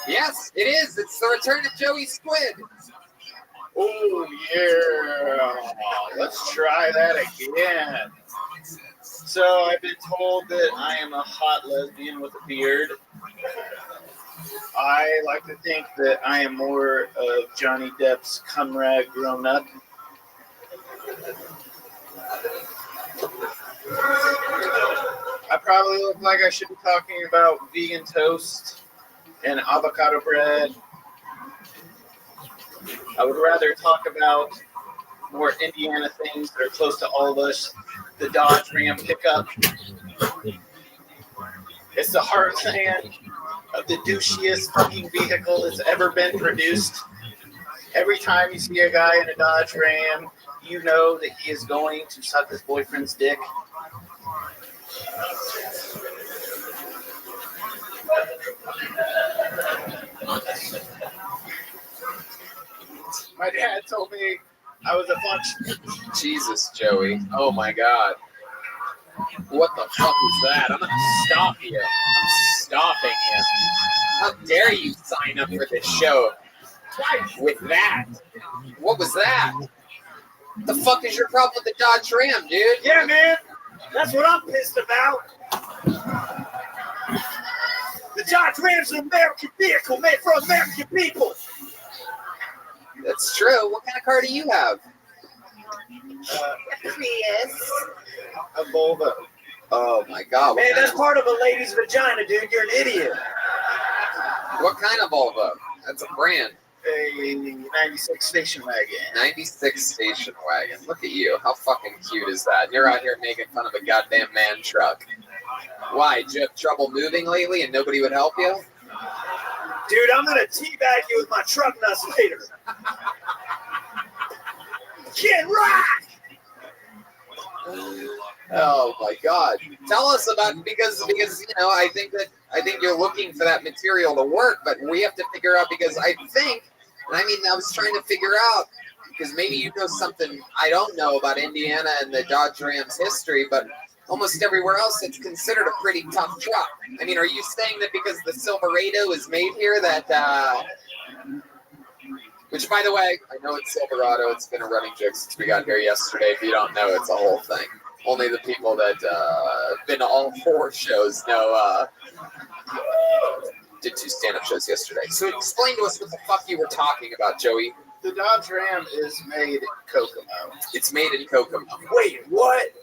Yes, it is. It's the return of Joey Squid. Oh, yeah. Let's try that again. So I've been told that I am a hot lesbian with a beard. I like to think that I am more of Johnny Depp's cum rag grown up. I probably look like I should be talking about vegan toast and avocado bread. I would rather talk about more Indiana things that are close to all of us. The Dodge Ram pickup. It's the heartland of the douchiest fucking vehicle that's ever been produced. Every time you see a guy in a Dodge Ram, you know that he is going to suck his boyfriend's dick. My dad told me I was a function. Jesus, Joey. Oh my God. What the fuck was that? I'm gonna stop you. I'm stopping you. How dare you sign up for this show with that? What was that? What the fuck is your problem with the Dodge Ram, dude? Yeah, man. That's what I'm pissed about. The Dodge Ram's an American vehicle made for American people. That's true. What kind of car do you have? Prius. A Volvo. Oh my God. Man, that's part of a lady's vagina, dude. You're an idiot. What kind of Volvo? That's a brand. A 96 station wagon. 96 station wagon. Look at you. How fucking cute is that? And you're out here making fun of a goddamn man truck. Why? Did you have trouble moving lately and nobody would help you? Dude, I'm gonna teabag you with my truck nuts later. Kid Rock! Oh my God! Tell us about because you know I think you're looking for that material to work, but we have to figure out because I think, and I mean I was trying to figure out because maybe you know something I don't know about Indiana and the Dodge Ram's history, but almost everywhere else it's considered a pretty tough truck. I mean, are you saying that because the Silverado is made here that? Which, by the way, I know it's Silverado. It's been a running joke since we got here yesterday. If you don't know, it's a whole thing. Only the people that have been to all 4 shows know. Did 2 stand-up shows yesterday. So explain to us what the fuck you were talking about, Joey. The Dodge Ram is made in Kokomo. It's made in Kokomo. Wait, what?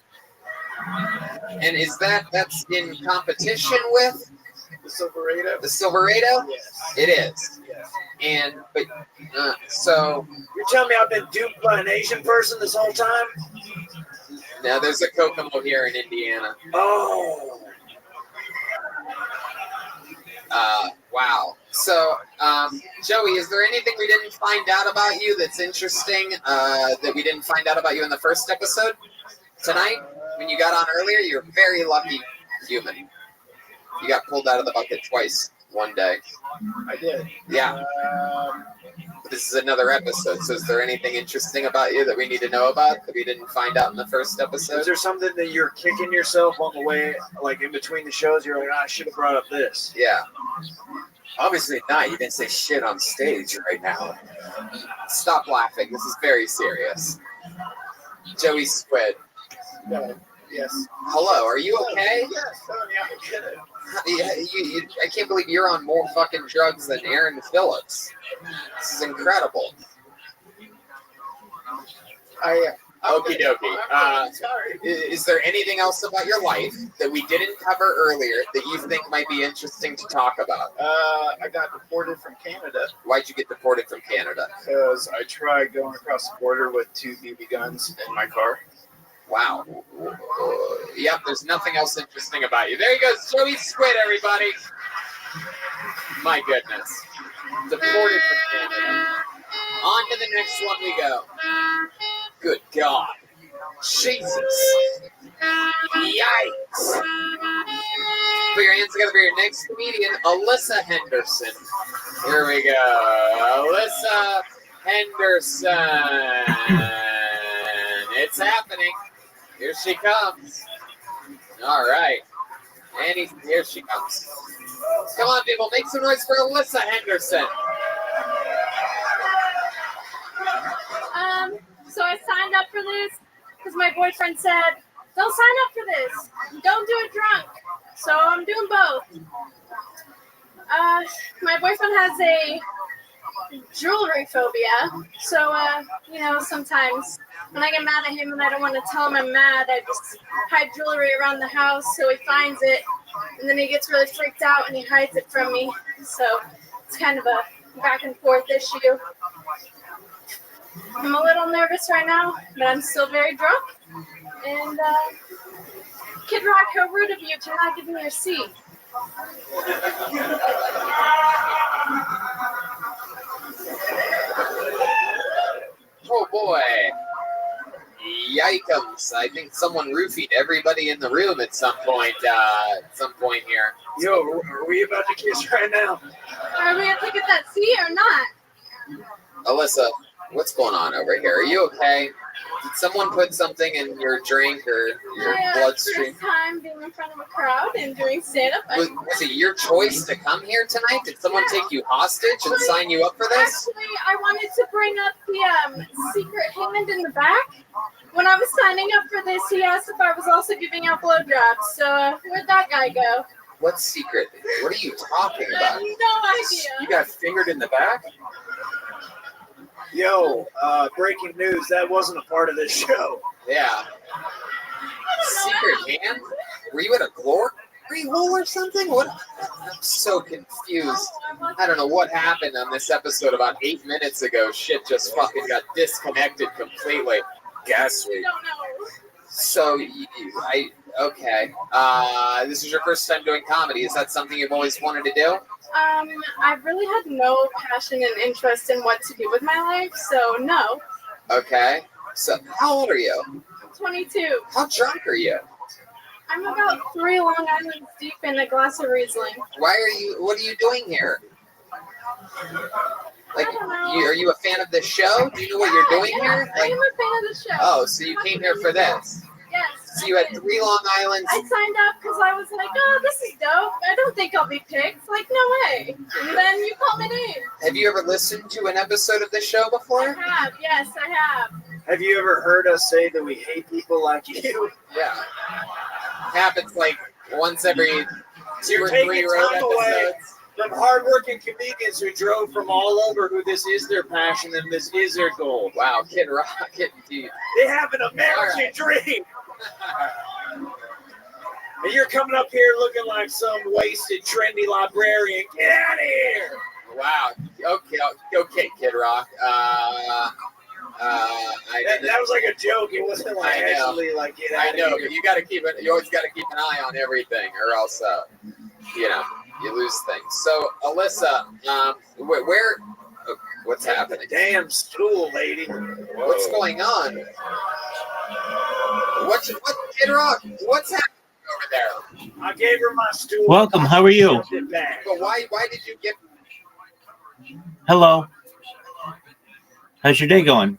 And is that's in competition with the Silverado? The Silverado? Yes. It is. Yes. And so you're telling me I've been duped by an Asian person this whole time? Now there's a Kokomo here in Indiana. Oh. Wow. So, Joey, is there anything we didn't find out about you that's interesting that we didn't find out about you in the first episode tonight? When you got on earlier, you're a very lucky human. You got pulled out of the bucket twice one day. I did. Yeah. This is another episode, so is there anything interesting about you that we need to know about that we didn't find out in the first episode? Is there something that you're kicking yourself on the way, like in between the shows? You're like, I should have brought up this. Yeah. Obviously not. You didn't say shit on stage right now. Stop laughing. This is very serious. Joey Squid. Yes. Hello, are you okay? Yes, I'm good. Yeah, I can't believe you're on more fucking drugs than Aaron Phillips. This is incredible. I Okie dokie. Is there anything else about your life that we didn't cover earlier that you think might be interesting to talk about? I got deported from Canada. Why'd you get deported from Canada? Because I tried going across the border with 2 BB guns in my car. Wow. Yep, there's nothing else interesting about you. There you go, Joey Squid, everybody. My goodness. Deported from Canada. On to the next one we go. Good God. Jesus. Yikes. Put your hands together for your next comedian, Alyssa Henderson. Here we go. Alyssa Henderson. It's happening. Here she comes. All right. And here she comes. Come on, people. Make some noise for Alyssa Henderson. So I signed up for this because my boyfriend said, don't sign up for this. Don't do it drunk. So I'm doing both. My boyfriend has a jewelry phobia. So, sometimes when I get mad at him and I don't want to tell him I'm mad, I just hide jewelry around the house so he finds it. And then he gets really freaked out and he hides it from me. So it's kind of a back and forth issue. I'm a little nervous right now, but I'm still very drunk. And Kid Rock, how rude of you to not give me your seat. Oh boy. Yikes. I think someone roofied everybody in the room at some point here. Yo, are we about to kiss right now? Are we going to get that seat or not? Alyssa, what's going on over here? Are you okay? Did someone put something in your drink or your bloodstream? First time being in front of a crowd and doing stand-up. Was it your choice to come here tonight? Did someone take you hostage and sign you up for this? Actually, I wanted to bring up the secret hand in the back. When I was signing up for this, he asked if I was also giving out blowjobs. So where'd that guy go? What secret? What are you talking I about? have no idea. You got fingered in the back? Yo, breaking news, that wasn't a part of this show. Yeah. Secret hand? Were you at a glory hole or something? What? I'm so confused. I don't know what happened on this episode about 8 minutes ago. Shit just fucking got disconnected completely. Ghastly. So, okay. This is your first time doing comedy. Is that something you've always wanted to do? I've really had no passion and interest in what to do with my life, so no. Okay. So, how old are you? I'm 22. How drunk are you? I'm about 3 Long Islands deep in a glass of Riesling. What are you doing here? Like, I don't know. are you a fan of the show? Do you know what you're doing here? I am a fan of the show. Oh, so you came here for this? Yes. So you had 3 Long Islands? I signed up because I was like, oh, this is dope. I don't think I'll be picked. Like, no way. And then you called my name. Have you ever listened to an episode of the show before? I have. Yes, I have. Have you ever heard us say that we hate people like you? Yeah. Happens like once every 2 or 3 road episodes. From hardworking comedians who drove from all over, who this is their passion and this is their goal. Wow, Kid Rock, dude. They have an American dream. And you're coming up here looking like some wasted, trendy librarian. Get out of here! Wow. Okay, Kid Rock. That was like a joke. It wasn't like actually like get out of here. I know, but you always got to keep an eye on everything, or else, you lose things. So, Alyssa, what's happening? Damn stool, lady. What's going on? What, Kid Rock? What's happening over there? I gave her my stool. Welcome. How are you? But why did you get? Hello. How's your day going?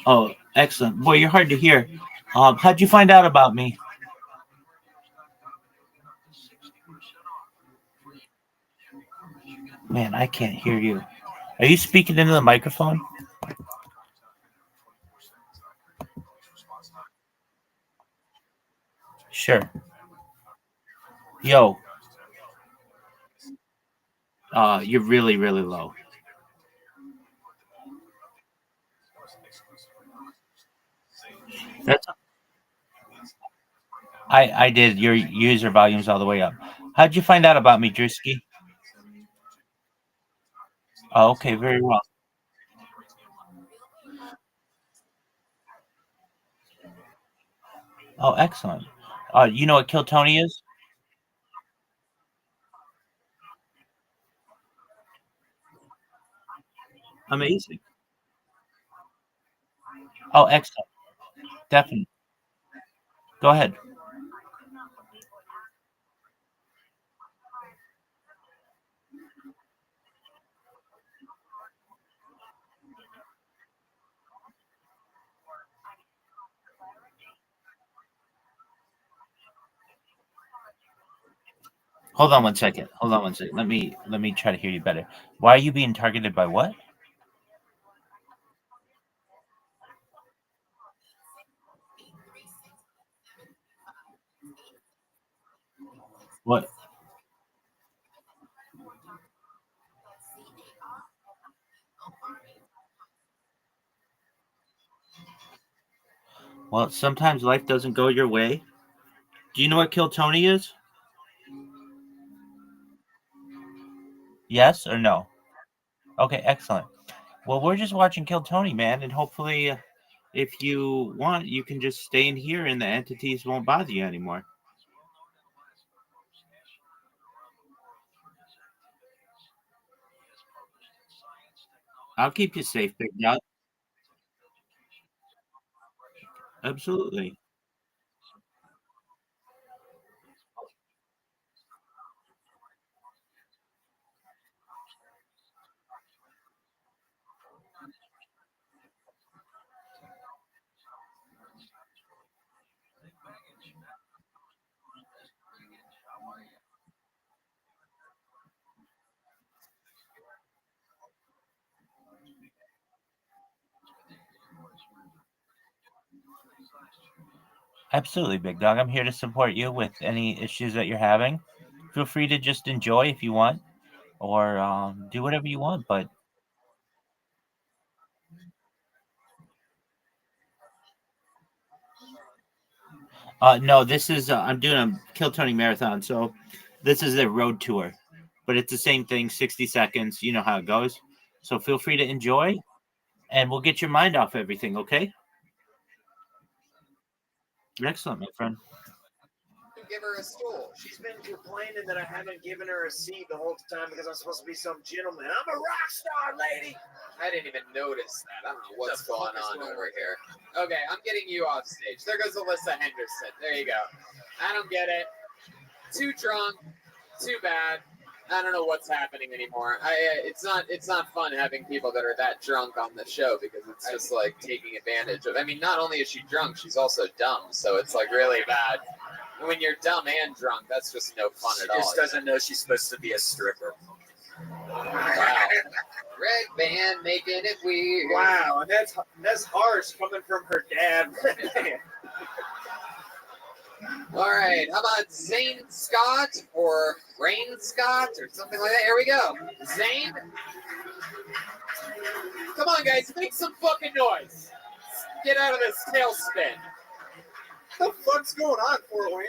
Oh, excellent. Boy, you're hard to hear. How'd you find out about me? Man, I can't hear you. Are you speaking into the microphone? Sure. Yo. You're really, really low. That's I did. Your user volume's all the way up. How'd you find out about me, Drewski? Oh, okay, very well. Oh, excellent. You know what Kill Tony is? Amazing. Oh, excellent. Definitely. Go ahead. Hold on one second. Hold on one second. Let me try to hear you better. Why are you being targeted by what? What? Well, sometimes life doesn't go your way. Do you know what Kill Tony is? Yes or no? Okay, excellent. Well, we're just watching Kill Tony, man, and hopefully, if you want, you can just stay in here, and the entities won't bother you anymore. I'll keep you safe, big nut. Absolutely. Absolutely, big dog. I'm here to support you with any issues that you're having. Feel free to just enjoy if you want, or do whatever you want. But no, this is I'm doing a Kill Tony marathon, so this is a road tour, but it's the same thing, 60 seconds. You know how it goes. So feel free to enjoy, and we'll get your mind off everything. Okay? Excellent, my friend. Give her a stool. She's been complaining that I haven't given her a seat the whole time because I'm supposed to be some gentleman. I'm a rock star, lady. I didn't even notice that. I don't know what's going on over here. Okay, I'm getting you off stage. There goes Alyssa Henderson. There you go. I don't get it. Too drunk. Too bad. I don't know what's happening anymore. It's not fun having people that are that drunk on the show because it's just like taking advantage of. I mean, not only is she drunk, she's also dumb. So it's like really bad. When you're dumb and drunk, that's just no fun at all. She just doesn't know she's supposed to be a stripper. Wow. Red band making it weird. Wow, and that's harsh coming from her dad. All right, how about Zane Scott or Rain Scott or something like that? Here we go. Zane. Come on, guys, make some fucking noise. Get out of this tailspin. What the fuck's going on, Fort Wayne?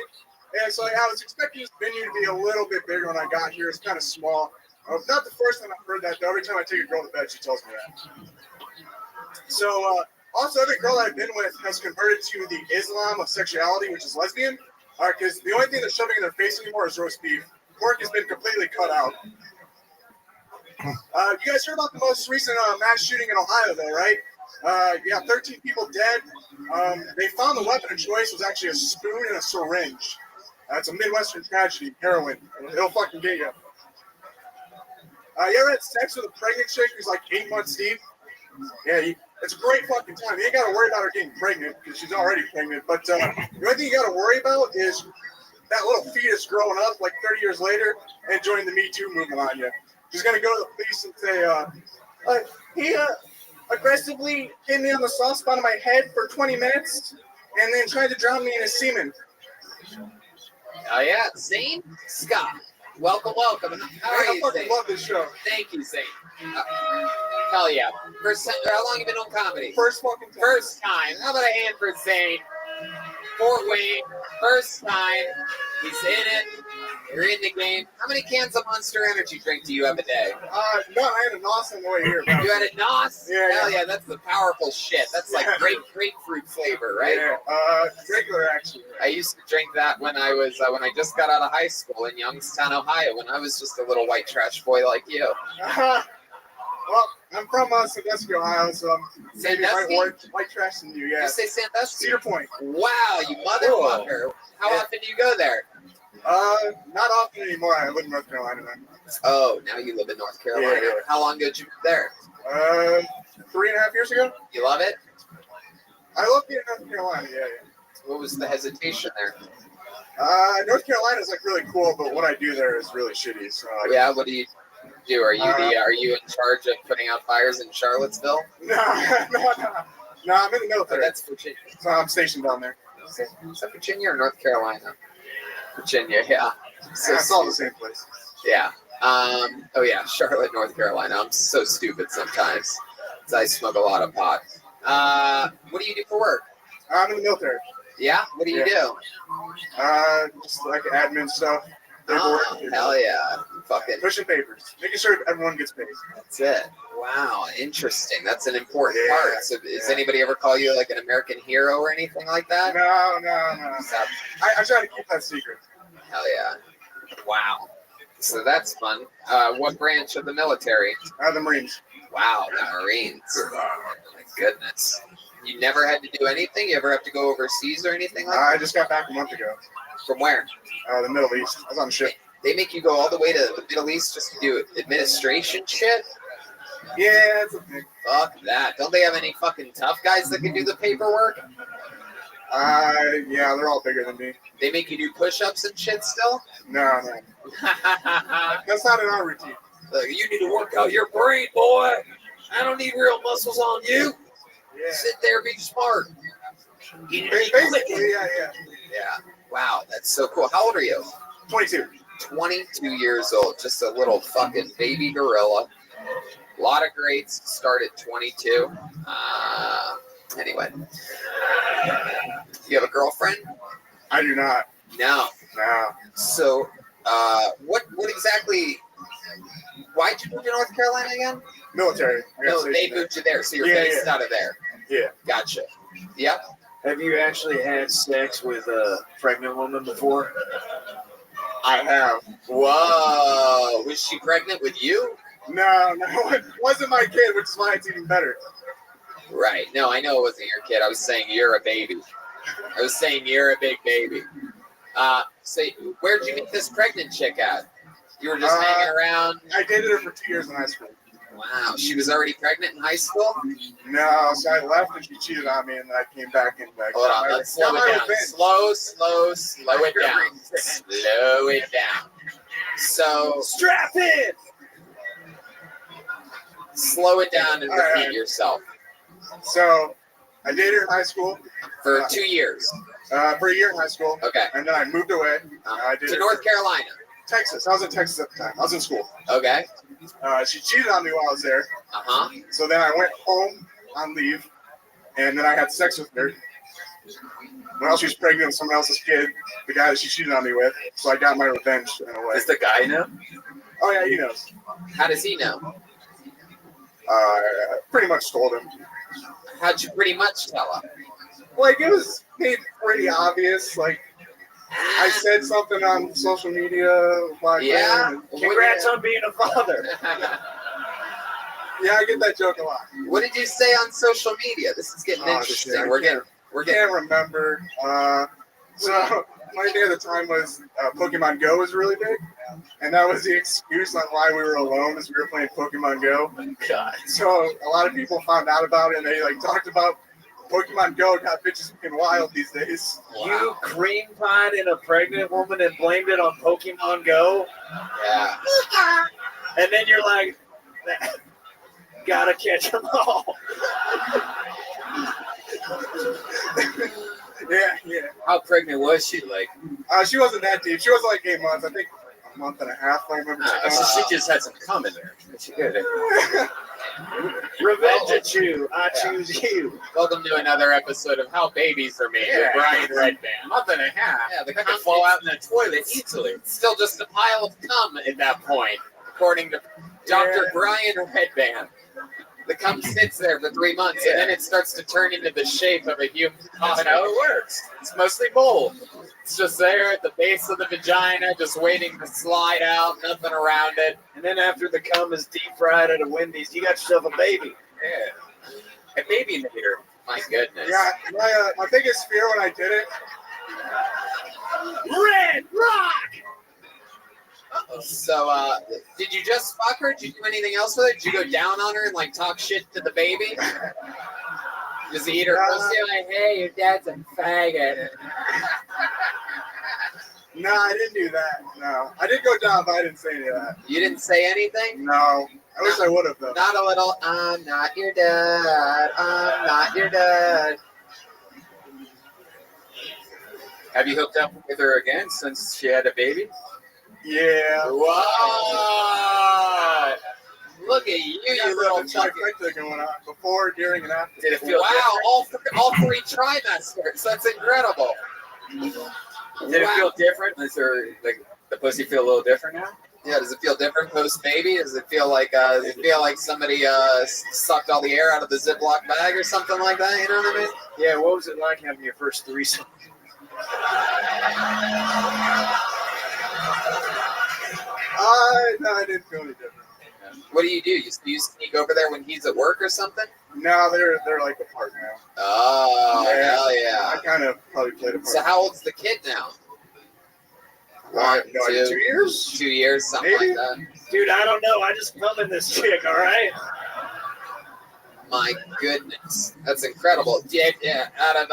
Yeah, so I was expecting this venue to be a little bit bigger when I got here. It's kind of small. Not the first time I've heard that, though. Every time I take a girl to bed, she tells me that. So, also, every girl I've been with has converted to the Islam of sexuality, which is lesbian. Because the only thing they're shoving in their face anymore is roast beef. Pork has been completely cut out. You guys heard about the most recent mass shooting in Ohio, though, right? 13 people dead. They found the weapon of choice was actually a spoon and a syringe. It's a Midwestern tragedy, heroin. It'll fucking get you. You ever had sex with a pregnant chick who's like 8 months deep? Yeah, it's a great fucking time. You ain't got to worry about her getting pregnant because she's already pregnant. But the only thing you got to worry about is that little fetus growing up like 30 years later and joining the Me Too movement on you. She's going to go to the police and say, he aggressively hit me on the soft spot of my head for 20 minutes and then tried to drown me in his semen. Oh, yeah, Zane Scott. Welcome. How are you, Zane? I love this show. Thank you, Zane. Hell yeah. How long have you been on comedy? First fucking time. First time. How about a hand for Zane? Fort Wayne, first time. He's in it. You're in the game. How many cans of Monster Energy drink do you have a day? No, I had a NOS on the way here. You had a NOS? Yeah, Hell yeah, that's the powerful shit. That's like grapefruit flavor, right? Yeah, regular actually. I used to drink that when I was when I just got out of high school in Youngstown, Ohio, when I was just a little white trash boy like you. Well, I'm from Sandusky, Ohio, so I'm maybe white trash than you. Yeah. You say Sandusky? Cedar Point. Wow, you motherfucker! How often do you go there? Not often anymore. I live in North Carolina now. Oh, now you live in North Carolina. Yeah. How long did you move there? 3.5 years ago. You love it? I love being in North Carolina. Yeah. What was the hesitation there? North Carolina is like really cool, but what I do there is really shitty. So yeah, what do you do? Are you are you in charge of putting out fires in Charlottesville? No, I'm in the military. Oh, that's Virginia. So I'm stationed down there. Is that Virginia or North Carolina? Virginia, yeah. So it's all the same place. Yeah. Oh yeah, Charlotte, North Carolina. I'm so stupid sometimes. I smoke a lot of pot. What do you do for work? I'm in the military. Yeah? What do you do? Just like admin stuff. Hell yeah. Fucking pushing papers. Making sure everyone gets paid. That's it. Wow, interesting. That's an important part. So does anybody ever call you like an American hero or anything like that? No. I try to keep that secret. Hell yeah. Wow. So that's fun. What branch of the military? The Marines. Wow, the Marines. My goodness. You never had to do anything? You ever have to go overseas or anything like that? I just got back a month ago. From where? The Middle East. I was on a ship. They make you go all the way to the Middle East just to do administration shit? Yeah, it's a thing. Fuck that. Don't they have any fucking tough guys that can do the paperwork? Yeah, they're all bigger than me. They make you do push-ups and shit still? No. That's not in our routine. Look, you need to work out your brain, boy. I don't need real muscles on you. Yeah. Sit there, be smart. Basically, yeah. Wow, that's so cool. How old are you? 22. 22 years old. Just a little fucking baby gorilla. A lot of grades. Start at 22. Anyway. You have a girlfriend? I do not. No. No. So, what exactly? Why'd you move to North Carolina again? Military. No, they moved you there, so you're based out of there. Yeah. Gotcha. Yep. Have you actually had sex with a pregnant woman before? I have. Whoa. Was she pregnant with you? No. It wasn't my kid, which is why it's even better. Right. No, I know it wasn't your kid. I was saying you're a baby. I was saying you're a big baby. So where'd you meet this pregnant chick at? You were just hanging around? I dated her for 2 years in high school. Wow. She was already pregnant in high school? No, so I left and she cheated on me, and then I came back and hold on, let's slow it down. Slow it down. Slow it down. So strap in. Slow it down and repeat yourself. So I dated her in high school for 2 years. For a year in high school. Okay. And then I moved away. To North Carolina. Texas. I was in Texas at the time. I was in school. Okay. She cheated on me while I was there. Uh-huh. So then I went home on leave, and then I had sex with her. Well, she was pregnant with someone else's kid, the guy that she cheated on me with. So I got my revenge in a way. Does the guy know? Oh yeah, he knows. How does he know? Pretty much told him. How'd you pretty much tell him? Like, it was made pretty obvious. Like, I said something on social media. Congrats on being a father. Yeah, I get that joke a lot. What did you say on social media? This is getting interesting. Shit, We're I can't remember. So my thing at the time was Pokemon Go was really big, and that was the excuse on why we were alone, is we were playing Pokemon Go. God. So a lot of people found out about it, and they like talked about Pokemon Go got bitches looking wild these days. Wow. You cream pied in a pregnant woman and blamed it on Pokemon Go? Yeah. And then you're like, gotta catch them all. Yeah. How pregnant was she? Like, she wasn't that deep. She was like 8 months. I think a month and a half. I remember. so she just had some cum in there. She did. Revenge at you. I choose you. Welcome to another episode of How Babies Are Made with Brian Redband. Month and a half. Yeah, the I cum could fall out in the toilet easily. It's still just a pile of cum at that point, according to Dr. Brian Redband. The cum sits there for 3 months, and then it starts to turn into the shape of a human. That's how it works. It's mostly mold. It's just there at the base of the vagina, just waiting to slide out, nothing around it. And then after the cum is deep fried at a Wendy's, you got yourself a baby. Yeah. A baby maker. My goodness. Yeah, my biggest fear when I did it. Red Rock! So, did you just fuck her? Did you do anything else with her? Did you go down on her and, like, talk shit to the baby? Just eat her pussy like, hey, your dad's a faggot. No, I didn't do that. No. I did go down, but I didn't say any of that. You didn't say anything? No. I wish I would have, though. Not a little, I'm not your dad. I'm not your dad. Have you hooked up with her again since she had a baby? Yeah. What? Look at you, you little trifecta going on before, during, and after. Did it feel wow, all three trimesters. That's incredible. Did it feel different? Is there, like, the pussy feel a little different now? Yeah, does it feel different post baby? Does it feel like somebody sucked all the air out of the Ziploc bag or something like that? You know what I mean? Yeah, what was it like having your first threesome? No, I didn't feel any different. What do? You sneak over there when he's at work or something? No, they're like apart now. Oh, hell yeah. I kind of probably played a part. So how old's the kid now? No, 2 2 years? 2 years, something Maybe? like that. Dude, I don't know. I just come in this chick, all right? My goodness, that's incredible. Yeah, out of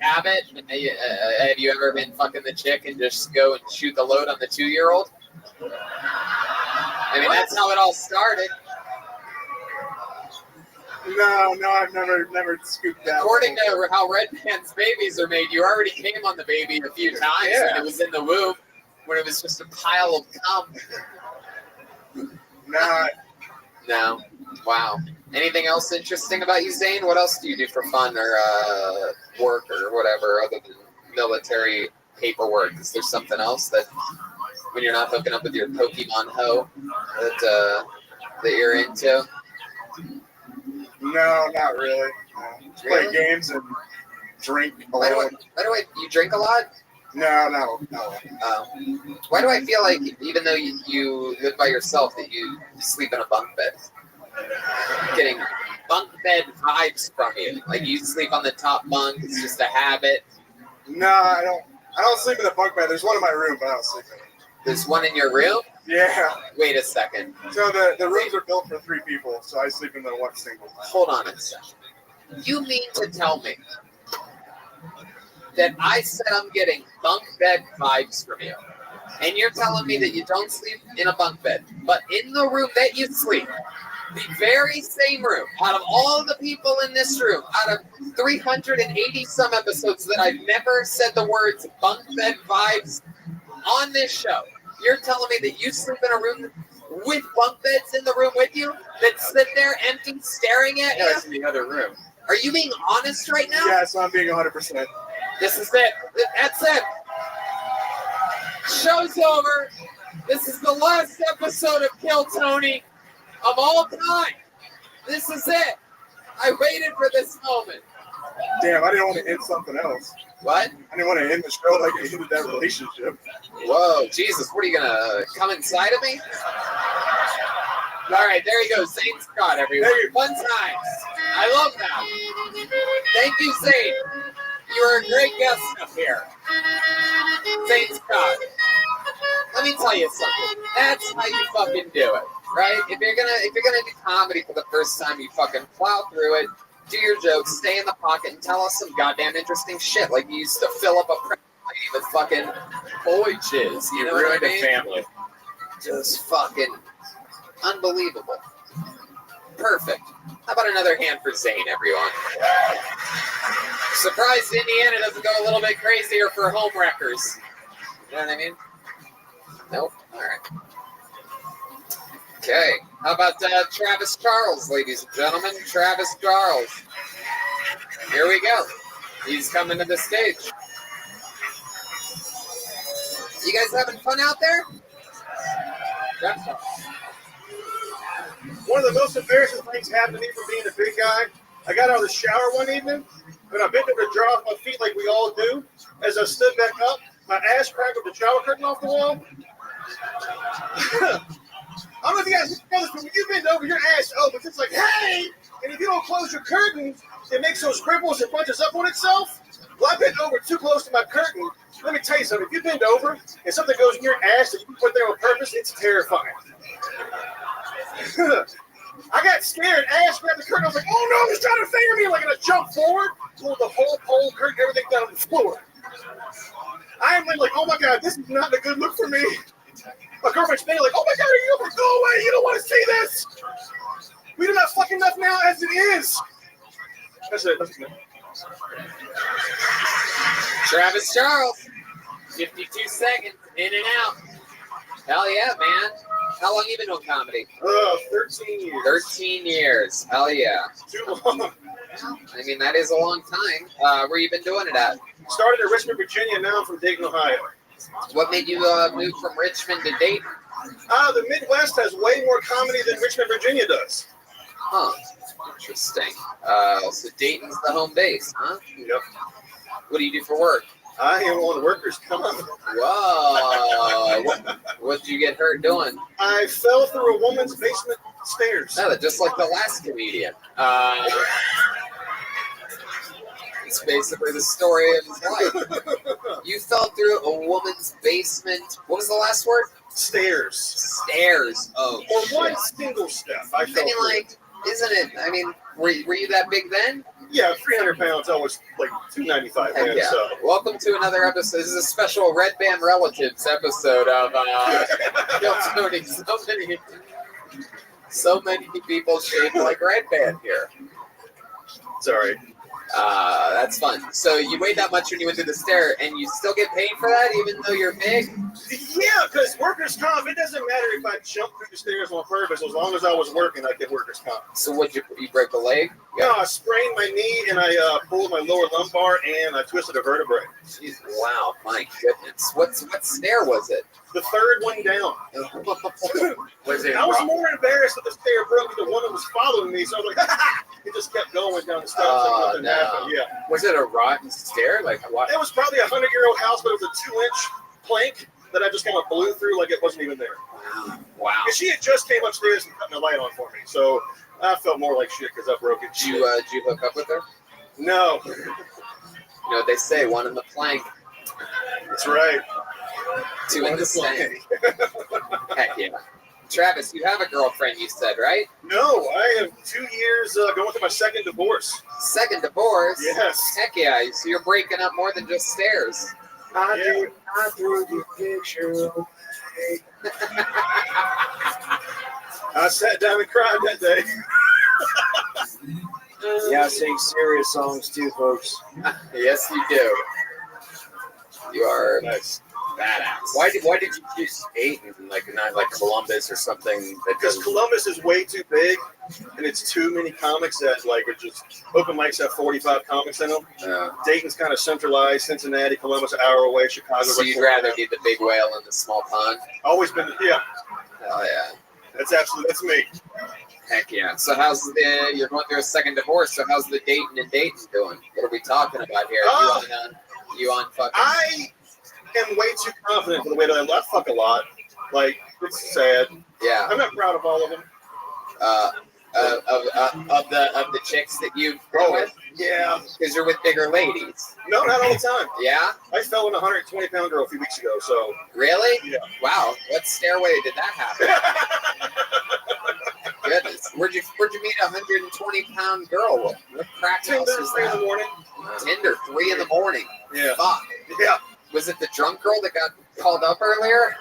habit, have you ever been fucking the chick and just go and shoot the load on the 2-year-old? I mean, that's how it all started. No, I've never scooped that. According to how Redman's babies are made, you already came on the baby a few times when it was in the womb, when it was just a pile of cum. No. Wow. Anything else interesting about you, Zane? What else do you do for fun or work or whatever other than military paperwork? Is there something else that, when you're not hooking up with your Pokemon hoe, that you're into? No, not really. Play games and drink a lot. You drink a lot? No. Why do I feel like, even though you live by yourself, that you sleep in a bunk bed? Getting bunk bed vibes from you. Like you sleep on the top bunk, it's just a habit. No, I don't sleep in the bunk bed. There's one in my room, but I don't sleep in it. There's one in your room? Yeah. Wait a second. So the rooms are built for 3 people, so I sleep in the one single. Hold on a second. You mean to tell me that I said I'm getting bunk bed vibes from you, and you're telling me that you don't sleep in a bunk bed, but in the room that you sleep, the very same room, out of all the people in this room, out of 380 some episodes that I've never said the words bunk bed vibes on this show, you're telling me that you sleep in a room with bunk beds in the room with you that sit there empty staring at you? That's in the other room. Are you being honest right now? Yes, I'm being 100%. This is it. That's it. Show's over. This is the last episode of Kill Tony of all time. This is it. I waited for this moment. Damn, I didn't want to end something else. What? I didn't want to end the show like I ended that relationship. Whoa, Jesus, what are you gonna come inside of me? All right, there you go, Zane Scott, everyone. Fun times. I love that. Thank you, Zane. You were a great guest up here. Zane Scott. Let me tell you something. That's how you fucking do it, right? If you're gonna do comedy for the first time, you fucking plow through it, do your jokes, stay in the pocket, and tell us some goddamn interesting shit. Like you used to fill up a press lady with fucking boy jizz. You know ruined what I mean? a family. Just fucking unbelievable. Perfect. How about another hand for Zane, everyone? Surprised Indiana doesn't go a little bit crazier for home wreckers. You know what I mean? Nope. All right. Okay. How about Travis Charles, ladies and gentlemen? Travis Charles. Here we go. He's coming to the stage. You guys having fun out there? One of the most embarrassing things happened to me from being a big guy. I got out of the shower one evening, and I bent over to dry off my feet like we all do. As I stood back up, my ass cracked with the shower curtain off the wall. I don't know if you guys know this, but when you bend over, your ass opens. It's like, hey! And if you don't close your curtain, it makes those ripples and bunches up on itself. Well, I bent over too close to my curtain. Let me tell you something. If you bend over and something goes in your ass that you put there on purpose, it's terrifying. I got scared. Ass grabbed the curtain. I was like, oh no, he's trying to finger me. Like, and I jumped forward, pulled the whole pole, curtain, everything down on the floor. I am like, oh my God, this is not a good look for me. My girlfriend's standing like, oh my God, are you over? Go away. You don't want to see this. We do not fucking enough now as it is. That's it. That's it. Travis Charles, 52 seconds, in and out. Hell yeah, man. How long you been doing comedy? 13 years. 13 years. Hell yeah. Too long. I mean, that is a long time. Where you been doing it at? Started in Richmond, Virginia. Now I'm from Dayton, Ohio. What made you move from Richmond to Dayton? The Midwest has way more comedy than Richmond, Virginia does. Huh. Interesting. So Dayton's the home base, huh? Yep. What do you do for work? I am on workers' comp. Whoa. What did you get hurt doing? I fell through a woman's basement stairs. No, just like the last comedian. It's basically the story of his life. You fell through a woman's basement. What was the last word? Stairs. Stairs. Oh, or shit. one single step. I mean, like, isn't it? I mean, were you that big then? Yeah, 300 pounds. I was like 295 then. Yeah. So. Welcome to another episode. This is a special Red Band Relatives episode of Tony. So many people shaped like Red Band here. Sorry. That's fun. So you weighed that much when you went through the stair, and you still get paid for that, even though you're big? Yeah, because workers' comp, it doesn't matter if I jumped through the stairs on purpose. As long as I was working, I get workers' comp. So what, you break the leg? No, I sprained my knee, and I pulled my lower lumbar, and I twisted a vertebrae. Jeez, wow, my goodness. What stair was it? The third one down. Was it? I was more embarrassed that the stair broke than the one that was following me, so I was like, it just kept going down the steps. Oh, nothing happened. Yeah. Was it a rotten stair? Like what? It was probably a 100-year-old house, but it was a 2-inch plank that I just kind of blew through like it wasn't even there. Wow. And she had just came upstairs and cut the light on for me, so I felt more like shit because I broke it. Did you hook up with her? No. You know what they say, one in the plank. That's right. Two in the sand. Heck yeah. Travis, you have a girlfriend, you said, right? No, I have 2 years going through my second divorce. Second divorce? Yes. Heck yeah. So you're breaking up more than just stairs. I drew the picture. I sat down and cried that day. Yeah, I sing serious songs too, folks. Yes, you do. You are nice. Badass. Why did you choose Dayton, like not like Columbus or something? Because Columbus is way too big, and it's too many comics that like are just open mics have 45 comics in them. Dayton's kind of centralized. Cincinnati, Columbus, an hour away. Chicago. So you'd rather be the big whale in the small pond? Always been, yeah. Hell yeah. That's me. Heck yeah. So you're going through a second divorce, so how's the Dayton and Dayton doing? What are we talking about here? You on fucking... I am way too confident for the way that I fuck a lot. Like, it's sad. Yeah. I'm not proud of all of them. Of the chicks that you've been with? Yeah. Because you're with bigger ladies. No, not all the time. Yeah? I fell with a 120-pound girl a few weeks ago, so. Really? Yeah. Wow. What stairway did that happen? Goodness. Where'd you meet a 120-pound girl? What crack house Tinder, is 3 in that? the morning. Tinder, 3 in the morning. Yeah. Fuck. Yeah. Was it the drunk girl that got called up earlier?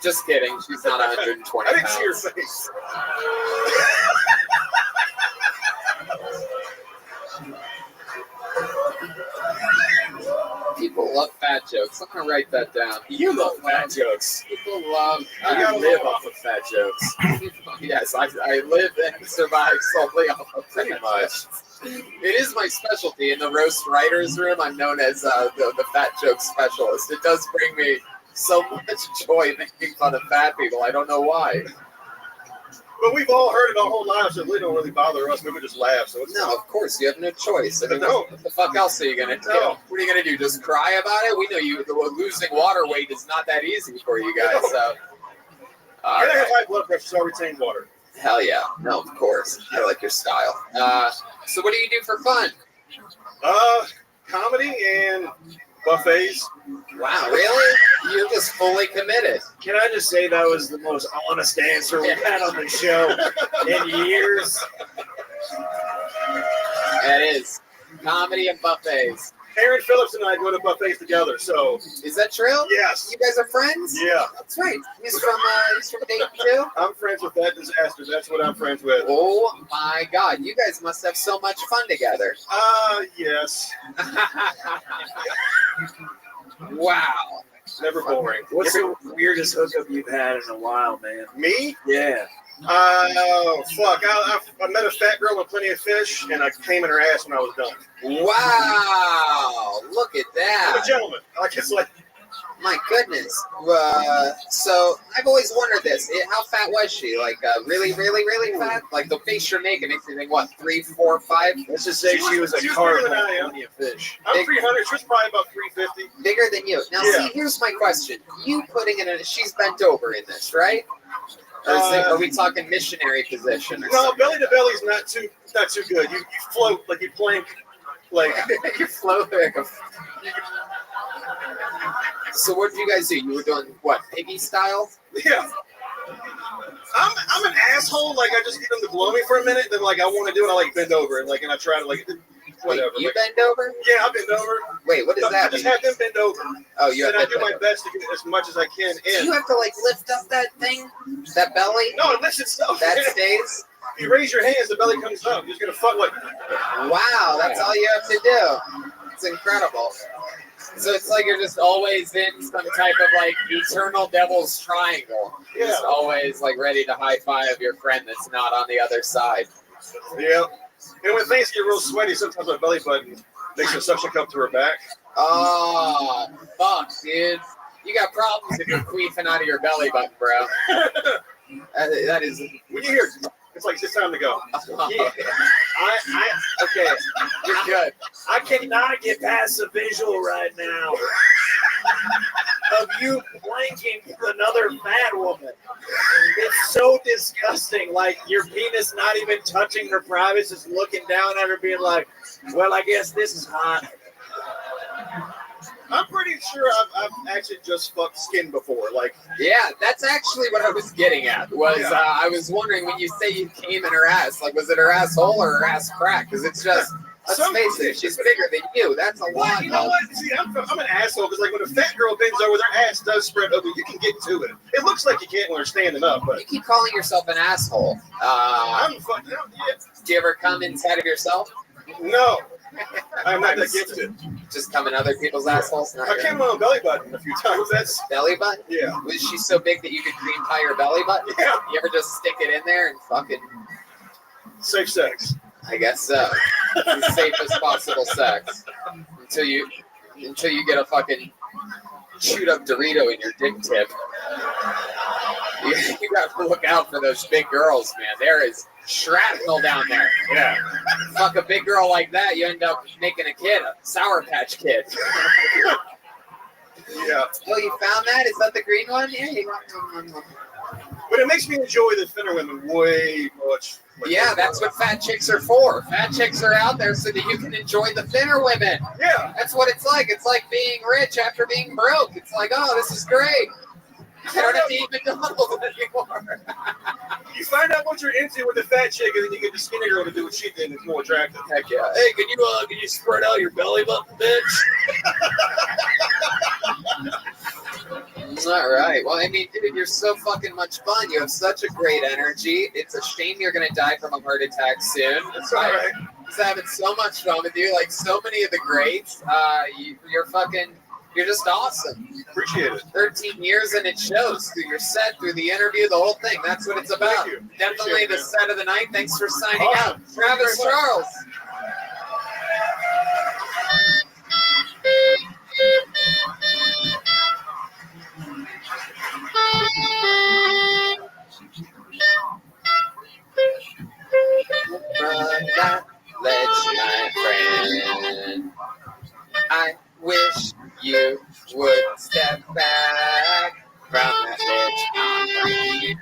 Just kidding. She's not 120 I didn't pounds. see her face. People love fat jokes. I'm gonna write that down. You love fat jokes. People love. I live off of fat jokes. Yes, I live and survive solely off of Pretty much. It is my specialty in the roast writers room. I'm known as the fat joke specialist. It does bring me so much joy making fun of fat people. I don't know why. But we've all heard it our whole lives, so it really don't really bother us. We would just laugh. So it's No, of course you have no choice. I mean, No. what the fuck else are you gonna do? No. What are you gonna do? Just cry about it? We know you losing water weight is not that easy for you guys. So, all And I have right. high blood pressure, so I retain water. Hell yeah. No, of course. I like your style. So what do you do for fun? Comedy and buffets. Wow, really? You're just fully committed. Can I just say that was the most honest answer we've had on the show in years? That is comedy and buffets. Aaron Phillips and I go to buffets together. So is that true? Yes. You guys are friends? Yeah. That's right. He's from Dayton too. I'm friends with that disaster. That's what I'm friends with. Oh my God! You guys must have so much fun together. Yes. Wow. Never boring. What's the weirdest hookup you've had in a while, man? Me? Yeah. Oh, fuck. I met a fat girl with plenty of fish, and I came in her ass when I was done. Wow! Look at that. I'm a gentleman. Like, it's like, My goodness. So I've always wondered this. How fat was she? Like really, really, really fat? Like the face you're making makes me think, what, 3, 4, 5? Let's just say she was a bigger carp than I on am. plenty of fish. I'm 300. She was probably about 350. Bigger than you. Now, Yeah. see, here's my question. You putting in she's bent over in this, right? Or are we talking missionary position? Or No, something? belly to belly's not too good. You float like you plank, like you float like a. So what did you guys do? You were doing what, piggy style? Yeah. I'm an asshole. Like I just get them to blow me for a minute, then like I want to do it. I like bend over and I try to whatever. Wait, you like, bend over? Yeah, I bend over. Wait, what does I that just mean? have them bend over. Oh, you have and I to do bend my over. best to get as much as I can in. Do you have to like lift up that thing, that belly? No, it lifts itself. That stays. If you raise your hands, the belly comes up. You're just gonna fuck like. Wow, that's all you have to do. It's incredible. So it's like you're just always in some type of like eternal devil's triangle. You're just always like ready to high five your friend that's not on the other side. Yeah. And when things get real sweaty, sometimes my belly button makes a suction cup to her back. Oh, fuck, dude. You got problems if you're queefing out of your belly button, bro. That is. When you hear, it's like it's time to go. Yeah. Okay. You're good. I cannot get past the visual right now of you blanking with another fat woman. It's so disgusting. Like your penis not even touching her privates, just looking down at her, being like, "Well, I guess this is hot." I'm pretty sure I've actually just fucked skin before. Like, yeah, that's actually what I was getting at. I was wondering when you say you came in her ass, like was it her asshole or her ass crack? Because it's just, let's face it, she's bigger than you. That's a lot. Well, you know what? See, I'm an asshole because like when a fat girl bends over, their ass does spread open. You can get to it. It looks like you can't when they're standing up, but you keep calling yourself an asshole. I'm fucking out. Yeah. Do you ever come inside of yourself? No, I'm not that gifted. Just come in other people's assholes? Not I your- came on a belly button a few times. That's belly button? Yeah. Was she so big that you could cream pie your belly button? Yeah. You ever just stick it in there and fucking? Safe sex. I guess so. It's the safest possible sex until you get a fucking chewed up Dorito in your dick tip. You got to look out for those big girls, man. There is shrapnel down there. Yeah. Fuck a big girl like that, you end up making a kid, a Sour Patch Kid. Yeah. Oh, you found that? Is that the green one? Yeah. But it makes me enjoy the thinner women way much. Yeah, that's what fat chicks are for. Fat chicks are out there so that you can enjoy the thinner women. Yeah. That's what it's like. It's like being rich after being broke. It's like, oh, this is great. I don't have to eat McDonald's anymore. You find out what you're into with the fat chick, and then you get the skinny girl to do what she did, and it's more attractive. Heck yeah. Hey, can you spread out your belly button, bitch? All right. Well, I mean, dude, you're so fucking much fun. You have such a great energy. It's a shame you're gonna die from a heart attack soon. That's all right. I was having so much fun with you. Like so many of the greats. You're You're just awesome. Appreciate it. 13 years and it shows through your set, through the interview, the whole thing. That's what it's about. Thank you. Definitely Appreciate the it, set of the night. Thanks for signing Awesome. out. Travis Thank you very much. Charles. Run that ledge, my friend. I wish you would step back from that ledge, my friend.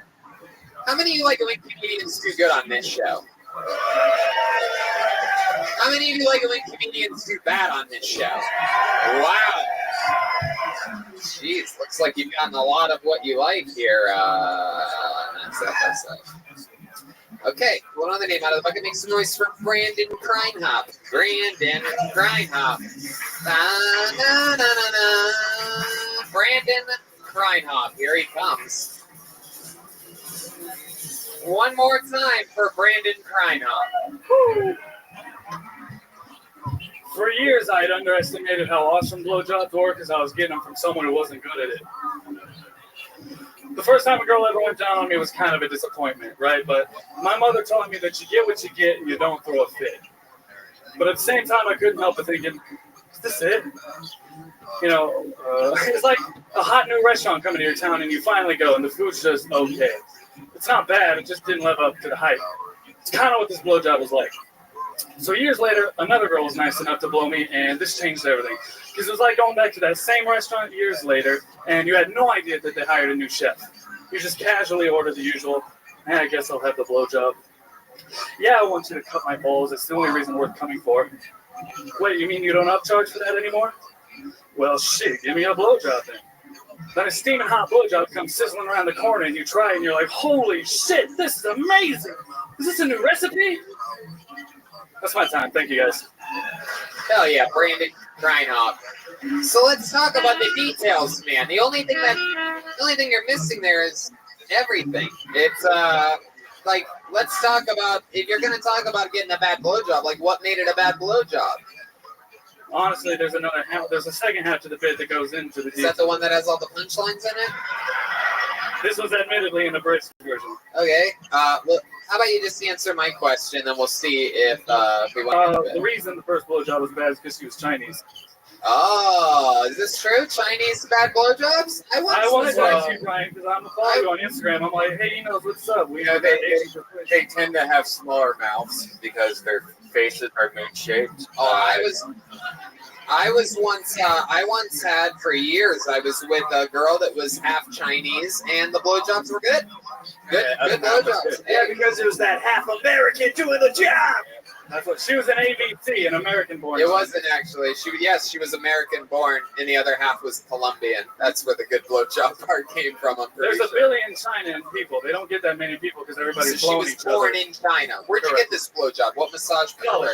How many of you like it when comedians do good on this show? How many of you like it when comedians do bad on this show? Wow. Jeez, looks like you've gotten a lot of what you like here. That's that. Okay, what other name out of the bucket? Make some noise for Brandon Kreinhop. Brandon Kreinhop. Brandon Kreinhop. Here he comes. One more time for Brandon Kreinhop. For years, I had underestimated how awesome blowjobs were because I was getting them from someone who wasn't good at it. The first time a girl ever went down on me was kind of a disappointment, right? But my mother taught me that you get what you get and you don't throw a fit. But at the same time, I couldn't help but thinking, is this it? You know, it's like a hot new restaurant coming to your town and you finally go and the food's just okay. It's not bad, it just didn't live up to the hype. It's kind of what this blowjob was like. So years later, another girl was nice enough to blow me, and this changed everything. Because it was like going back to that same restaurant years later, and you had no idea that they hired a new chef. You just casually ordered the usual, I guess I'll have the blowjob. Yeah, I want you to cut my balls. It's the only reason worth coming for. Wait, you mean you don't upcharge for that anymore? Well, shit, give me a blowjob then. Then a steaming hot blowjob comes sizzling around the corner, and you try it, and you're like, holy shit, this is amazing. Is this a new recipe? That's my time. Thank you, guys. Hell yeah, Brandon Kreinhop. So let's talk about the details, man. The only thing you're missing there is everything. It's like, let's talk about, if you're gonna talk about getting a bad blowjob, like what made it a bad blowjob? Honestly, there's another half. There's a second half to the bit that goes into the. Is that the one that has all the punchlines in it? This was admittedly in the British version. Okay. Well, how about you just answer my question, then we'll see if we want to. The reason the first blowjob was bad is because she was Chinese. Oh, is this true? Chinese bad blowjobs? I want to text you, Brian, because I'm following you on Instagram. I'm like, hey, he knows what's up. We know they tend to have smaller mouths because their faces are moon shaped. Oh, I once had for years. I was with a girl that was half Chinese, and the blowjobs were good. Good blowjobs. Yeah, because it was that half American doing the job. That's what she was an ABC, an American born. It wasn't actually. She was American born, and the other half was Colombian. That's where the good blowjob part came from. There's a billion China people. They don't get that many people because everybody's blowing each other. She was born in China. Where'd you get this blowjob? What massage parlor?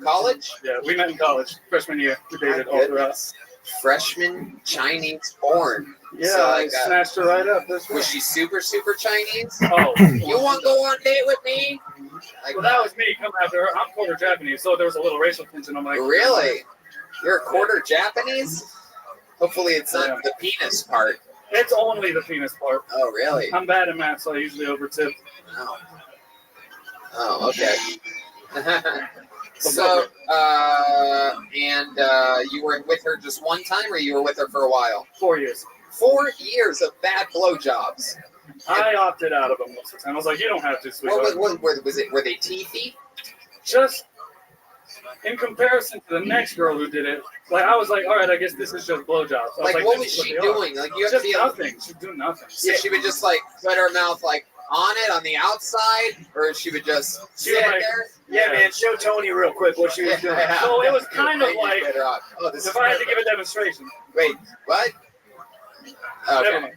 College? Yeah, we met in college, freshman year. We dated all throughout. Freshman Chinese born. Yeah, so I snatched her right up. Was she super Chinese? Oh. You want to go on a date with me? Well, that was me coming after her. I'm quarter Japanese, so there was a little racial tension. I'm like, really? You're a quarter Japanese? Hopefully it's not the penis part. It's only the penis part. Oh, really? I'm bad at math, so I usually overtip. Oh, okay. So, you were with her just one time, or you were with her for a while? 4 years. 4 years of bad blowjobs. I opted out of them most of the time. I was like, you don't have to, sweetheart. Were they teethy? Just in comparison to the next girl who did it, like I was like, all right, I guess this is just blowjobs. Like, what was she doing? Like, you have just to be nothing. She'd do nothing. So she would just like put her mouth like on it on the outside, or she would just sit there. Yeah, man, show Tony real quick what she was doing. So it was kind of like, if I had to give a demonstration. Wait, what? Okay.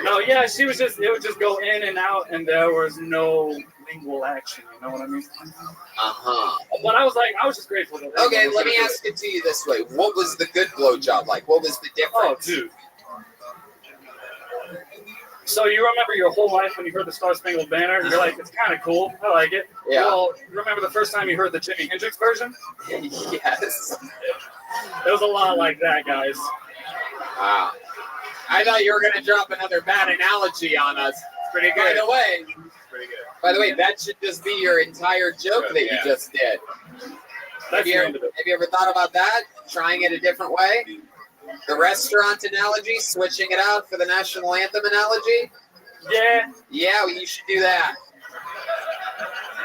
No, yeah, it would just go in and out, and there was no lingual action, you know what I mean? But I was just grateful that. Okay, let me ask it to you this way. What was the good blowjob like? What was the difference? Oh, dude. So you remember your whole life when you heard the Star Spangled Banner? You're like, it's kind of cool. I like it. Yeah. Well, remember the first time you heard the Jimi Hendrix version? Yes. It was a lot like that, guys. Wow. I thought you were going to drop another bad analogy on us. Pretty good. By the way, Pretty good. that should just be your entire joke that you just did. Have you ever thought about that? Trying it a different way? The restaurant analogy, switching it out for the national anthem analogy? Yeah. Yeah, well, you should do that.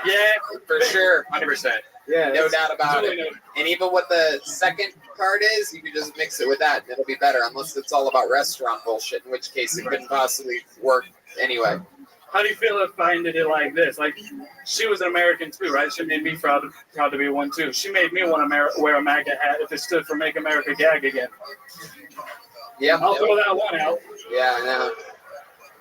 Yeah. For sure. 100%. Yeah. No doubt about totally it. And even what the second part is, you can just mix it with that and it'll be better, unless it's all about restaurant bullshit, in which case it couldn't possibly work anyway. How do you feel if I ended it like this? Like, she was an American too, right? She made me proud to be one too. She made me want to wear a MAGA hat if it stood for Make America Gag Again. Yeah. I'll throw that one out. Yeah, I know.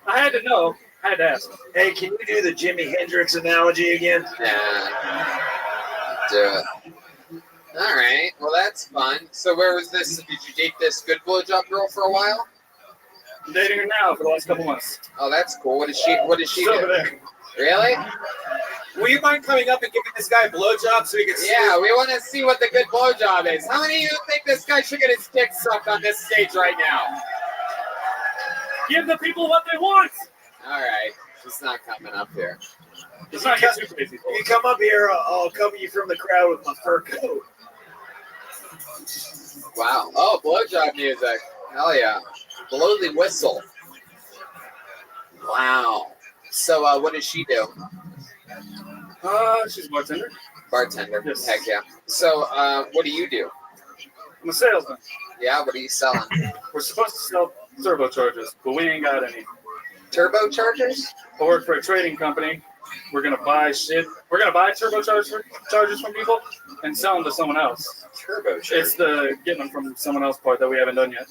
I had to know. I had to ask. Hey, can you do the Jimi Hendrix analogy again? Yeah. Do it. All right. Well, that's fun. So where was this? Did you date this good blowjob girl for a while? I'm dating her now for the last couple months. Oh, that's cool. What does she She's do? over there. Really? Will you mind coming up and giving this guy a blowjob so he can Yeah, we want to see what the good blowjob is. How many of you think this guy should get his dick sucked on this stage right now? Give the people what they want. All right. She's not coming up here. It's not get too crazy. You come up here, I'll cover you from the crowd with my fur coat. Wow. Oh, blowjob music. Hell yeah. Blow the whistle. Wow. So what does she do? She's a bartender. Bartender. Yes. Heck yeah. So what do you do? I'm a salesman. Yeah, what are you selling? We're supposed to sell turbochargers, but we ain't got any. Turbochargers? I work for a trading company. We're gonna buy shit. We're gonna buy turbochargers from people and sell them to someone else. Turbochargers. It's the getting them from someone else part that we haven't done yet.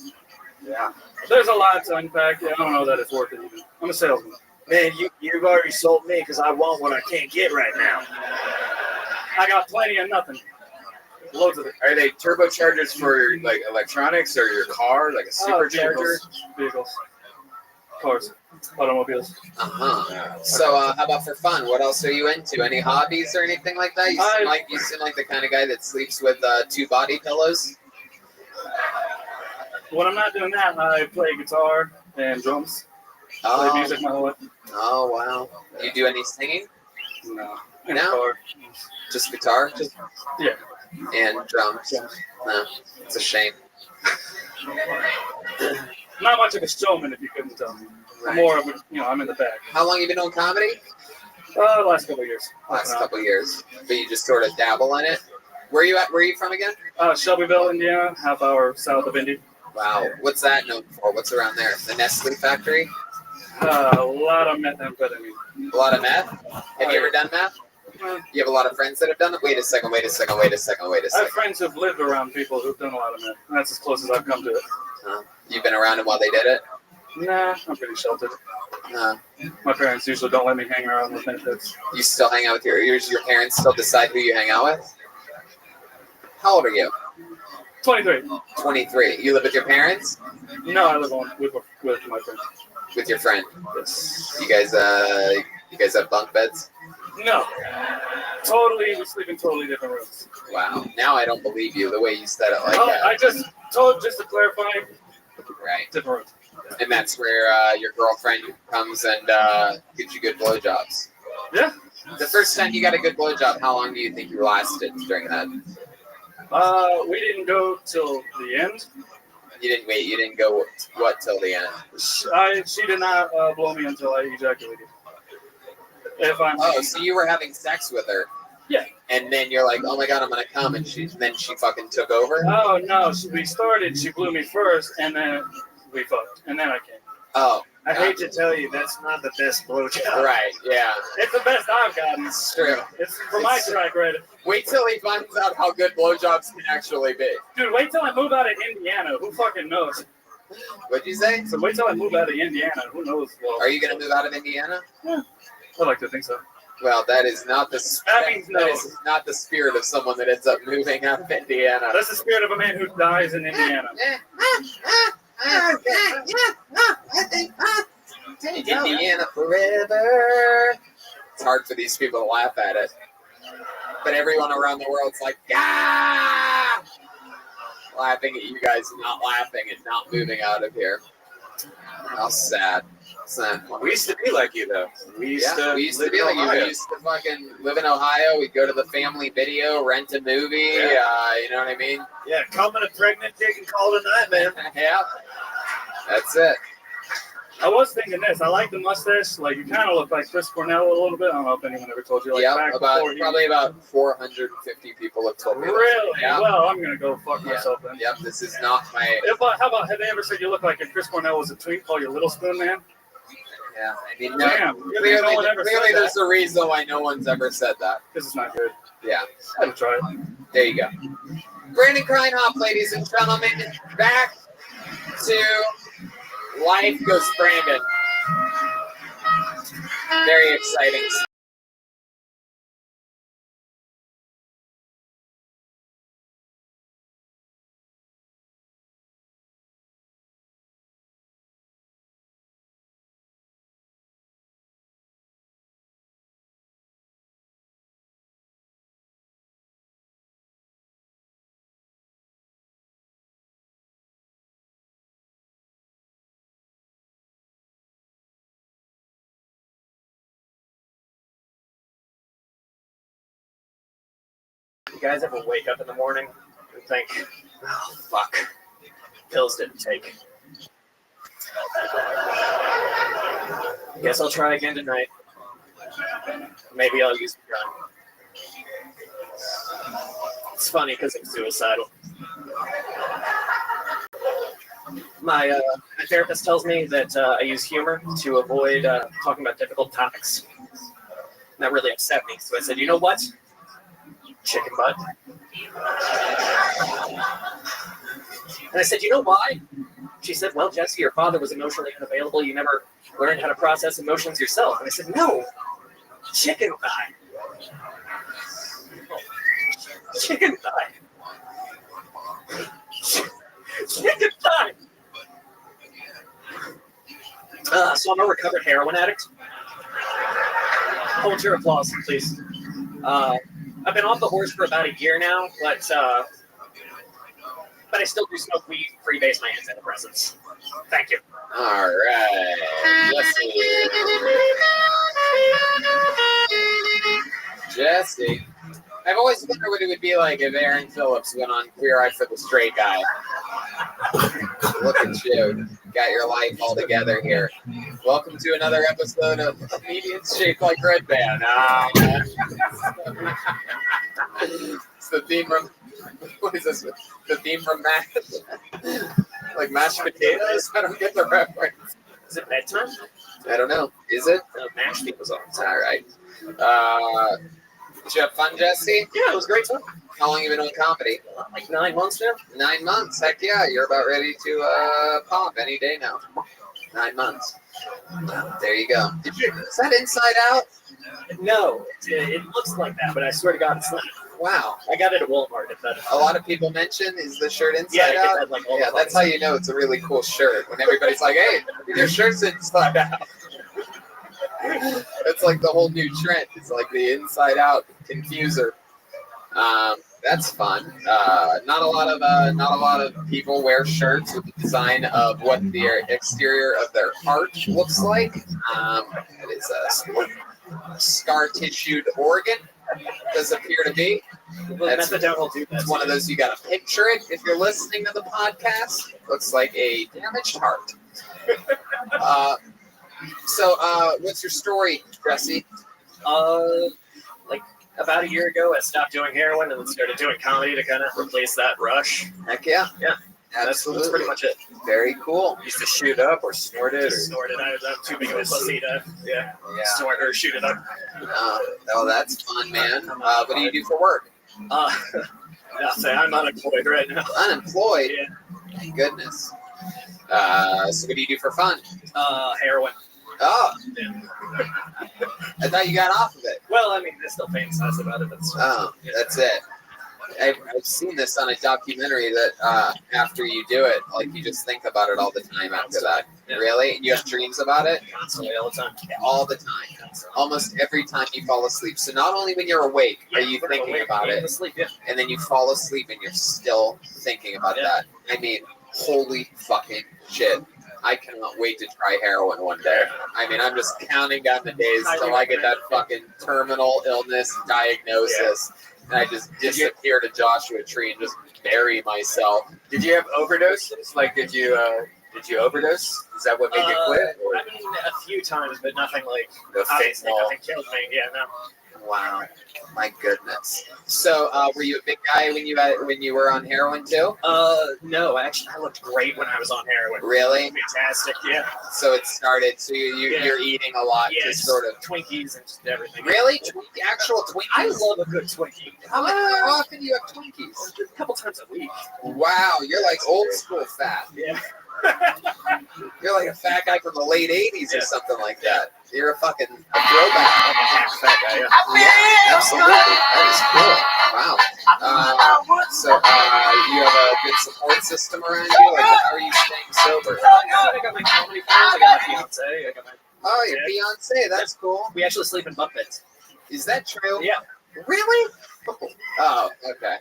Yeah. There's a lot to unpack. Yeah, I don't know that it's worth it even. I'm a salesman. Man, you've already sold me because I want what I can't get right now. I got plenty of nothing. Loads of it. Are they turbochargers for like electronics or your car, like a supercharger? Vehicles. Cars. Automobiles. Uh-huh. So how about for fun? What else are you into? Any hobbies or anything like that? You seem like the kind of guy that sleeps with 2 body pillows. When I'm not doing that, I play guitar and drums. Oh. Play music my whole life. Oh, wow. You do any singing? No. No? Guitar. Just guitar? Yeah. And drums? Yeah. No. It's a shame. Not much of a showman, if you couldn't tell me. Right. I'm more of a, I'm in the back. How long you been doing comedy? Last couple of years. Last couple of years. But you just sort of dabble in it? Where are you from again? Shelbyville, Indiana, half hour south of Indy. Wow. What's that known for? What's around there? The Nestle factory? A lot of methamphetamine. A lot of meth? Have you ever done meth? You have a lot of friends that have done it? Wait a second. I have friends who've lived around people who've done a lot of meth. And that's as close as I've come to it. You've been around them while they did it? Nah, I'm pretty sheltered. My parents usually don't let me hang around with methods. You still hang out with your parents still decide who you hang out with? How old are you? 23. 23. You live with your parents? No, I live with my friends. With your friend? Yes. You guys have bunk beds? No. Totally, we sleep in totally different rooms. Wow. Now I don't believe you the way you said it like that. I just to clarify. Right. Different rooms. And that's where your girlfriend comes and gives you good blowjobs. Yeah. The first time you got a good blowjob, how long do you think you lasted during that? We didn't go till the end. You didn't wait. You didn't go what till the end? She did not blow me until I ejaculated. So you were having sex with her? Yeah. And then you're like, oh my god, I'm gonna come, and then she fucking took over? Oh no, we started. She blew me first, and then we fucked, and then I came. Oh. I hate to tell you, that's not the best blowjob. Right, yeah. It's the best I've gotten. It's true. It's for my track record. Wait till he finds out how good blowjobs can actually be. Dude, wait till I move out of Indiana. Who fucking knows? What'd you say? So wait till I move out of Indiana. Who knows? Well, are you going to move out of Indiana? Yeah, I'd like to think so. Well, that is not the not the spirit of someone that ends up moving out of Indiana. That's the spirit of a man who dies in Indiana. Indiana forever. It's hard for these people to laugh at it. But everyone around the world's like, yeah! laughing at you guys not laughing and not moving out of here. How sad. We used to be like you, though. We used to be like you. We used to fucking live in Ohio. We'd go to the family video, rent a movie. You know what I mean? Yeah, coming a pregnant dick and call it a night, man. Yeah. That's it. I was thinking this. I like the mustache. Like, you kind of look like Chris Cornell a little bit. I don't know if anyone ever told you. Like, yeah, probably about 450 people have told me. Really? Yeah. Well, I'm gonna go fuck myself then. Yep. This is not my. How about have they ever said you look like if Chris Cornell was a twink? Call you Little Spoon Man? Yeah. I mean, clearly there's a reason why no one's ever said that. This is not good. Yeah. I haven't tried it. There you go. Brandon Kreinhoff, ladies and gentlemen, back to Life Goes Brandon. Very exciting. You guys ever wake up in the morning and think, oh, fuck, pills didn't take. Guess I'll try again tonight. Maybe I'll use the gun. It's funny because I'm suicidal. My therapist tells me that I use humor to avoid talking about difficult topics. And that really upset me. So I said, you know what? Chicken butt. And I said, you know why? She said, well, Jesse, your father was emotionally unavailable. You never learned how to process emotions yourself. And I said, no, chicken thigh. Chicken thigh. Chicken thigh. So I'm a recovered heroin addict. Hold your applause, please. I've been off the horse for about a year now, but I still do smoke weed, freebase my antidepressants. Thank you. All right. Jesse. I've always wondered what it would be like if Aaron Phillips went on Queer Eye for the Straight Guy. Look at you. Got your life all together here. Welcome to another episode of Comedians Shaped Like Red Band. It's the theme from, what is this? The theme from MASH? Like mashed potatoes? I don't get the reference. Is it bedtime? I don't know. Is it? MASH theme was on. All right. Did you have fun, Jesse? Yeah, it was great fun. How long have you been doing comedy? Like 9 months now. 9 months. Heck yeah. You're about ready to pop any day now. 9 months. There you go. Is that Inside Out? No, it looks like that, but I swear to God, it's not. Wow. I got it at Walmart. If that a lot I mention, is the shirt Inside Out? Had, like, yeah, that's how you know it's a really cool shirt. When everybody's like, hey, your shirt's Inside Out. It's like the whole new trend. It's like the Inside Out confuser. That's fun. Not a lot of people wear shirts with the design of what the exterior of their heart looks like. It is a scar tissued organ. Does appear to be. That's one of those you got to picture it if you're listening to the podcast. Looks like a damaged heart. So, what's your story, Jesse? Like about a year ago, I stopped doing heroin and started doing comedy to kind of replace that rush. Heck yeah. Yeah. Absolutely. That's pretty much it. Very cool. Used to shoot up or snort it? Snort it. I'm too big of a pussy to snort or shoot it up. Oh, that's fun, man. What do you do for work? Nothing. I'm unemployed right now. Unemployed? Yeah. Thank goodness. So what do you do for fun? Heroin. Oh. I thought you got off of it. Well, I mean, there's still fantasize about it. That's it. I've seen this on a documentary that after you do it, like you just think about it all the time after that. Really? And you have dreams about it? Constantly, all the time. All the time. Almost every time you fall asleep. So not only when you're awake are you thinking about it, Asleep, yeah. and then you fall asleep and you're still thinking about that. I mean, holy fucking shit. I cannot wait to try heroin one day. I mean, I'm just counting down the days till I get that fucking terminal illness diagnosis. And I just disappear to Joshua Tree and just bury myself. Did you have overdoses? Like, did you overdose? Is that what made you quit? Or? I mean, a few times, but nothing like Obviously, nothing killed me. Yeah, no. Wow, my goodness. So, were you a big guy when you were on heroin too? No, actually, I looked great when I was on heroin. Really? Fantastic, yeah. So it started. So you're eating a lot, just sort of Twinkies and just everything. Really? Actual Twinkies? I love a good Twinkie. How often do you have Twinkies? A couple times a week. Wow, you're like old school fat. Yeah. You're like a fat guy from the late '80s or something like that. You're a fucking throwback. Fat guy, yeah, absolutely. That is cool. Wow. So you have a good support system around you? Like, how are you staying sober? I got my comedy friends. I got my fiance. I got my. Oh, your fiance. That's cool. We actually sleep in bunk beds. Is that true? Yeah. Really? Oh, okay.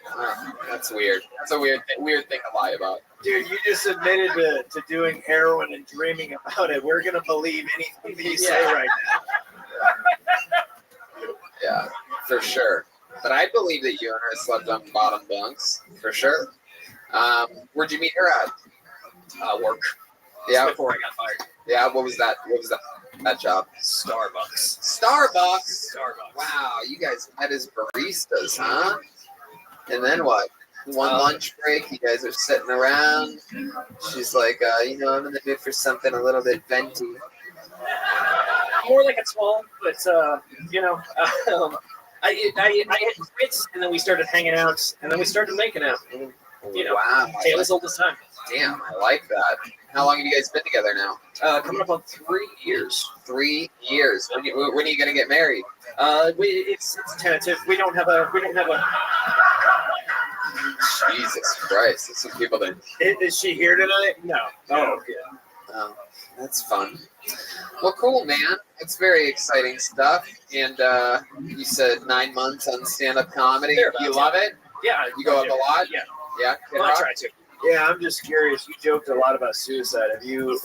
That's weird. That's a weird thing to lie about. Dude, you just admitted to doing heroin and dreaming about it. We're gonna believe anything that you say right now. Yeah, for sure. But I believe that you and her slept on bottom bunks, for sure. Where'd you meet her at? Work. Yeah. Before I got fired. Yeah. What was that? That job? Starbucks. Starbucks. Wow, you guys met as baristas, huh? And then what? One lunch break, you guys are sitting around. She's like, I'm in the mood for something a little bit venti. More like a 12, but I had quits, and then we started hanging out, and then we started making out. And, wow. Taylor's oldest time. Damn, I like that. How long have you guys been together now? Coming up on 3 years. 3 years. When are you gonna get married? It's tentative. We don't have a. Jesus Christ! There's some people that. Is she here tonight? No. Oh, yeah. Oh, that's fun. Well, cool, man. It's very exciting stuff. And you said 9 months on stand-up comedy. You love it? Yeah. You go up a lot? Yeah. Yeah. Well, I try to. Yeah, I'm just curious. You joked a lot about suicide. Have you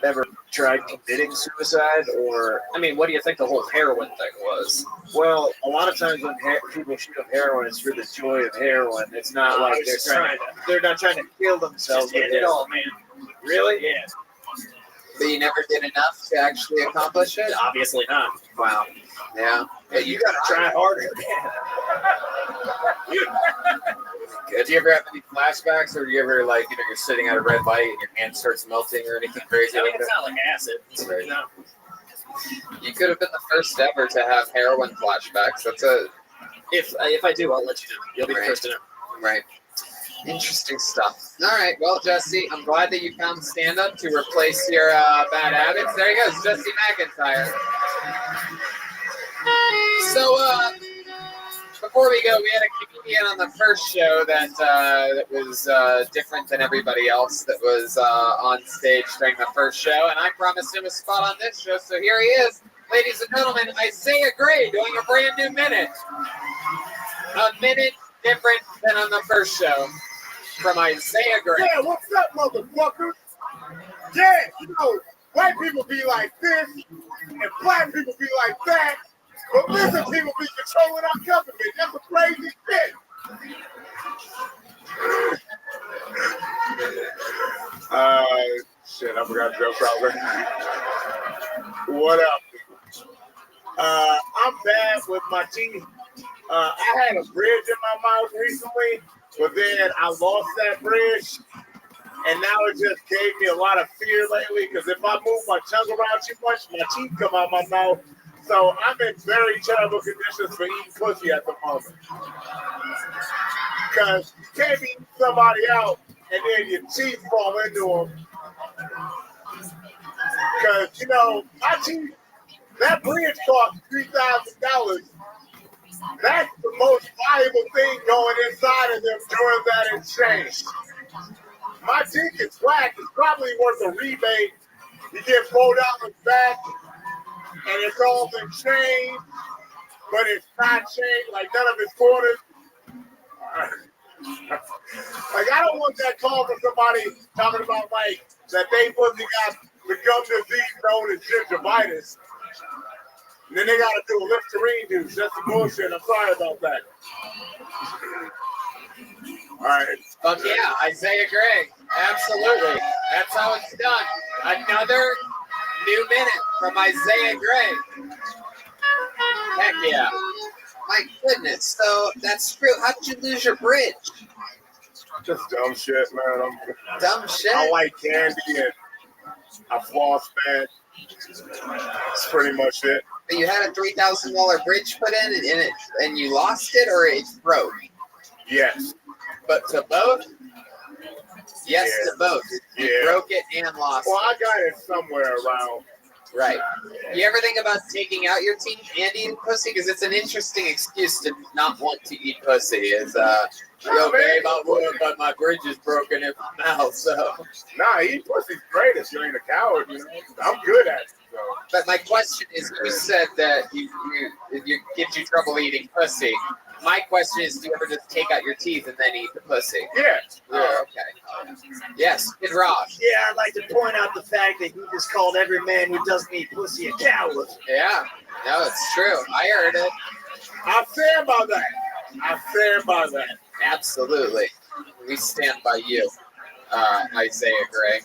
ever tried committing suicide, or? I mean, what do you think the whole heroin thing was? Well, a lot of times when people shoot up heroin, it's for the joy of heroin. It's not like they're not trying to kill themselves. Just get it all, man. Really? Yeah. But you never did enough to actually accomplish it? Obviously not. Wow. Yeah. Yeah, you gotta try harder. Do you ever have any flashbacks, or do you ever you're sitting at a red light and your hand starts melting or anything crazy? I mean, like it's that? not like acid. It's Right. no. You could have been the first ever to have heroin flashbacks. That's a If I do, I'll let you know. You'll be the first to know. right. Interesting stuff. All right. Well, Jesse, I'm glad that you found stand-up to replace your bad habits. There he goes, Jesse McIntyre. So, before we go, we had a comedian on the first show that was different than everybody else that was on stage during the first show, and I promised him a spot on this show, so here he is. Ladies and gentlemen, Isaiah Gray doing a brand new minute. A minute different than on the first show from Isaiah Gray. Yeah, what's up, motherfuckers? Yeah, white people be like this, and black people be like that, but lizard people be controlling our government. That's a crazy shit. Shit, I forgot Joe Crowder. What up? I'm bad with my teeth. I had a bridge in my mouth recently, but then I lost that bridge, and now it just gave me a lot of fear lately, because if I move my tongue around too much, my teeth come out my mouth. So I'm in very terrible conditions for eating pussy at the moment. Because you can't be eating somebody out and then your teeth fall into them. Because, my teeth, that bridge cost $3,000. That's the most valuable thing going inside of them during that exchange. My dick is black. It's probably worth a rebate. You get $4 back, and it's all been changed, but it's not changed. Like none of it's quarters. Like I don't want that call from somebody talking about like that they pussy got the gum disease known as gingivitis. And then they got to do a Listerine juice. That's the bullshit. I'm sorry about that. All right. Fuck yeah, Isaiah Gray. Absolutely. That's how it's done. Another new minute from Isaiah Gray. Heck yeah. My goodness. So that's true. How did you lose your bridge? Just dumb shit, man. Dumb shit? I like candy and I floss bad. That's pretty much it. But you had a $3,000 bridge put in and you lost it, or it broke? Yes. But to both? Yes, to both. You broke it and lost Well, it. I got it somewhere around. Right. You ever think about taking out your teeth and eating pussy? Because it's an interesting excuse to not want to eat pussy. Is yo, babe, I would, but my bridge is broken in my mouth. So. Nah, eating pussy's great if you ain't a coward. You know, I'm good at it. So. But my question is, you said that you gives you trouble eating pussy. My question is, do you ever just take out your teeth and then eat the pussy? Yeah. Oh, okay. Yes, Kid Ross. Yeah, I'd like to point out the fact that you just called every man who doesn't eat pussy a coward. Yeah, no, it's true. I heard it. I stand by that. I stand by that. Absolutely. We stand by you, Isaiah Gray.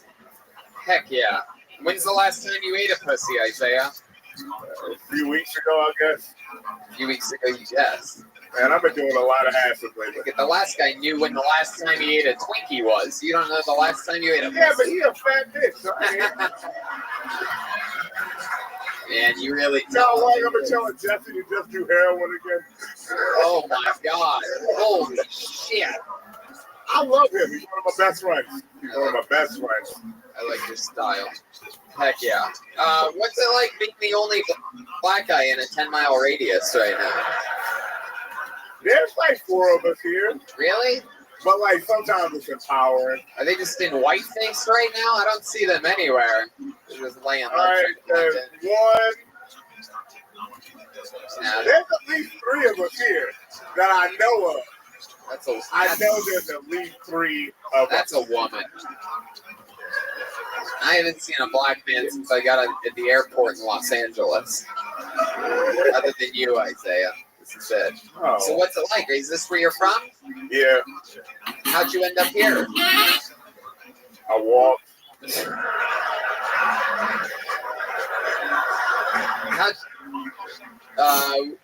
Heck yeah. When's the last time you ate a pussy, Isaiah? A few weeks ago, I guess. A few weeks ago, yes. Man, I've been doing a lot of acid lately. The last guy knew when the last time he ate a Twinkie was. You don't know the last time you ate a pussy. Yeah, but he a fat bitch. So Man, you really don't. How long I've been telling Jesse to just do heroin again? Oh my God. Holy shit. I love him. He's one of my best friends. He's one of my best friends. I like your style. Heck yeah. What's it like being the only black guy in a 10-mile radius right now? There's like 4 of us here. Really? But like sometimes it's empowering. Are they just in whiteface right now? I don't see them anywhere. They're just laying All right, there's one. There's at least 3 of us here that I know of. I know there's at least 3 of us. That's a woman. I haven't seen a black man since I got at the airport in Los Angeles. Other than you, Isaiah. This is it. Oh. So what's it like? Is this where you're from? Yeah. How'd you end up here? I walked.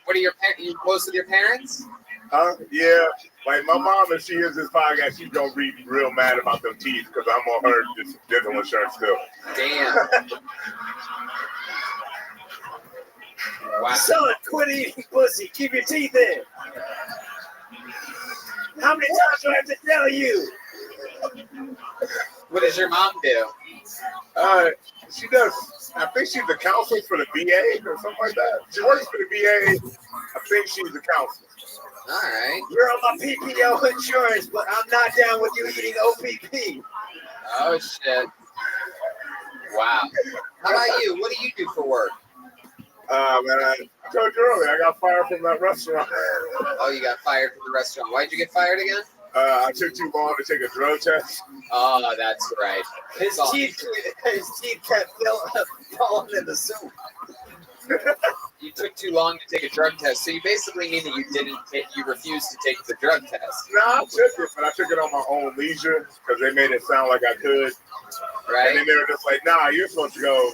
What are your parents? You close with your parents? Yeah. Like my mom, if she hears this podcast, she's gonna be real mad about them teeth because I'm on her dental insurance still. Damn. Wow. Son, quit eating pussy. Keep your teeth in. How many times do I have to tell you? What does your mom do? She does. I think she's the counselor for the VA or something like that. She works for the VA. I think she's the counselor. All right. You're on my PPO insurance, but I'm not down with you eating OPP. Oh shit. Wow. How about you? What do you do for work? Man, I told you earlier, I got fired from that restaurant. Oh, you got fired from the restaurant. Why'd you get fired again? I took too long to take a drug test. Oh, that's right. His teeth kept falling in the soup. You took too long to take a drug test, so you basically mean that you refused to take the drug test. No, I took it, but I took it on my own leisure because they made it sound like I could. Right. And then they were just like, nah, you're supposed to go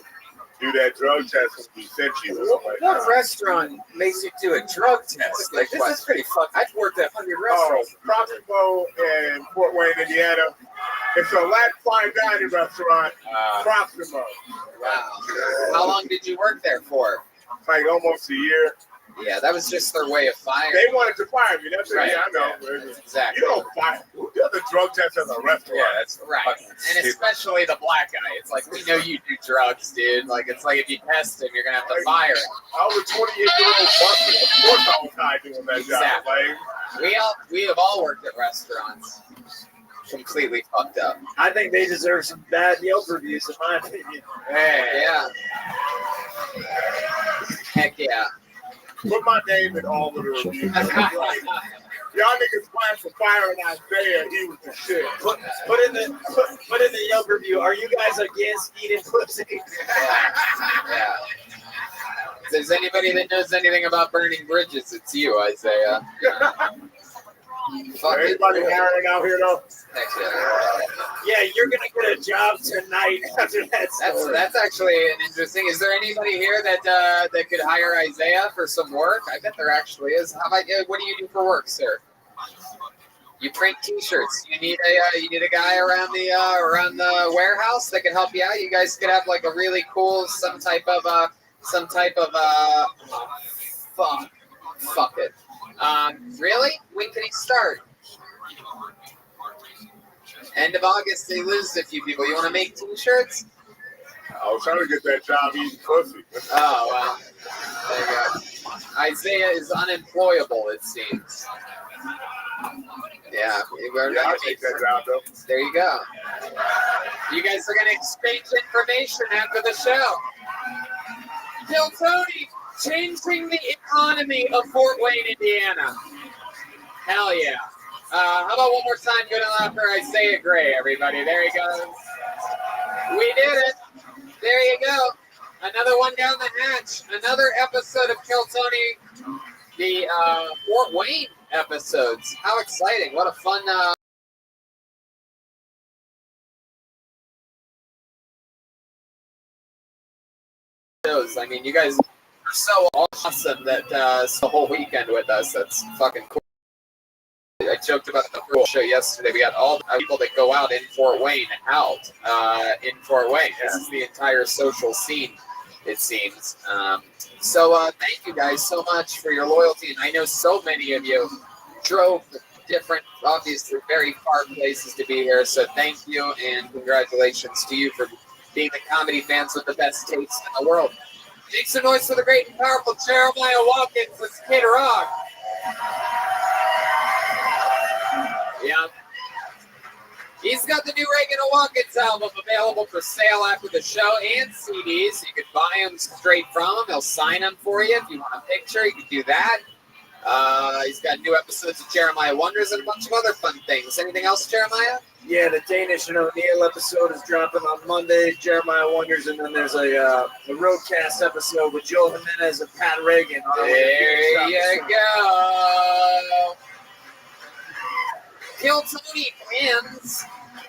do that drug test when we sent you. What restaurant makes you do a drug test? Like, this is pretty fucked. I've worked at 100 restaurants. Proximo in Fort Wayne, Indiana. It's a Latin fine dining restaurant, Proximo. Wow. How long did you work there for? Like almost a year. Yeah, that was just their way of firing. They wanted to fire me. That's right. it. Yeah, I know. Exactly. You don't fire. Who does a drug test at a restaurant? Yeah, that's right. And especially the black guy. It's like, we know you do drugs, dude. Like, it's like if you test him, you're going to have to fire him. I was a 28-year-old busser. Of course I was high doing that job. Exactly. Like, We have all worked at restaurants. completely fucked up. I think they deserve some bad Yelp reviews, in my opinion. Yeah. Heck yeah. Put my name in all of the reviews. Like, y'all niggas plan for firing Isaiah. He was the shit. Put in the Yelp review. Are you guys against eating pussy? Yeah. If there's anybody that knows anything about burning bridges, it's you, Isaiah. Fuck Anybody hiring out here though? Heck yeah. Yeah, you're gonna get a job tonight after that story. That's actually an interesting. Is there anybody here that that could hire Isaiah for some work? I bet there actually is. How about you? What do you do for work, sir? You print T-shirts. You need a guy around the warehouse that can help you out. You guys could have like a really cool some type of fuck it. Really? When can he start? End of August, they lose a few people. You want to make T-shirts? I was trying to get that job eating pussy. Oh, well. There you go. Isaiah is unemployable, it seems. Yeah. I'll take that job, though. There you go. You guys are going to exchange information after the show. Kill Tony, changing the economy of Fort Wayne, Indiana. Hell yeah. How about one more time, good enough for Isaiah Gray, everybody. There he goes. We did it. There you go. Another one down the hatch. Another episode of Kill Tony, the Fort Wayne episodes. How exciting. What a fun... shows. I mean, you guys are so awesome that it's the whole weekend with us. That's fucking cool. I joked about the Pro show yesterday. We got all the people that go out in Fort Wayne in Fort Wayne. This is the entire social scene, it seems. So thank you guys so much for your loyalty. And I know so many of you drove different, obviously very far places to be here. So thank you and congratulations to you for being the comedy fans with the best taste in the world. Make some noise for the great and powerful Jeremiah Watkins. Let's Kid Rock. Yep. He's got the new Reagan Watkins album available for sale after the show and CDs. You can buy them straight from him. He'll sign them for you. If you want a picture, you can do that. He's got new episodes of Jeremiah Wonders and a bunch of other fun things. Anything else, Jeremiah? Yeah, the Danish and O'Neill episode is dropping on Monday. Jeremiah Wonders, and then there's a Roadcast episode with Joe Jimenez and Pat Reagan. There you go. Kill Tony pins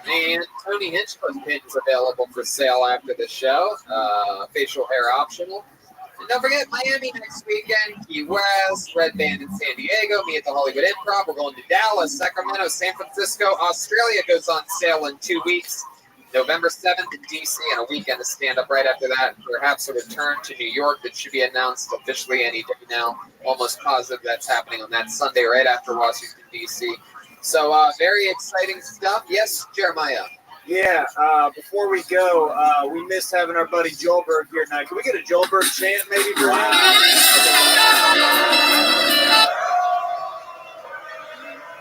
and Tony Hinchcliffe pins available for sale after the show. Facial hair optional. And don't forget Miami next weekend, Key West, Red Band in San Diego, me at the Hollywood Improv. We're going to Dallas, Sacramento, San Francisco. Australia goes on sale in 2 weeks. November 7th in DC, and a weekend to stand up right after that. Perhaps a return to New York that should be announced officially any day now. Almost positive that's happening on that Sunday right after Washington, DC. So very exciting stuff. Yes, Jeremiah. Yeah, before we go, we missed having our buddy Joelberg here tonight. Can we get a Joelberg chant maybe for him?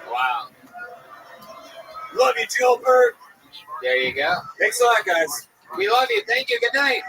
Wow. Love you, Joelberg. There you go. Thanks a lot, guys. We love you. Thank you. Good night.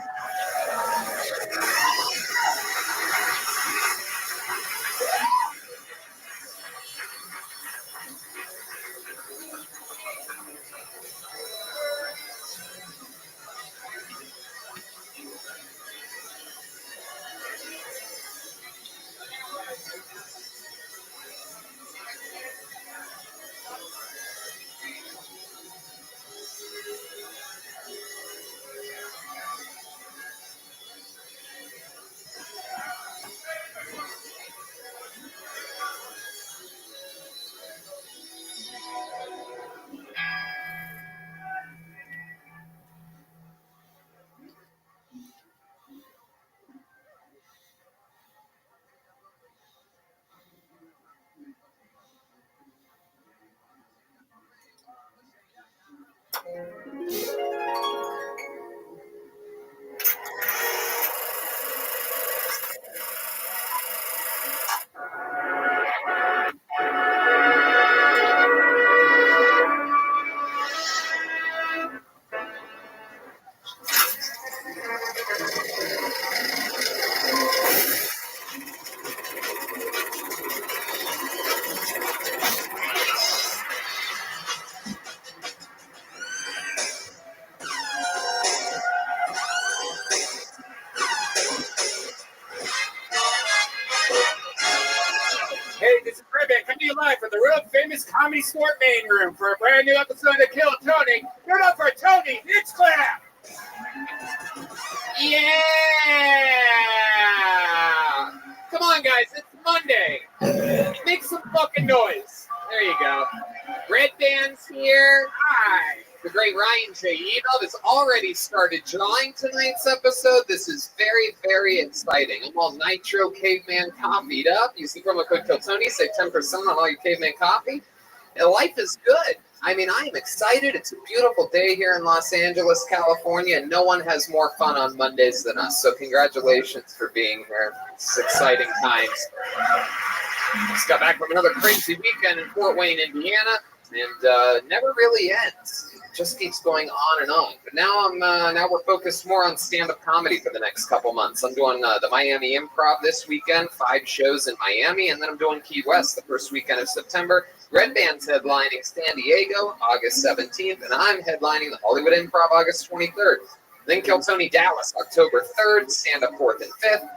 live from the world famous Comedy Sport main room for a brand new episode of Kill Tony. Give it up for Tony Hitchcliffe! Yeah! Come on, guys, it's Monday. Make some fucking noise. There you go. Red Band's here. Hi. The great Ryan J. Edel has already started drawing tonight's episode. This is very, very exciting. I'm all Nitro Caveman coffeeed up. Use the promo code KillTony, save 10% on all your Caveman coffee. And life is good. I mean, I am excited. It's a beautiful day here in Los Angeles, California, and no one has more fun on Mondays than us. So congratulations for being here. It's exciting times. Just got back from another crazy weekend in Fort Wayne, Indiana, and never really ends. It just keeps going on and on. But now we're focused more on stand-up comedy for the next couple months. I'm doing the Miami Improv this weekend, 5 shows in Miami, and then I'm doing Key West the first weekend of September. Red Band's headlining San Diego August 17th, and I'm headlining the Hollywood Improv August 23rd. Then Kill Tony Dallas October 3rd, stand-up 4th and 5th.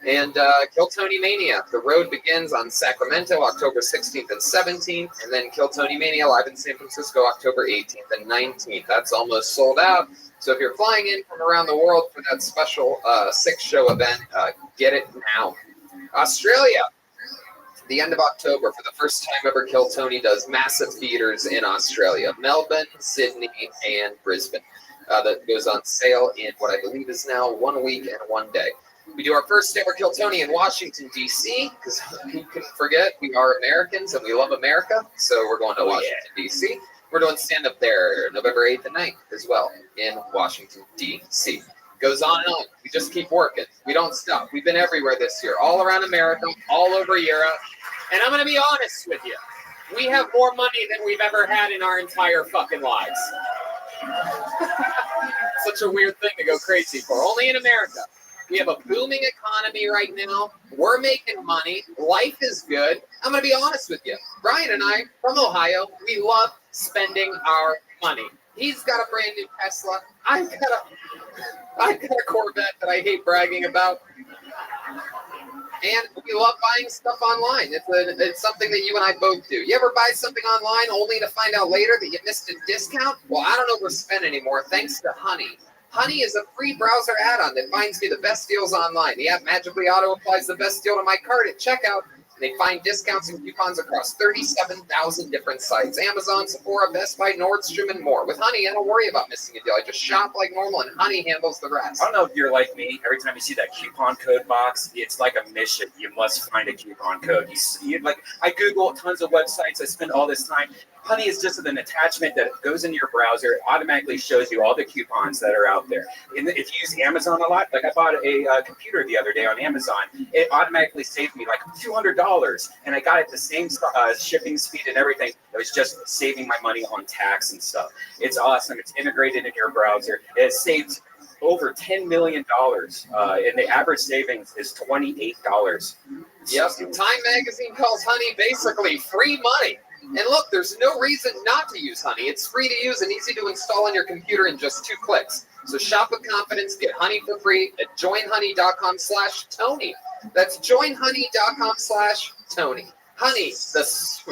And Kill Tony Mania. The road begins on Sacramento, October 16th and 17th. And then Kill Tony Mania live in San Francisco, October 18th and 19th. That's almost sold out. So if you're flying in from around the world for that special 6-show event, get it now. Australia. The end of October, for the first time ever, Kill Tony does massive theaters in Australia. Melbourne, Sydney, and Brisbane. That goes on sale in what I believe is now 1 week and 1 day. We do our first ever Kill Tony in Washington, D.C., because who can forget, we are Americans and we love America, so we're going to Washington, D.C. We're doing stand-up there November 8th and 9th as well in Washington, D.C. Goes on and on. We just keep working. We don't stop. We've been everywhere this year, all around America, all over Europe. And I'm going to be honest with you. We have more money than we've ever had in our entire fucking lives. Such a weird thing to go crazy for. Only in America. We have a booming economy right now. We're making money. Life is good. I'm going to be honest with you. Brian and I, from Ohio, we love spending our money. He's got a brand new Tesla. I've got a Corvette that I hate bragging about. And we love buying stuff online. It's something that you and I both do. You ever buy something online only to find out later that you missed a discount? Well, I don't overspend anymore thanks to Honey. Honey is a free browser add-on that finds me the best deals online. The app magically auto-applies the best deal to my cart at checkout. They find discounts and coupons across 37,000 different sites. Amazon, Sephora, Best Buy, Nordstrom, and more. With Honey, I don't worry about missing a deal. I just shop like normal, and Honey handles the rest. I don't know if you're like me. Every time you see that coupon code box, it's like a mission. You must find a coupon code. You like, I Google tons of websites. I spend all this time. Honey is just an attachment that goes into your browser. It automatically shows you all the coupons that are out there. And if you use Amazon a lot, like I bought a computer the other day on Amazon, it automatically saved me like $200. And I got it the same shipping speed and everything. It was just saving my money on tax and stuff. It's awesome. It's integrated in your browser. It saved over $10 million. And the average savings is $28. Yep. Time Magazine calls Honey basically free money. And look, there's no reason not to use Honey. It's free to use and easy to install on your computer in just 2 clicks. So shop with confidence, get Honey for free at joinhoney.com/Tony. That's joinhoney.com/Tony. Honey,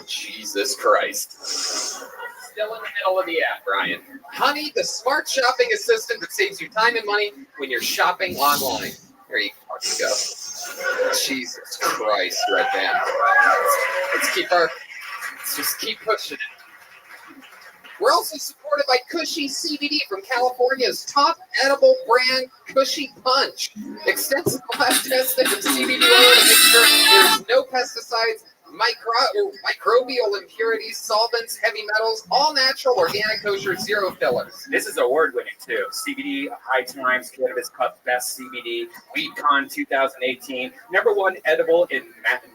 Jesus Christ. Still in the middle of the ad, Brian. Honey, the smart shopping assistant that saves you time and money when you're shopping online. There you fucking go. Jesus Christ, Red Band. Let's just keep pushing it. We're also supported by Cushy CBD from California's top edible brand, Cushy Punch. Extensive lab testing of CBD oil to make sure there's no pesticides, microbial impurities, solvents, heavy metals, all natural, organic, kosher, zero fillers. This is award-winning too. CBD, High Times, Cannabis Cup Best CBD, WeedCon 2018, #1 edible in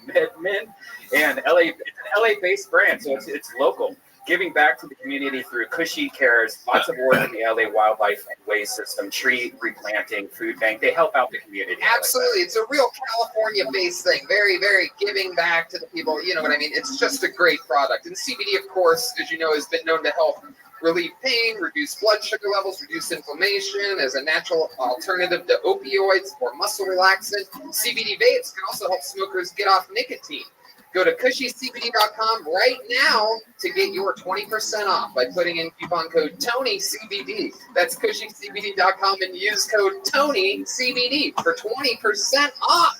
MedMen, and LA. It's an LA-based brand, so it's local. Giving back to the community through Cushy Cares, lots of work in the LA wildlife and waste system, tree replanting, food bank. They help out the community. Absolutely. It's a real California-based thing. Very, very giving back to the people. You know what I mean? It's just a great product. And CBD, of course, as you know, has been known to help relieve pain, reduce blood sugar levels, reduce inflammation as a natural alternative to opioids or muscle relaxant. CBD vapes can also help smokers get off nicotine. Go to cushycbd.com right now to get your 20% off by putting in coupon code TonyCBD. That's cushycbd.com and use code TonyCBD for 20% off.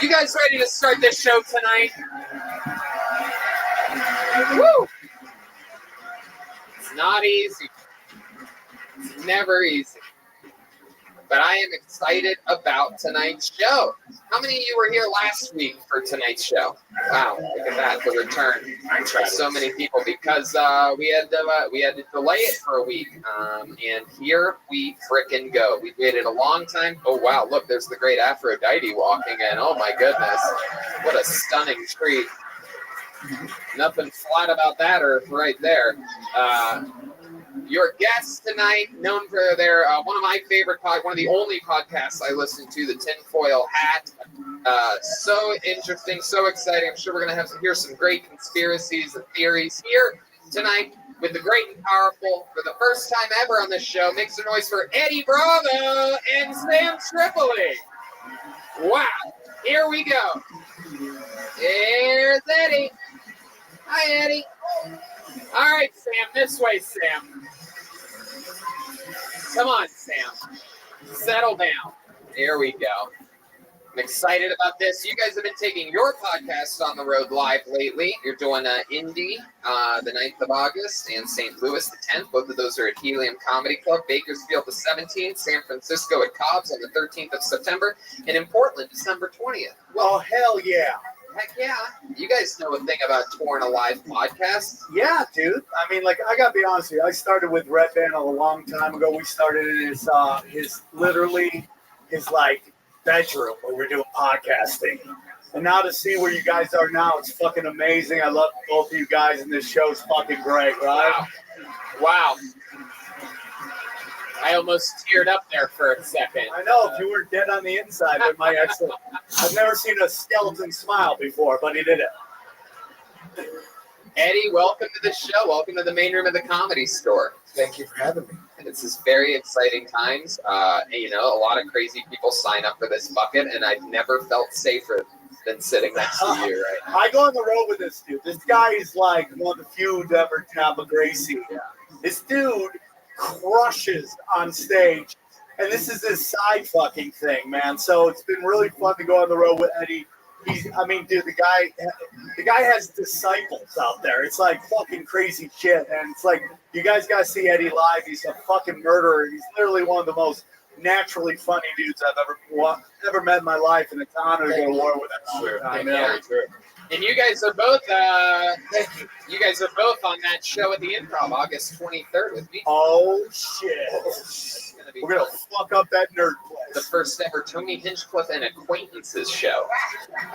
You guys ready to start this show tonight? Woo! It's not easy. It's never easy. But I am excited about tonight's show. How many of you were here last week for tonight's show? Wow, look at that, the return. So many people because we had to delay it for a week. And here we frickin' go. We waited a long time. Oh, wow, look, there's the great Aphrodite walking in. Oh, my goodness. What a stunning treat. Nothing flat about that earth right there. Your guest tonight, known for their one of my favorite one of the only podcasts I listen to, the Tinfoil Hat. So interesting, so exciting. I'm sure we're gonna hear some great conspiracies and theories here tonight with the great and powerful, for the first time ever on this show. Make some noise for Eddie Bravo and Sam Tripoli. Wow, here we go. Here's Eddie. Hi, Eddie. All right, Sam, this way, Sam. Come on, Sam. Settle down. There we go. I'm excited about this. You guys have been taking your podcast on the road live lately. You're doing Indy the 9th of August and St. Louis the 10th. Both of those are at Helium Comedy Club. Bakersfield the 17th. San Francisco at Cobb's on the 13th of September. And in Portland, December 20th. Well, hell yeah. Heck yeah. You guys know a thing about touring a live podcast? Yeah, dude. I mean, like, I gotta be honest with you. I started with Red Band a long time ago. We started in his bedroom where we're doing podcasting. And now to see where you guys are now, it's fucking amazing. I love both of you guys, and this show's fucking great, right? Wow. I almost teared up there for a second. I know, if you were dead on the inside, it might actually. I've never seen a skeleton smile before, but he did it. Eddie, welcome to the show. Welcome to the main room of the Comedy Store. Thank you for having me. And this is very exciting times. A lot of crazy people sign up for this bucket, and I've never felt safer than sitting next to you right now. I go on the road with this dude. This guy is like one of the few to ever tap a Gracie. This dude crushes on stage, and this is his side fucking thing, man. So it's been really fun to go on the road with Eddie. The guy has disciples out there. It's like fucking crazy shit, and it's like, you guys gotta see Eddie live. He's a fucking murderer. He's literally one of the most naturally funny dudes I've ever met in my life, and it's an honor to go to war with him. And you guys are both on that show at the Improv August 23rd with me. Oh shit. We're gonna fuck up that nerd place. The first ever Tony Hinchcliffe and Acquaintances show.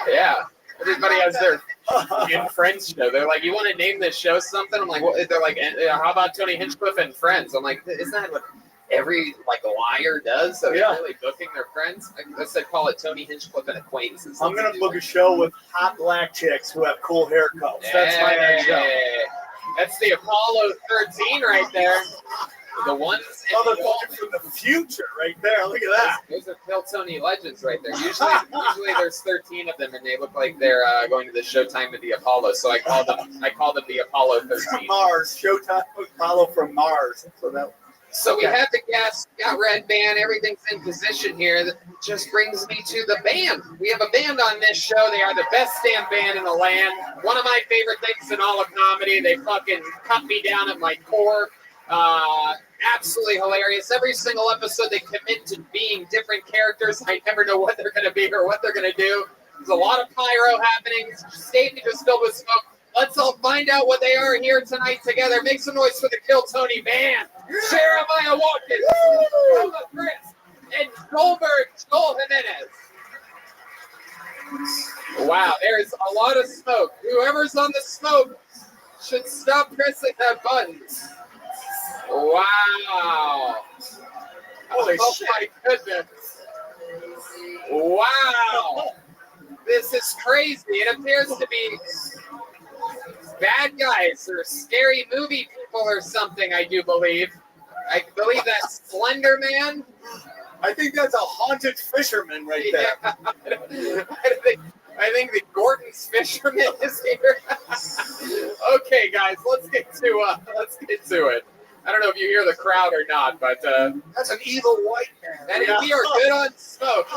Yeah. Everybody has their fucking friends show. They're like, you want to name this show something? I'm like, well, they're like, how about Tony Hinchcliffe and Friends? I'm like, isn't that what every liar does? So they're really booking their friends. I said call it Tony Hinchcliffe and Acquaintances. I'm gonna book a show with hot black chicks who have cool haircuts. That's my next show. That's the Apollo 13 right there. The ones motherfuckers from the future right there. Look at that. Those are Phil Tony legends right there. Usually there's 13 of them, and they look like they're going to the Showtime of the Apollo. So I call them the Apollo 13. Mars, Showtime Apollo from Mars. So we have the guests, got Red Band, everything's in position here. That just brings me to the band. We have a band on this show. They are the best damn band in the land. One of my favorite things in all of comedy. They fucking cut me down at my core. Absolutely hilarious. Every single episode they commit to being different characters. I never know what they're going to be or what they're going to do. There's a lot of pyro happening. Stage is filled with smoke. Let's all find out what they are here tonight together. Make some noise for the Kill Tony band. Jeremiah Watkins, Lola Chris, and Joel Jimenez. Wow, there's a lot of smoke. Whoever's on the smoke should stop pressing that button. Wow. Holy shit. My goodness. Wow. This is crazy. It appears to be bad guys or scary movie people or something, I do believe. I believe that's Slender Man. I think that's a haunted fisherman right there. I think the Gordon's fisherman is here. Okay, guys, let's get to it. I don't know if you hear the crowd or not, but that's an evil white man. And we are good on smoke.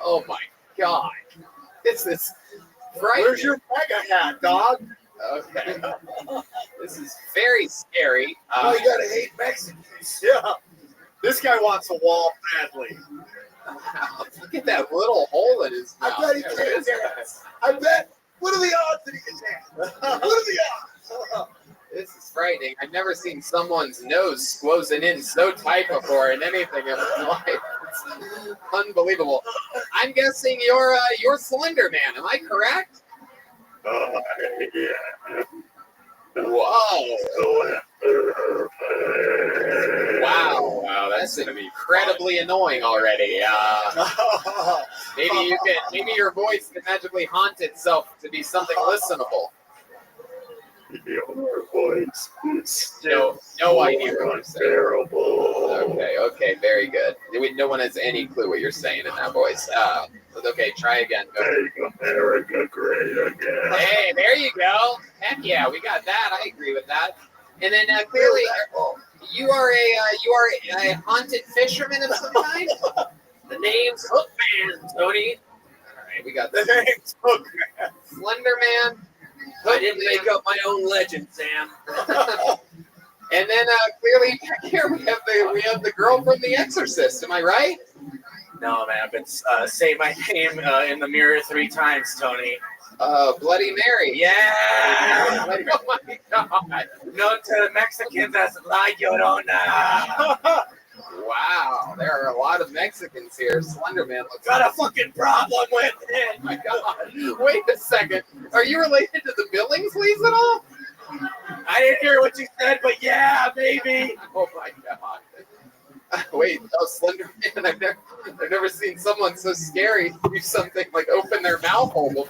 Oh my God, this is frightening. Where's your mega hat, dog? Okay, this is very scary. Oh, you gotta hate Mexicans. Yeah, this guy wants a wall badly. Look at that little hole in his mouth. I bet he can dance. I bet. What are the odds that he can dance? What are the odds? This is frightening. I've never seen someone's nose squozen in so tight before in anything in my life. It's unbelievable. I'm guessing you're Slender Man. Am I correct? Yeah. Whoa. Wow, that's incredibly annoying already. Maybe your voice can magically haunt itself to be something listenable. Your voice is no idea what you're saying. terrible. Okay, very good. No one has any clue what you're saying in that voice. Okay, try again. Make America great again. Hey, there you go. Heck yeah, we got that. I agree with that. And then clearly, you are a haunted fisherman of some kind. The name's Hookman, Tony. All right, we got the name's Hookman. Slender Man. I didn't make up my own legend, Sam. And then clearly back here we have the girl from The Exorcist. Am I right? No, man. I've been say my name in the mirror 3 times, Tony. Bloody Mary. Yeah. Oh my God. Known to Mexicans as La Llorona. Wow, there are a lot of Mexicans here. Slender Man looks got a fucking problem with it. Oh my God. Wait a second. Are you related to the Billingsleys at all? I didn't hear what you said, but yeah, baby. Oh my God. Wait, Slender Man. I've never seen someone so scary do something like open their mouth hole.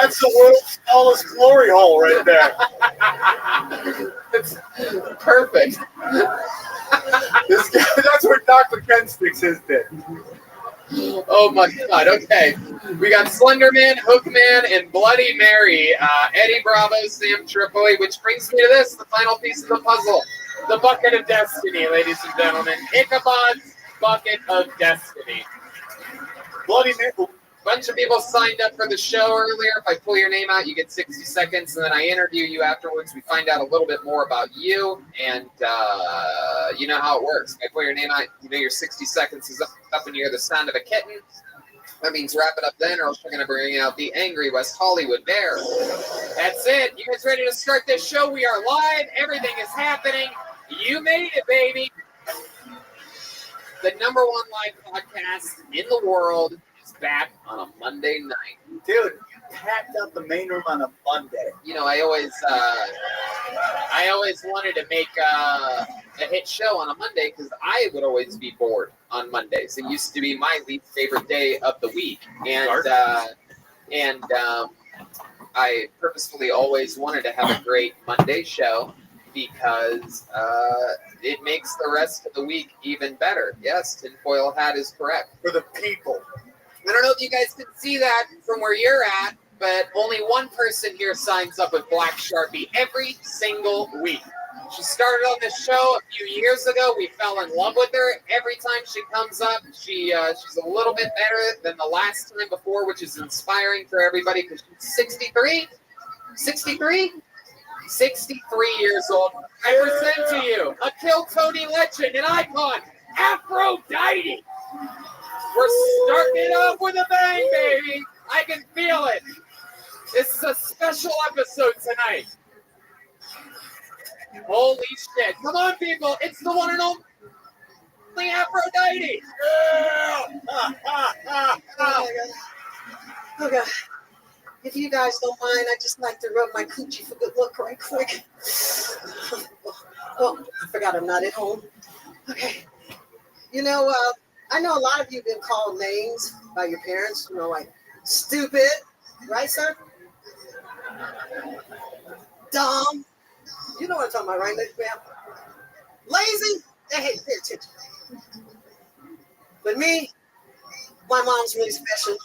That's the world's smallest glory hole right there. It's perfect. That's where Dr. Ken sticks his dick. Oh my God. Okay. We got Slenderman, Hookman, and Bloody Mary. Eddie Bravo, Sam Tripoli, which brings me to this, the final piece of the puzzle. The Bucket of Destiny, ladies and gentlemen. Ichabod's Bucket of Destiny. Bloody Mary. Bunch of people signed up for the show earlier. If I pull your name out, you get 60 seconds, and then I interview you afterwards. We find out a little bit more about you, and you know how it works. If I pull your name out, you know your 60 seconds is up and you hear the sound of a kitten. That means wrap it up then, or else we're going to bring out the angry West Hollywood Bear. That's it. You guys ready to start this show? We are live. Everything is happening. You made it, baby. The #1 live podcast in the world is back on a Monday night. Dude, you packed out the main room on a Monday. You know, I always wanted to make a hit show on a Monday because I would always be bored on Mondays. It used to be my least favorite day of the week, and I purposefully always wanted to have a great Monday show because it makes the rest of the week even better. Yes, tinfoil hat is correct. For the people. I don't know if you guys can see that from where you're at, but only one person here signs up with Black Sharpie every single week. She started on this show a few years ago. We fell in love with her. Every time she comes up, she's a little bit better than the last time before, which is inspiring for everybody because she's 63? 63? 63 years old. I present to you a Kill Tony legend, an icon, Aphrodite. We're starting it off with a bang, baby. I can feel it. This is a special episode tonight. Holy shit. Come on, people. It's the one and only Aphrodite. Oh, God. If you guys don't mind, I'd just like to rub my coochie for good luck right quick. Oh, I forgot I'm not at home. Okay. You know, I know a lot of you have been called names by your parents, you know, like stupid, right, sir? Dumb. You know what I'm talking about, right, ma'am? Lazy. Hey, pay attention. But me, my mom's really special.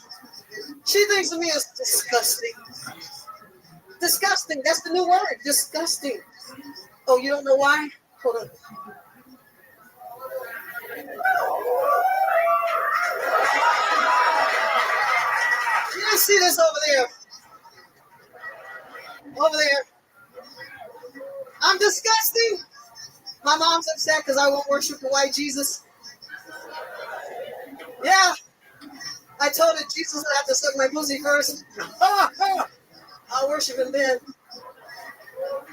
She thinks of me as disgusting. Disgusting. That's the new word. Disgusting. Oh, you don't know why? Hold on. You see this over there? Over there. I'm disgusting. My mom's upset because I won't worship the white Jesus. Yeah. I told her Jesus would have to suck my pussy first. I'll worship him then.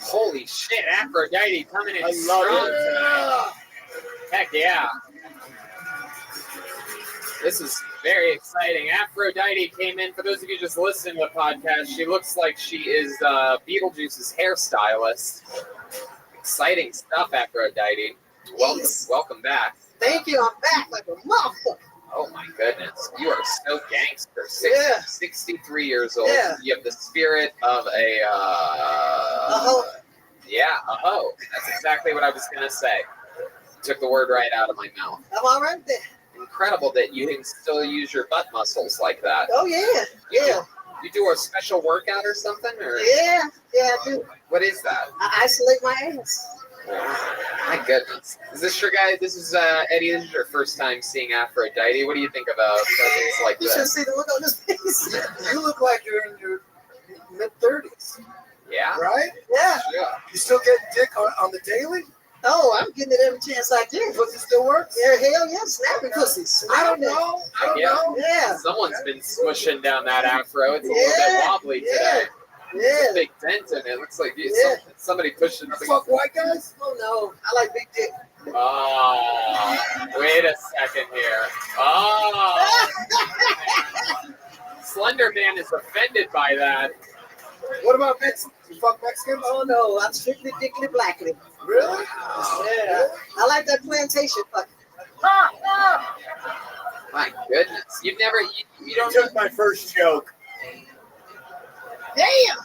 Holy shit, Aphrodite coming in I strong love it. tonight. Heck yeah. This is very exciting. Aphrodite came in. For those of you just listening to the podcast, she looks like she is Beetlejuice's hairstylist. Exciting stuff, Aphrodite. Welcome back. Thank you. I'm back like a motherfucker. Oh my goodness. You are so gangster. 63 years old. Yeah. You have the spirit of a hoe. Yeah, a hoe. That's exactly what I was gonna say. Took the word right out of my mouth. I'm all right there. Incredible that you can still use your butt muscles like that. Oh, yeah. Yeah. You do a special workout or something? Or Yeah. Yeah, I do. what is that? I isolate my ass. My goodness. Is this your guy? This is Eddie. This is your first time seeing Aphrodite. What do you think about things like You should this? see the look on his face. You look like you're in your mid-30s. Yeah. Right? Yeah. You still get dick on the daily? Oh, I'm getting it every chance I get. Pussy still works? Yeah, hell yeah, snapping pussy. I don't know. I don't know. Yeah. Someone's been smushing down that afro. It's a little bit wobbly today. Yeah. There's a big dent in it. Looks like somebody pushing. Fuck white guys? Oh no, I like big dick. Oh, wait a second here. Oh, Slender Man is offended by that. What about Mexicans? You fuck Mexicans? Oh no, I'm strictly dickly blackly. Really? Yeah. I like that plantation fucking. My goodness, you've never you don't took my first joke. Damn.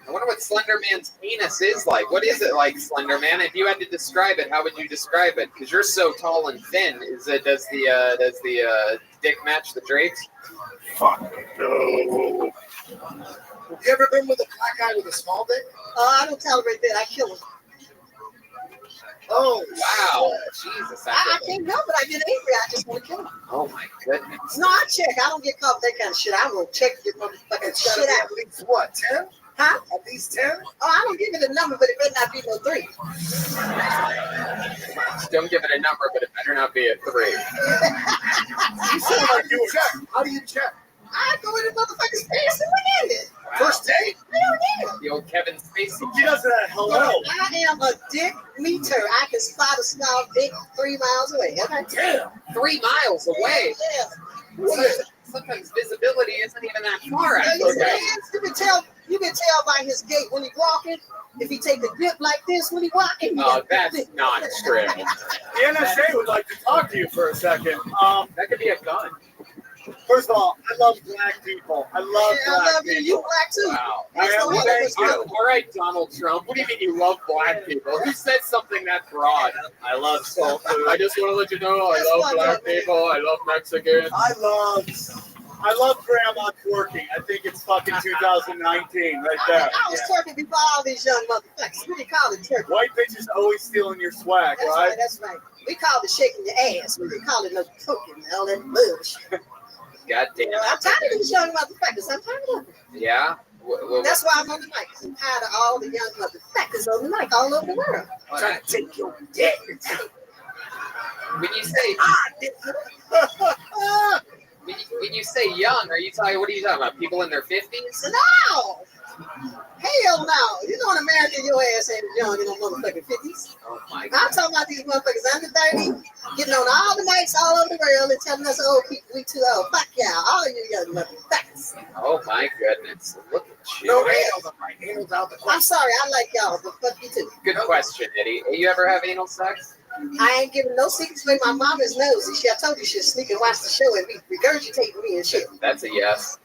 I wonder what Slender Man's penis is like. What is it like, Slender Man? If you had to describe it, how would you describe it? Because you're so tall and thin. Does the dick match the drapes? Fuck no. Have you ever been with a black guy with a small dick? I don't tolerate that. I kill him. Oh, wow. Jesus. I can't help it. I get angry. I just want to kill him. Oh, my goodness. No, I check. I don't get caught with that kind of shit. I will check your motherfucking shit out. At least what, 10? Huh? At least 10? Oh, I don't give it a number, but it better not be no 3. Don't give it a number, but it better not be a 3. You said how do you check? How do you check? I go in the motherfucker's face and look at it. Wow. First date? Hell yeah. The old Kevin Spacey. She does that. Hello. I am a dick meter. I can spot a small dick 3 miles away. Okay? Damn. 3 miles away. Yeah. Sometimes visibility isn't even that far out. You can tell by his gait when he's walking. If he take a dip like this when he walking. Oh, that's not true. The NSA would like to talk to you for a second. That could be a gun. First of all, I love black people. I love black people. You black too. Wow. Thank you. All right, Donald Trump. What do you mean you love black people? Who said something that broad? I love soul food. I just want to let you know I love black people. I love Mexicans. I love grandma twerking. I think it's fucking 2019 right there. I was twerking before all these young motherfuckers. We didn't call it twerking. White bitches always stealing your swag, That's right? right. That's right. We called it shaking your ass. We didn't call it no twerking and all that bullshit. God damn. I'm tired of these young motherfuckers. I'm tired of them. Yeah? That's why I'm on the mic. I'm tired of all the young motherfuckers on the mic all over the world. Trying to take your dick. When you say when you say young, what are you talking about? People in their 50s? No! Hell no! You know in America your ass ain't young in no motherfucking 50s. Oh my God. I'm talking about these motherfuckers under 30, getting on all the mics all over the world and telling us old people we too old. Fuck y'all, all of you young motherfuckers. Oh my goodness. Look at you. No anal out the I'm sorry, I like y'all, but fuck you too. Good question, Eddie. You ever have anal sex? I ain't giving no secrets away. My mom is nosy. I told you she'll sneak and watch the show and be regurgitating me and shit. That's a yes.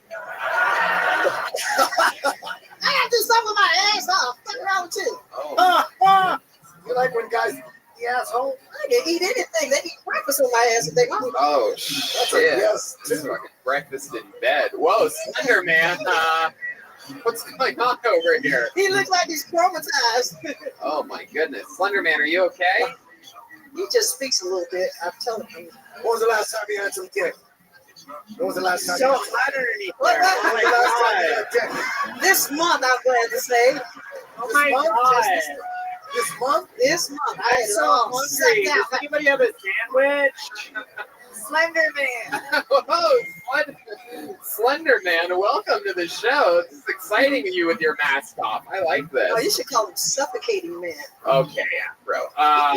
I gotta do something with my ass off. Fuck around with you. Oh. You like when guys eat the asshole? I can eat anything. They eat breakfast on my ass if they want. Oh, shit. Yes, This is fucking breakfast in bed. Whoa, Slender Man. What's going on over here? He looks like he's traumatized. Oh, my goodness. Slender Man, are you okay? He just speaks a little bit. I'm telling you. When was the last time you had some dick? When was the last time? Don't flatter anything. This month, I'm glad to say. Oh my God. This month? This month. I I'm had it so all hungry. sucked out. Does anybody have a sandwich? Slender Man. Whoa, what? Slender Man, welcome to the show. This is exciting you with your mask off. I like this. Oh, you should call him Suffocating Man. Okay, Afro.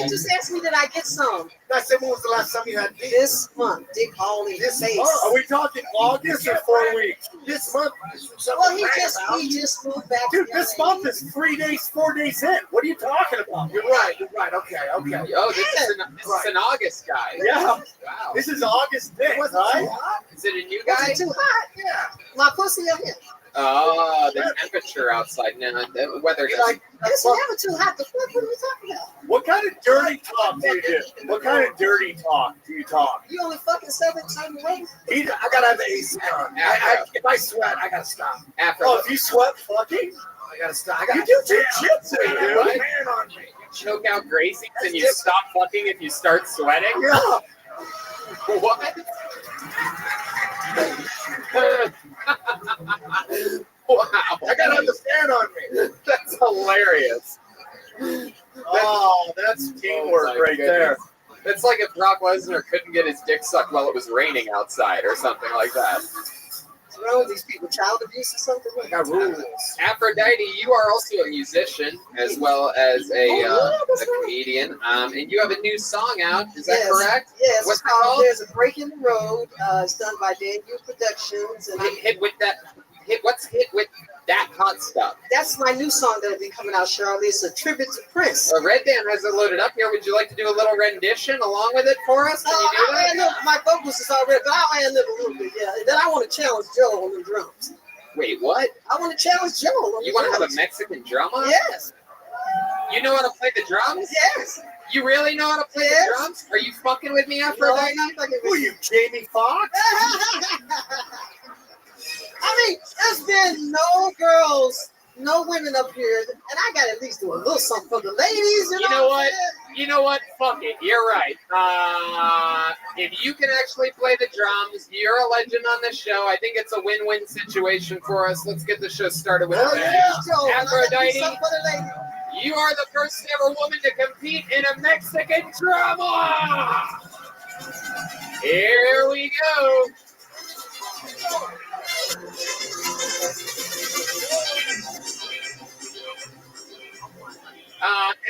You just asked me, did I get some? I said, when was the last time you had dick? This month, dick all in his face. Are we talking August or 4 weeks? This month. Well, he just moved back. Dude, this month is 4 days in. What are you talking about? You're right. Okay. Oh, this is an August guy. Yeah. Wow. This is August 5th, right? Is it a new guy? Was it too hot? Yeah. My pussy up here. Oh, the temperature outside now. The weather doesn't. It's never too hot. The fuck? What are you talking about? What kind of dirty talk do you do? What kind of dirty talk do you talk? You only fucking 7 times away. I gotta have the AC on. If I sweat, I gotta stop. Afro. Oh, if you sweat fucking, I gotta stop. You do jiu-jitsu, dude. What? Man on me. You choke out Gracie and you stop fucking if you start sweating? Yeah. What? Wow. I gotta have the fan on me. That's hilarious. Oh, that's teamwork right there. It's like if Brock Lesnar couldn't get his dick sucked while it was raining outside or something like that. What's wrong with these people? Child abuse or something? I got rules. Aphrodite, you are also a musician as well as a comedian, and you have a new song out. Is that correct? Yes. What's It's called called? There's a Break in the Road. It's done by Daniel Productions. And Hit with that hot stuff? That's my new song that'll be coming out shortly. It's a tribute to Prince. Red Dan has it loaded up here. Would you like to do a little rendition along with it for us? Can you do that? My vocals is already, but I'll ad lib a little bit, yeah. And then I want to challenge Joe on the drums. Wait, what? I want to challenge Joe on You the want to drums. have a Mexican drummer? Yes. You know how to play the drums? Yes. You really know how to play the drums? Are you fucking with me, Aphrodite? No, I'm not fucking Who are you, Jamie Foxx? I mean, there's been no girls, no women up here, and I got to at least do a little something for the ladies. You know what? You know what? Fuck it. You're right. If you can actually play the drums, you're a legend on the show. I think it's a win-win situation for us. Let's get the show started with Aphrodite. You are the first ever woman to compete in a Mexican drama. Here we go.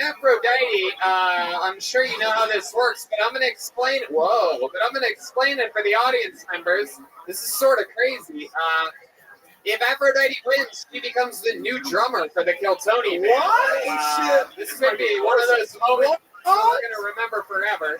Aphrodite, I'm sure you know how this works, but I'm going to explain it. Whoa, but I'm going to explain it for the audience members. This is sort of crazy. If Aphrodite wins, she becomes the new drummer for the Kiltony band. What? This could be one of those moments we're going to remember forever.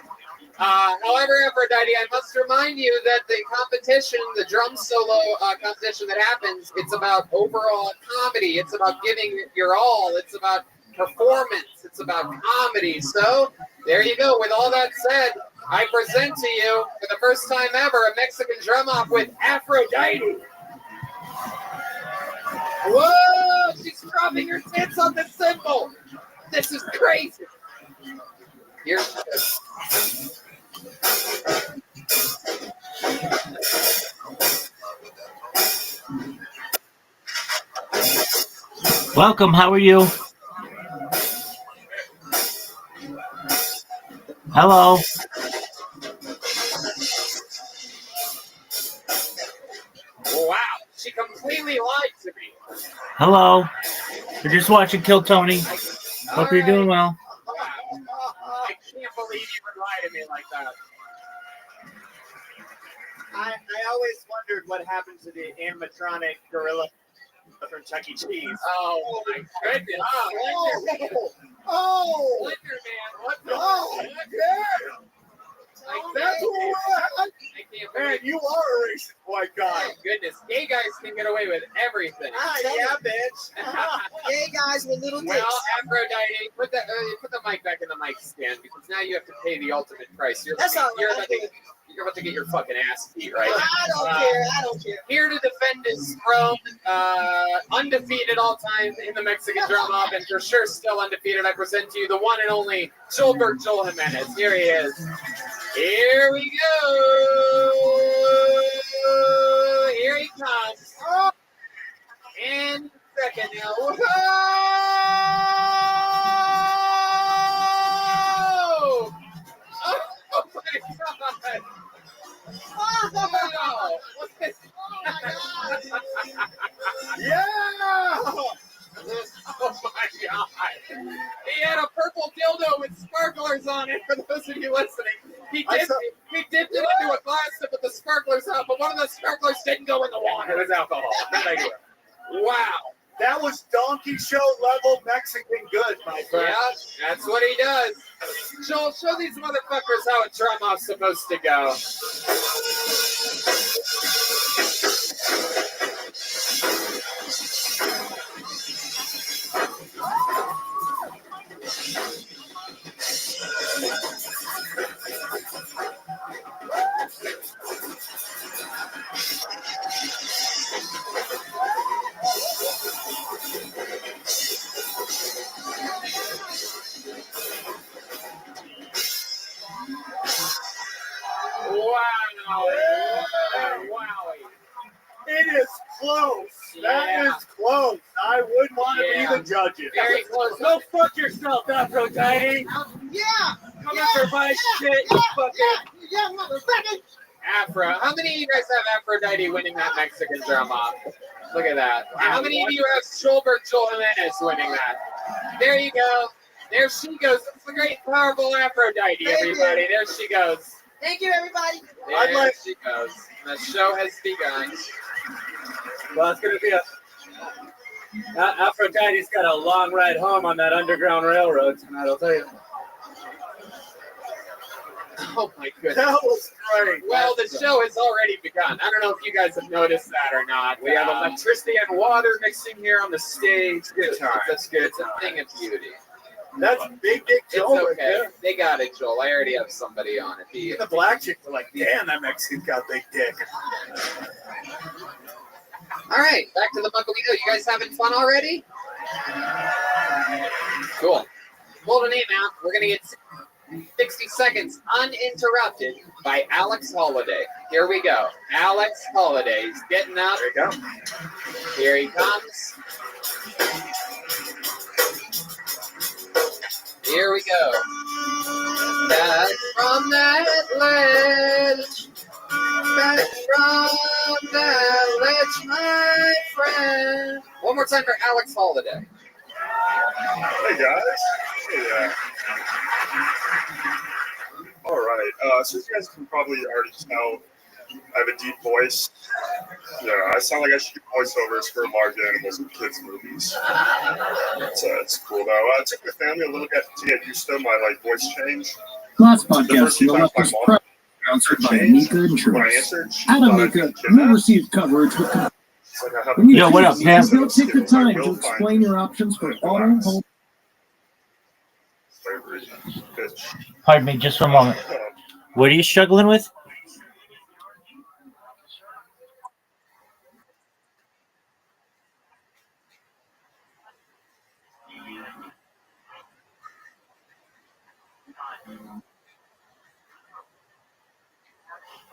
However, Aphrodite, I must remind you that the competition, the drum solo competition that happens, it's about overall comedy. It's about giving it your all. It's about performance. It's about comedy. So there you go. With all that said, I present to you for the first time ever a Mexican drum off with Aphrodite. Whoa! She's dropping her tits on the cymbal. This is crazy. Here. Welcome. How are you? Hello. Wow, she completely lied to me. Hello. You're just watching Kill Tony. Hope you're doing well. I can't believe you would lie to me like that. I always wondered what happened to the animatronic gorilla from Chuck E. Cheese. Oh my goodness. Oh, Slender Man, what the heck? yeah. That's what we're at. I can't believe Man, you are a racist white guy. My goodness, gay guys can get away with everything. Yeah, bitch. Gay guys with little dicks. Well, Aphrodite, put the mic back in the mic stand because now you have to pay the ultimate price. You're about to get your fucking ass beat, right? I don't care. I don't care. Here to defend his throne, undefeated all time in the Mexican drum off, and for sure still undefeated. I present to you the one and only Joel Jimenez. Here he is. Here we go. Here he comes. And second now. Whoa! Oh my God. Oh, sparklers on it for those of you listening. He I dipped, saw- he dipped it into a glass to put the sparklers out, but one of the sparklers didn't go in the water. It was alcohol. That I do. Wow. That was donkey show level Mexican good, my friend. Yeah, that's what he does. Joel, show these motherfuckers how a drum off's supposed to go. Wow. Wow. It is close. That Yeah. is close. I would want to Yeah. be the judges. Very close. Go fuck yourself, Aphrodite. Yeah. Coming for my shit, you fucking. Yeah, motherfucker. Afro. How many of you guys have Aphrodite winning that Mexican drum off? Look at that. And how many of you have Schulberg Joel Jimenez winning that? There you go. There she goes. That's the great, powerful Aphrodite, Thank everybody. you. There she goes. Thank you, everybody. There she goes. The show has begun. Well, it's gonna be a. Aphrodite's got a long ride home on that Underground Railroad tonight. I'll tell you. Oh my goodness. That was great. Well, the show has already begun. I don't know if you guys have noticed that or not. We have electricity and water mixing here on the stage. Good time. It's a thing of beauty. That's Big Dick Joel. It's right okay. there. They got it, Joel. I already have somebody on it. Even the black chicks are like, damn, that Mexican got big dick. All right, back to the Muckalito. You guys having fun already? Cool. Hold a name out. We're going to get 60 seconds uninterrupted by Alex Holiday. Here we go. Alex Holiday. He's getting up. There you go. Here he comes. Here we go. Back from that ledge. Back from that ledge, my friend. One more time for Alex Holiday. Hey guys. Hey. All right. So you guys can probably already tell I have a deep voice. Yeah, I sound like I should do voiceovers for large animals and kids movies. It's cool though. It took my family a little bit to get used to my voice change. Last The podcast, first few the times leftist my press mom sponsored by changed, Mika when I Insurance. answered, she Adam thought I'd Mika, been you kidnapped. received coverage with. It's like I have When you Yo, what up, choose, Pam? Don't take the time to will explain your options for auto, home. slavery, bitch. Pardon me, just for a moment. What are you struggling with?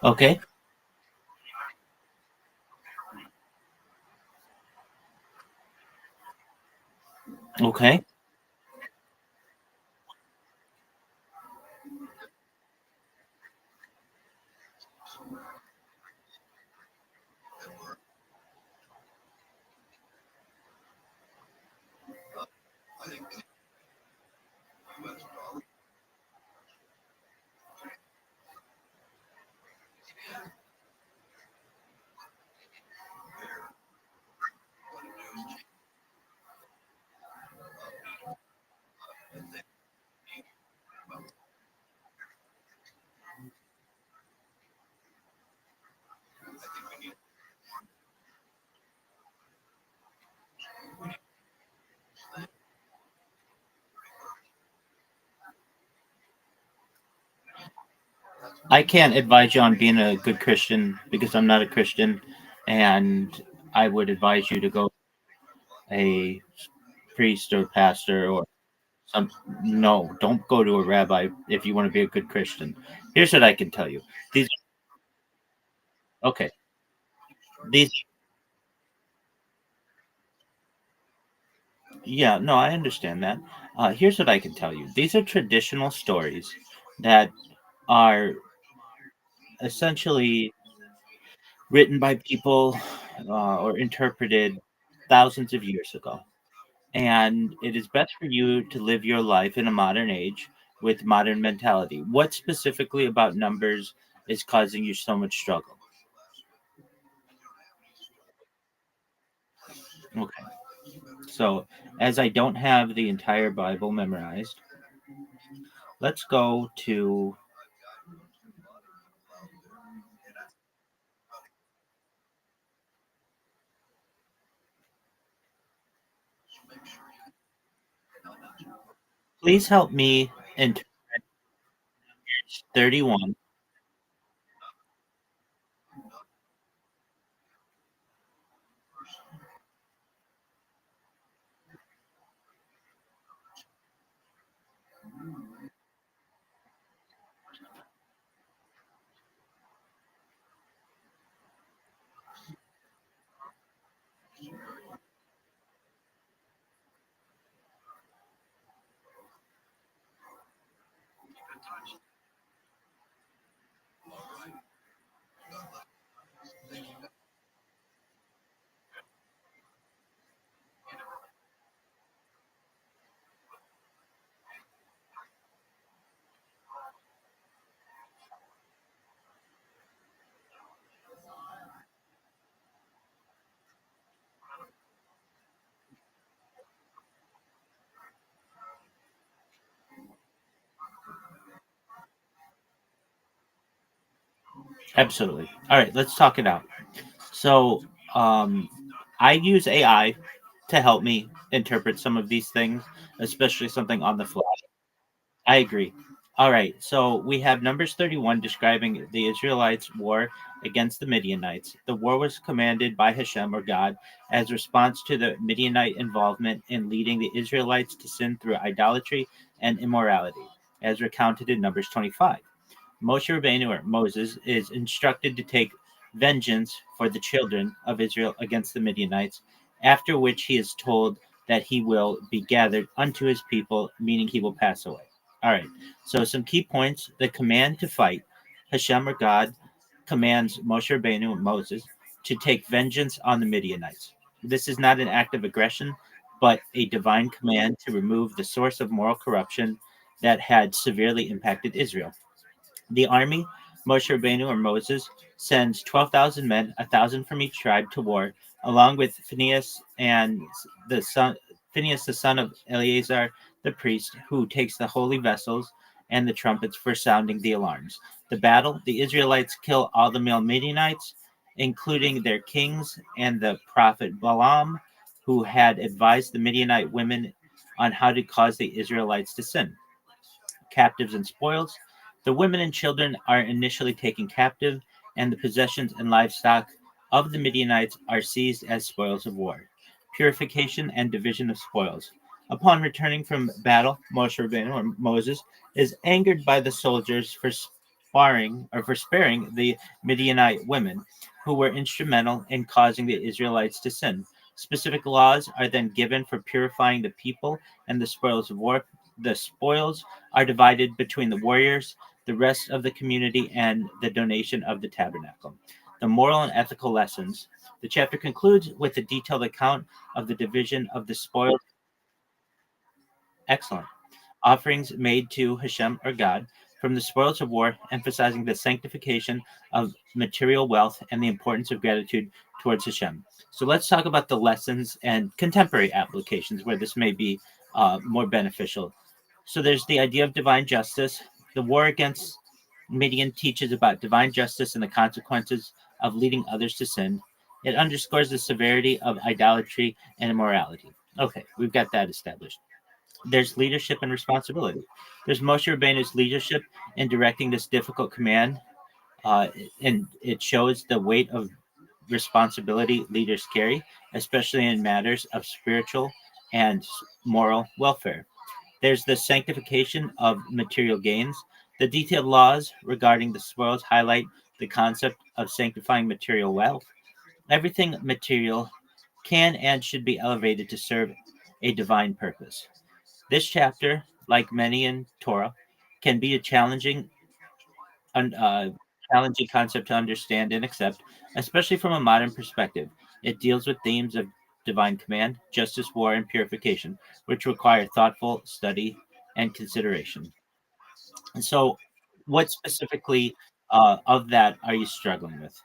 Okay. Okay. I can't advise you on being a good Christian because I'm not a Christian, and I would advise you to go a priest or pastor or some. No, don't go to a rabbi if you want to be a good Christian. Here's what I can tell you. These. Okay. These. Yeah, no, I understand that. Here's what I can tell you. These are traditional stories that are essentially written by people or interpreted thousands of years ago. And it is best for you to live your life in a modern age with modern mentality. What specifically about numbers is causing you so much struggle? Okay. So, as I don't have the entire Bible memorized, let's go to. Please help me interpret 31. Absolutely. All right, let's talk it out. So, um, I use AI to help me interpret some of these things, especially something on the fly. I agree. All right, so we have Numbers 31 describing the Israelites' war against the Midianites. The war was commanded by Hashem or God as response to the Midianite involvement in leading the Israelites to sin through idolatry and immorality, as recounted in Numbers 25. Moshe Rabbeinu or Moses is instructed to take vengeance for the children of Israel against the Midianites, after which he is told that he will be gathered unto his people, meaning he will pass away. All right, so some key points. The command to fight. Hashem or God commands Moshe Rabbeinu and Moses to take vengeance on the Midianites. This is not an act of aggression, but a divine command to remove the source of moral corruption that had severely impacted Israel. The army, Moshe Rabbeinu or Moses, sends 12,000 men, 1,000 from each tribe, to war, along with Phinehas, the son of Eleazar, the priest, who takes the holy vessels and the trumpets for sounding the alarms. The battle, the Israelites kill all the male Midianites, including their kings and the prophet Balaam, who had advised the Midianite women on how to cause the Israelites to sin. Captives and spoils. The women and children are initially taken captive, and the possessions and livestock of the Midianites are seized as spoils of war. Purification and division of spoils. Upon returning from battle, Moshe Rabbeinu or Moses is angered by the soldiers for sparing the Midianite women, who were instrumental in causing the Israelites to sin. Specific laws are then given for purifying the people and the spoils of war. The spoils are divided between the warriors, the rest of the community, and the donation of the tabernacle. The moral and ethical lessons. The chapter concludes with a detailed account of the division of the spoils. Excellent. Offerings made to Hashem or God from the spoils of war, emphasizing the sanctification of material wealth and the importance of gratitude towards Hashem. So let's talk about the lessons and contemporary applications where this may be more beneficial. So there's the idea of divine justice. The war against Midian teaches about divine justice and the consequences of leading others to sin. It underscores the severity of idolatry and immorality. Okay, we've got that established. There's leadership and responsibility. There's Moshe Rabbeinu's leadership in directing this difficult command, and it shows the weight of responsibility leaders carry, especially in matters of spiritual and moral welfare. There's the sanctification of material gains. The detailed laws regarding the spoils highlight the concept of sanctifying material wealth. Everything material can and should be elevated to serve a divine purpose. This chapter, like many in Torah, can be a un- uh, challenging concept to understand and accept, especially from a modern perspective. It deals with themes of divine command, justice, war, and purification, which require thoughtful study and consideration. And so, what specifically of that are you struggling with?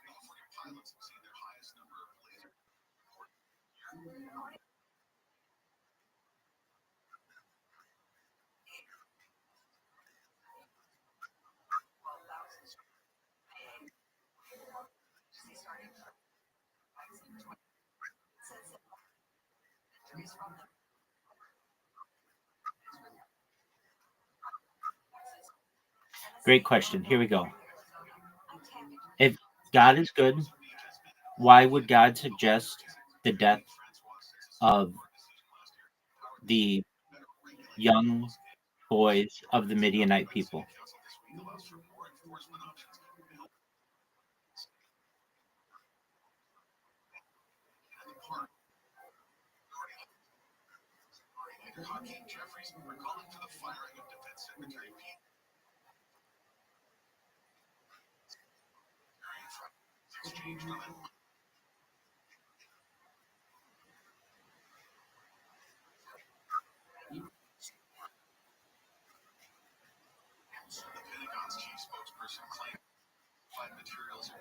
Great question. Here we go. If God is good, why would God suggest the death of the young boys of the Midianite people?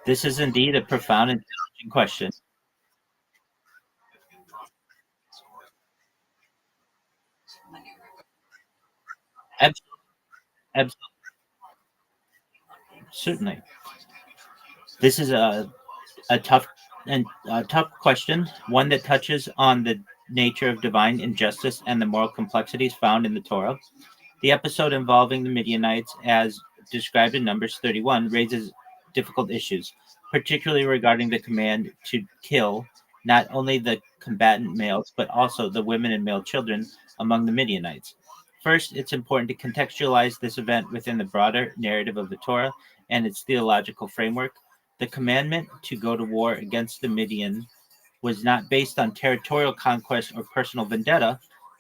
This is indeed a profound and challenging question. Absolutely, certainly. This is a tough question, one that touches on the nature of divine injustice and the moral complexities found in the Torah. The episode involving the Midianites, as described in Numbers 31, raises difficult issues, particularly regarding the command to kill not only the combatant males, but also the women and male children among the Midianites. First, it's important to contextualize this event within the broader narrative of the Torah and its theological framework. The commandment to go to war against the Midian was not based on territorial conquest or personal vendetta,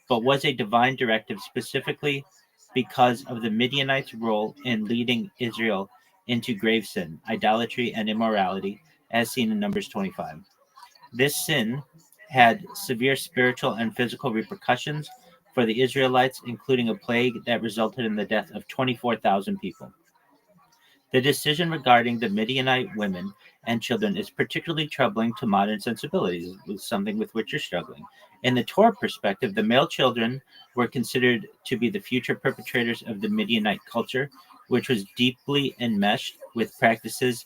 but was a divine directive specifically because of the Midianites' role in leading Israel into grave sin, idolatry, and immorality, as seen in Numbers 25. This sin had severe spiritual and physical repercussions for the Israelites, including a plague that resulted in the death of 24,000 people. The decision regarding the Midianite women and children is particularly troubling to modern sensibilities, something with which you're struggling. In the Torah perspective, the male children were considered to be the future perpetrators of the Midianite culture, which was deeply enmeshed with practices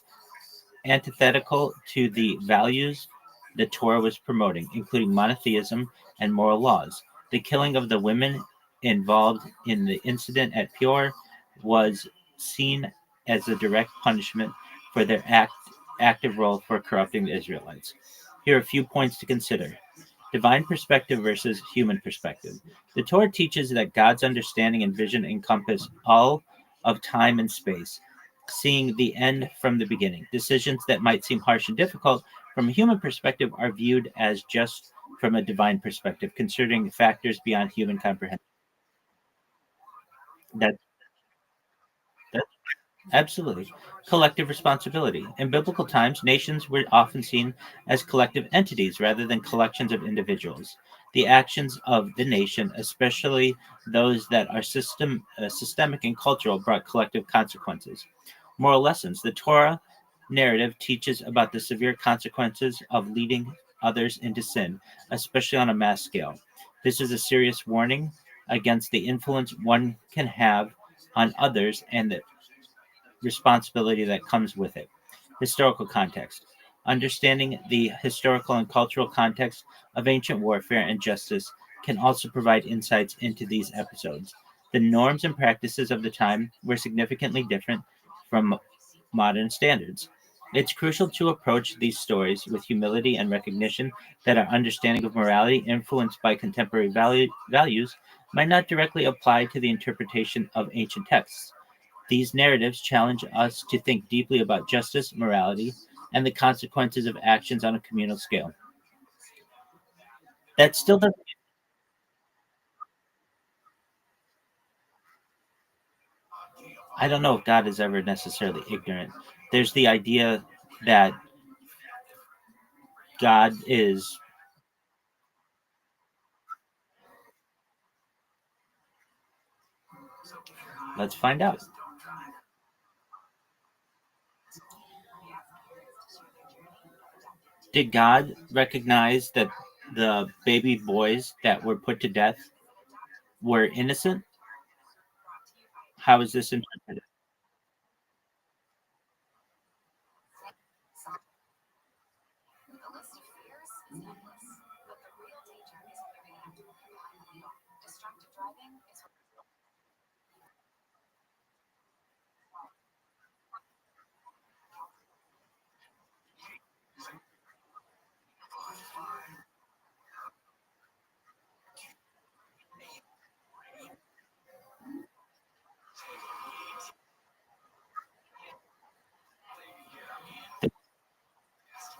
antithetical to the values the Torah was promoting, including monotheism and moral laws. The killing of the women involved in the incident at Peor was seen as a direct punishment for their active role for corrupting the Israelites. Here are a few points to consider. Divine perspective versus human perspective. The Torah teaches that God's understanding and vision encompass all of time and space, seeing the end from the beginning. Decisions that might seem harsh and difficult from a human perspective are viewed as just from a divine perspective, considering factors beyond human comprehension. That Absolutely. Collective responsibility. In biblical times, nations were often seen as collective entities rather than collections of individuals. The actions of the nation, especially those that are systemic and cultural, brought collective consequences. Moral lessons. The Torah narrative teaches about the severe consequences of leading others into sin, especially on a mass scale. This is a serious warning against the influence one can have on others and the responsibility that comes with it. Historical context. Understanding the historical and cultural context of ancient warfare and justice can also provide insights into these episodes. The norms and practices of the time were significantly different from modern standards. It's crucial to approach these stories with humility and recognition that our understanding of morality, influenced by contemporary values, might not directly apply to the interpretation of ancient texts. These narratives challenge us to think deeply about justice, morality, and the consequences of actions on a communal scale. That still doesn't. I don't know if God is ever necessarily ignorant. There's the idea that God is. Let's find out. Did God recognize that the baby boys that were put to death were innocent? How is this interpreted?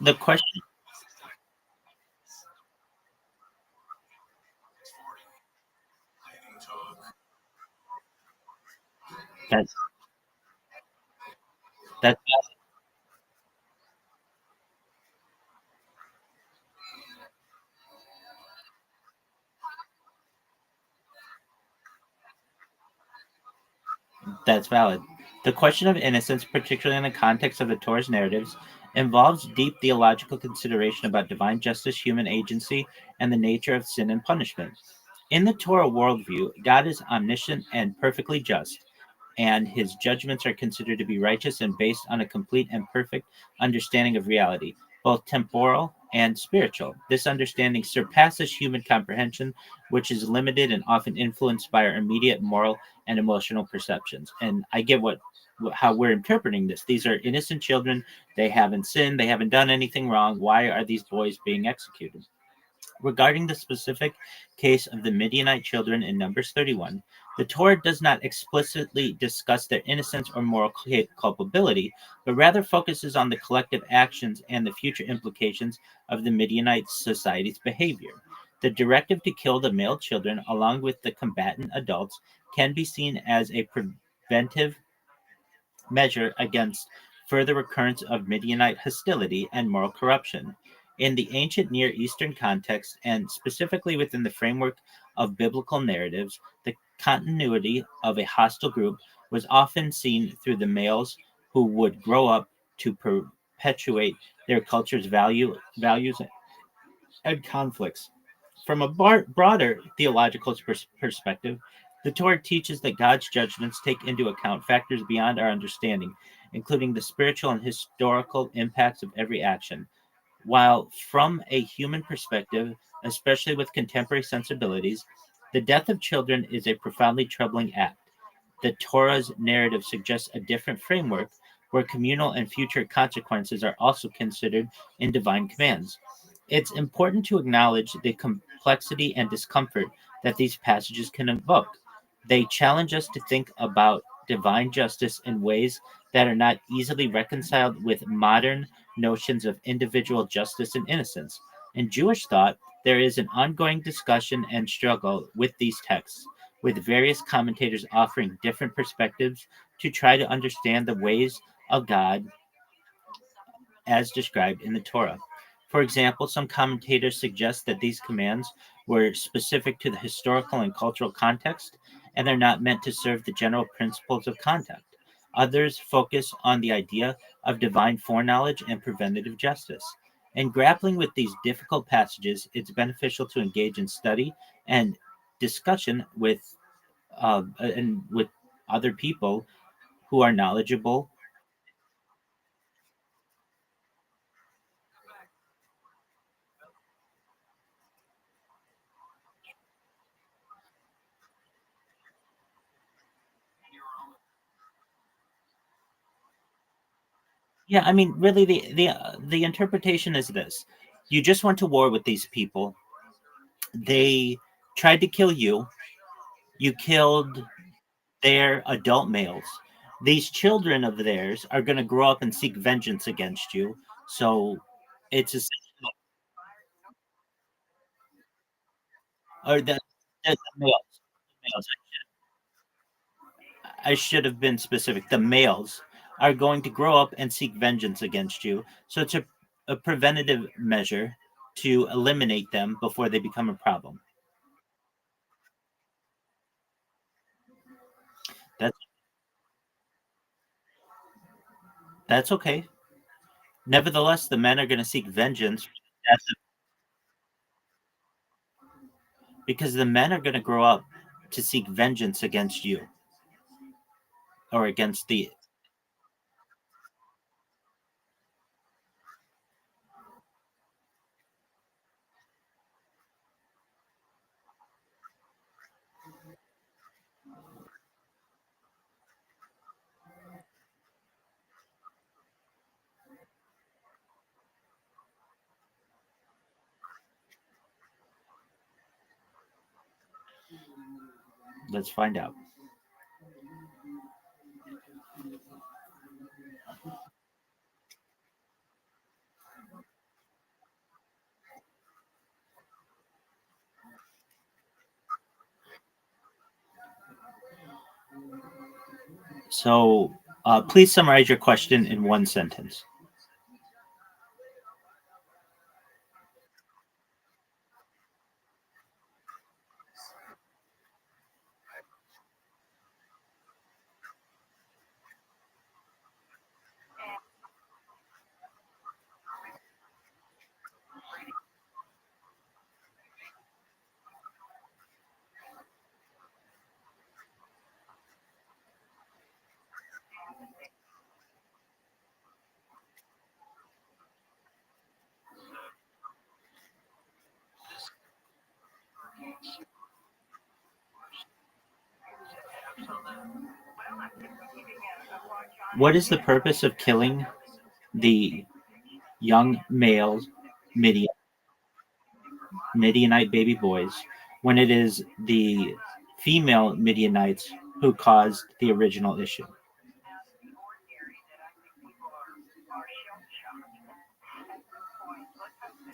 The question that that that's valid. The question of innocence, particularly in the context of the Torah's narratives, involves deep theological consideration about divine justice, human agency, and the nature of sin and punishment. In the Torah worldview, God is omniscient and perfectly just, and his judgments are considered to be righteous and based on a complete and perfect understanding of reality, both temporal and spiritual. This understanding surpasses human comprehension, which is limited and often influenced by our immediate moral and emotional perceptions. And I get how we're interpreting this. These are innocent children. They haven't sinned. They haven't done anything wrong. Why are these boys being executed? Regarding the specific case of the Midianite children in Numbers 31, the Torah does not explicitly discuss their innocence or moral culpability, but rather focuses on the collective actions and the future implications of the Midianite society's behavior. The directive to kill the male children, along with the combatant adults, can be seen as a preventive measure against further recurrence of Midianite hostility and moral corruption. In the ancient Near Eastern context, and specifically within the framework of biblical narratives, the continuity of a hostile group was often seen through the males who would grow up to perpetuate their culture's values and conflicts. From a broader theological perspective, the Torah teaches that God's judgments take into account factors beyond our understanding, including the spiritual and historical impacts of every action. While from a human perspective, especially with contemporary sensibilities, the death of children is a profoundly troubling act. The Torah's narrative suggests a different framework where communal and future consequences are also considered in divine commands. It's important to acknowledge the complexity and discomfort that these passages can evoke. They challenge us to think about divine justice in ways that are not easily reconciled with modern notions of individual justice and innocence. In Jewish thought, there is an ongoing discussion and struggle with these texts, with various commentators offering different perspectives to try to understand the ways of God as described in the Torah. For example, some commentators suggest that these commands were specific to the historical and cultural context, and are not meant to serve the general principles of conduct. Others focus on the idea of divine foreknowledge and preventative justice. In grappling with these difficult passages, it's beneficial to engage in study and discussion with other people who are knowledgeable. Yeah, I mean, really, the interpretation is this: you just went to war with these people. They tried to kill you. You killed their adult males. These children of theirs are going to grow up and seek vengeance against you. So it's a or the males. Males. I should have been specific. The males are going to grow up and seek vengeance against you. So it's a preventative measure to eliminate them before they become a problem. That's That's okay. Nevertheless, the men are going to seek vengeance. That's because the men are going to grow up to seek vengeance against you or against the. Let's find out. So, please summarize your question in one sentence. What is the purpose of killing the young males, Midianite baby boys, when it is the female Midianites who caused the original issue?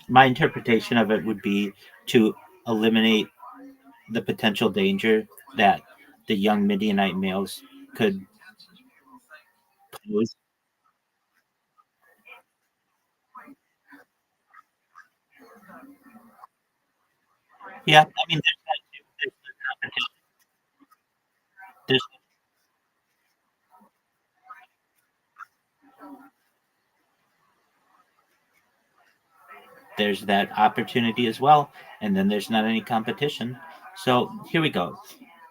My interpretation of it would be to eliminate the potential danger that the young Midianite males could pose. Yeah, I mean, there's there's that opportunity as well, and then there's not any competition. So here we go.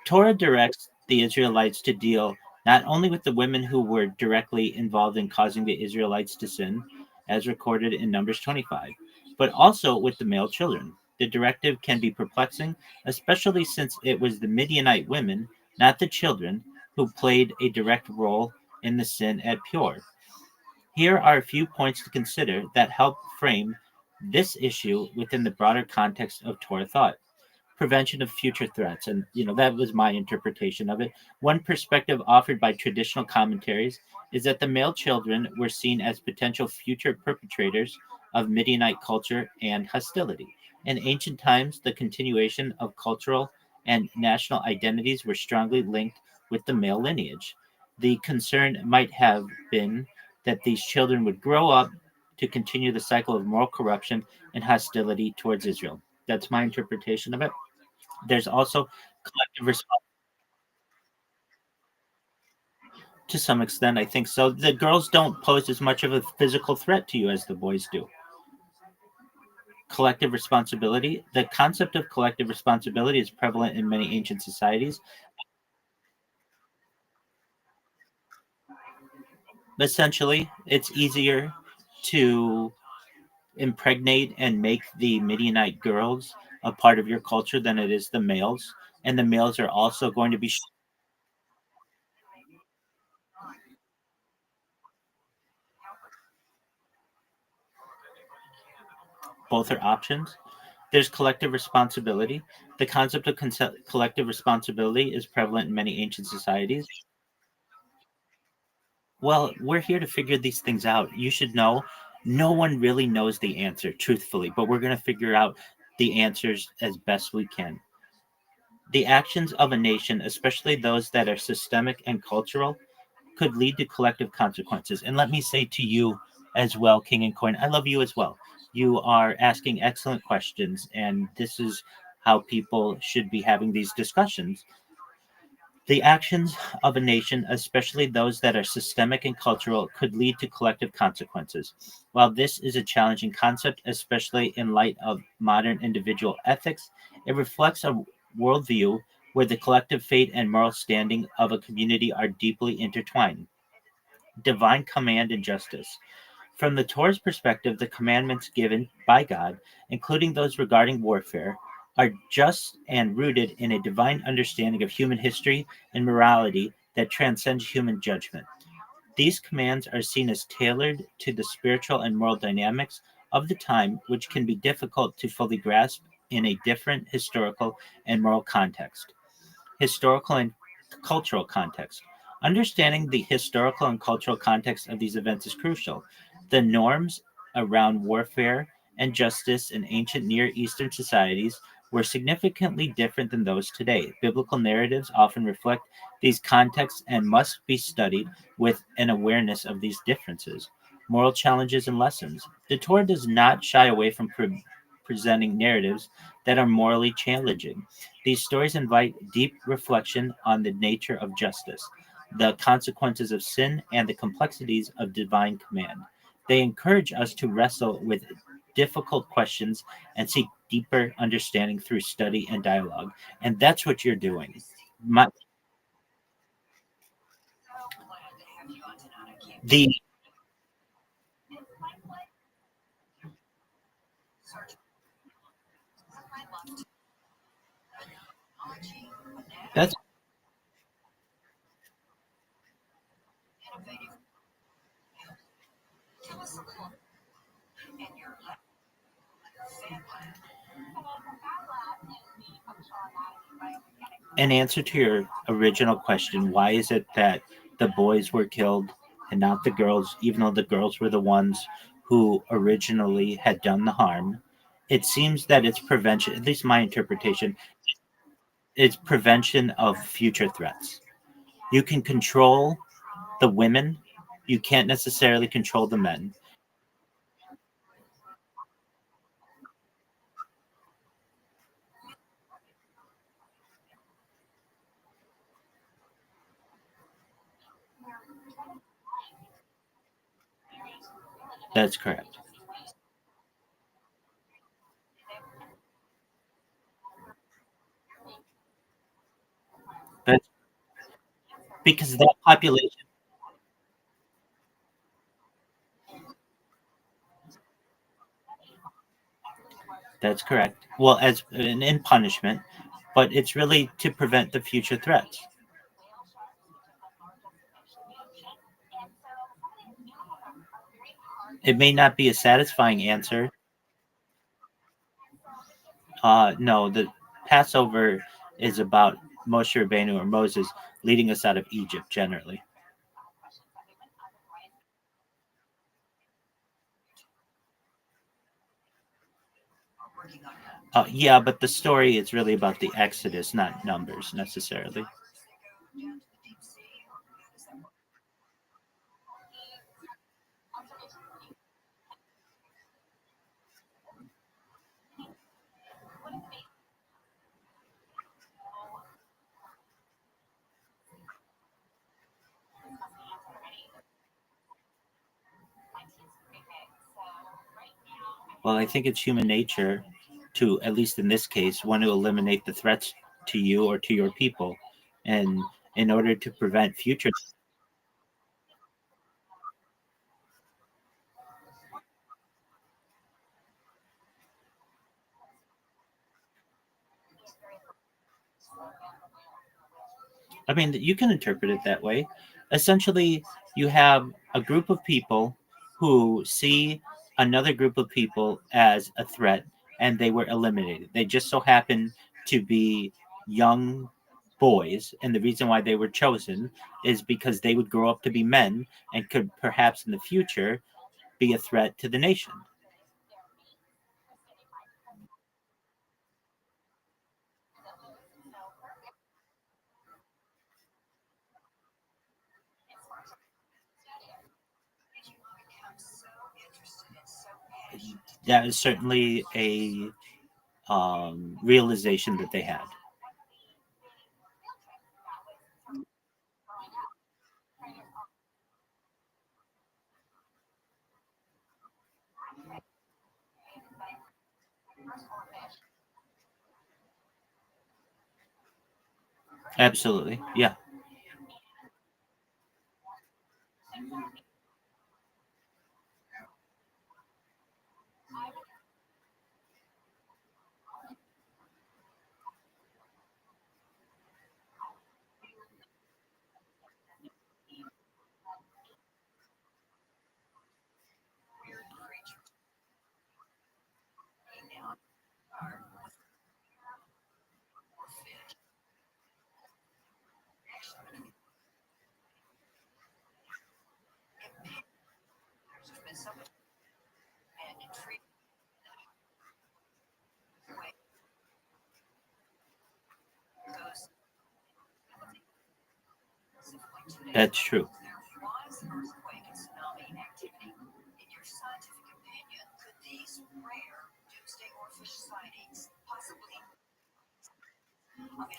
Torah directs the Israelites to deal not only with the women who were directly involved in causing the Israelites to sin, as recorded in Numbers 25, but also with the male children. The directive can be perplexing, especially since it was the Midianite women, not the children, who played a direct role in the sin at Pur. Here are a few points to consider that help frame this issue within the broader context of Torah thought. Prevention of future threats, and that was my interpretation of it. One perspective offered by traditional commentaries is that the male children were seen as potential future perpetrators of Midianite culture and hostility. In ancient times, the continuation of cultural and national identities were strongly linked with the male lineage. The concern might have been that these children would grow up to continue the cycle of moral corruption and hostility towards Israel. That's my interpretation of it. There's also collective responsibility. To some extent, I think so. The girls don't pose as much of a physical threat to you as the boys do. Collective responsibility. The concept of collective responsibility is prevalent in many ancient societies. Essentially, it's easier to impregnate and make the Midianite girls a part of your culture than it is the males. And the males are also going to be both are options. There's collective responsibility. The concept of collective responsibility is prevalent in many ancient societies. Well, we're here to figure these things out. You should know no one really knows the answer, truthfully, but we're going to figure out the answers as best we can. The actions of a nation, especially those that are systemic and cultural, could lead to collective consequences. And let me say to you as well, King and Coin, I love you as well. You are asking excellent questions, and this is how people should be having these discussions. The actions of a nation, especially those that are systemic and cultural, could lead to collective consequences. While this is a challenging concept, especially in light of modern individual ethics, it reflects a worldview where the collective fate and moral standing of a community are deeply intertwined. Divine command and justice. From the Torah's perspective, the commandments given by God, including those regarding warfare, are just and rooted in a divine understanding of human history and morality that transcends human judgment. These commands are seen as tailored to the spiritual and moral dynamics of the time, which can be difficult to fully grasp in a different historical and moral context. Historical and cultural context. Understanding the historical and cultural context of these events is crucial. The norms around warfare and justice in ancient Near Eastern societies were significantly different than those today. Biblical narratives often reflect these contexts and must be studied with an awareness of these differences. Moral challenges and lessons. The Torah does not shy away from presenting narratives that are morally challenging. These stories invite deep reflection on the nature of justice, the consequences of sin, and the complexities of divine command. They encourage us to wrestle with difficult questions and seek deeper understanding through study and dialogue. And that's what you're doing. My, the that's an answer to your original question. Why is it that the boys were killed and not the girls, even though the girls were the ones who originally had done the harm? It seems that it's prevention, at least my interpretation, it's prevention of future threats. You can control the women, you can't necessarily control the men. That's correct. That's because that population, that's correct. Well, as in punishment, but it's really to prevent the future threats. It may not be a satisfying answer. No, the Passover is about Moshe Rabbeinu or Moses leading us out of Egypt generally. Yeah, but the story is really about the Exodus, not Numbers necessarily. Well, I think it's human nature to, at least in this case, want to eliminate the threats to you or to your people. And in order to prevent future, I mean, you can interpret it that way. Essentially, you have a group of people who see another group of people as a threat and they were eliminated. They just so happen to be young boys. And the reason why they were chosen is because they would grow up to be men and could perhaps in the future be a threat to the nation. That is certainly a realization that they had. Absolutely. Yeah. That's true.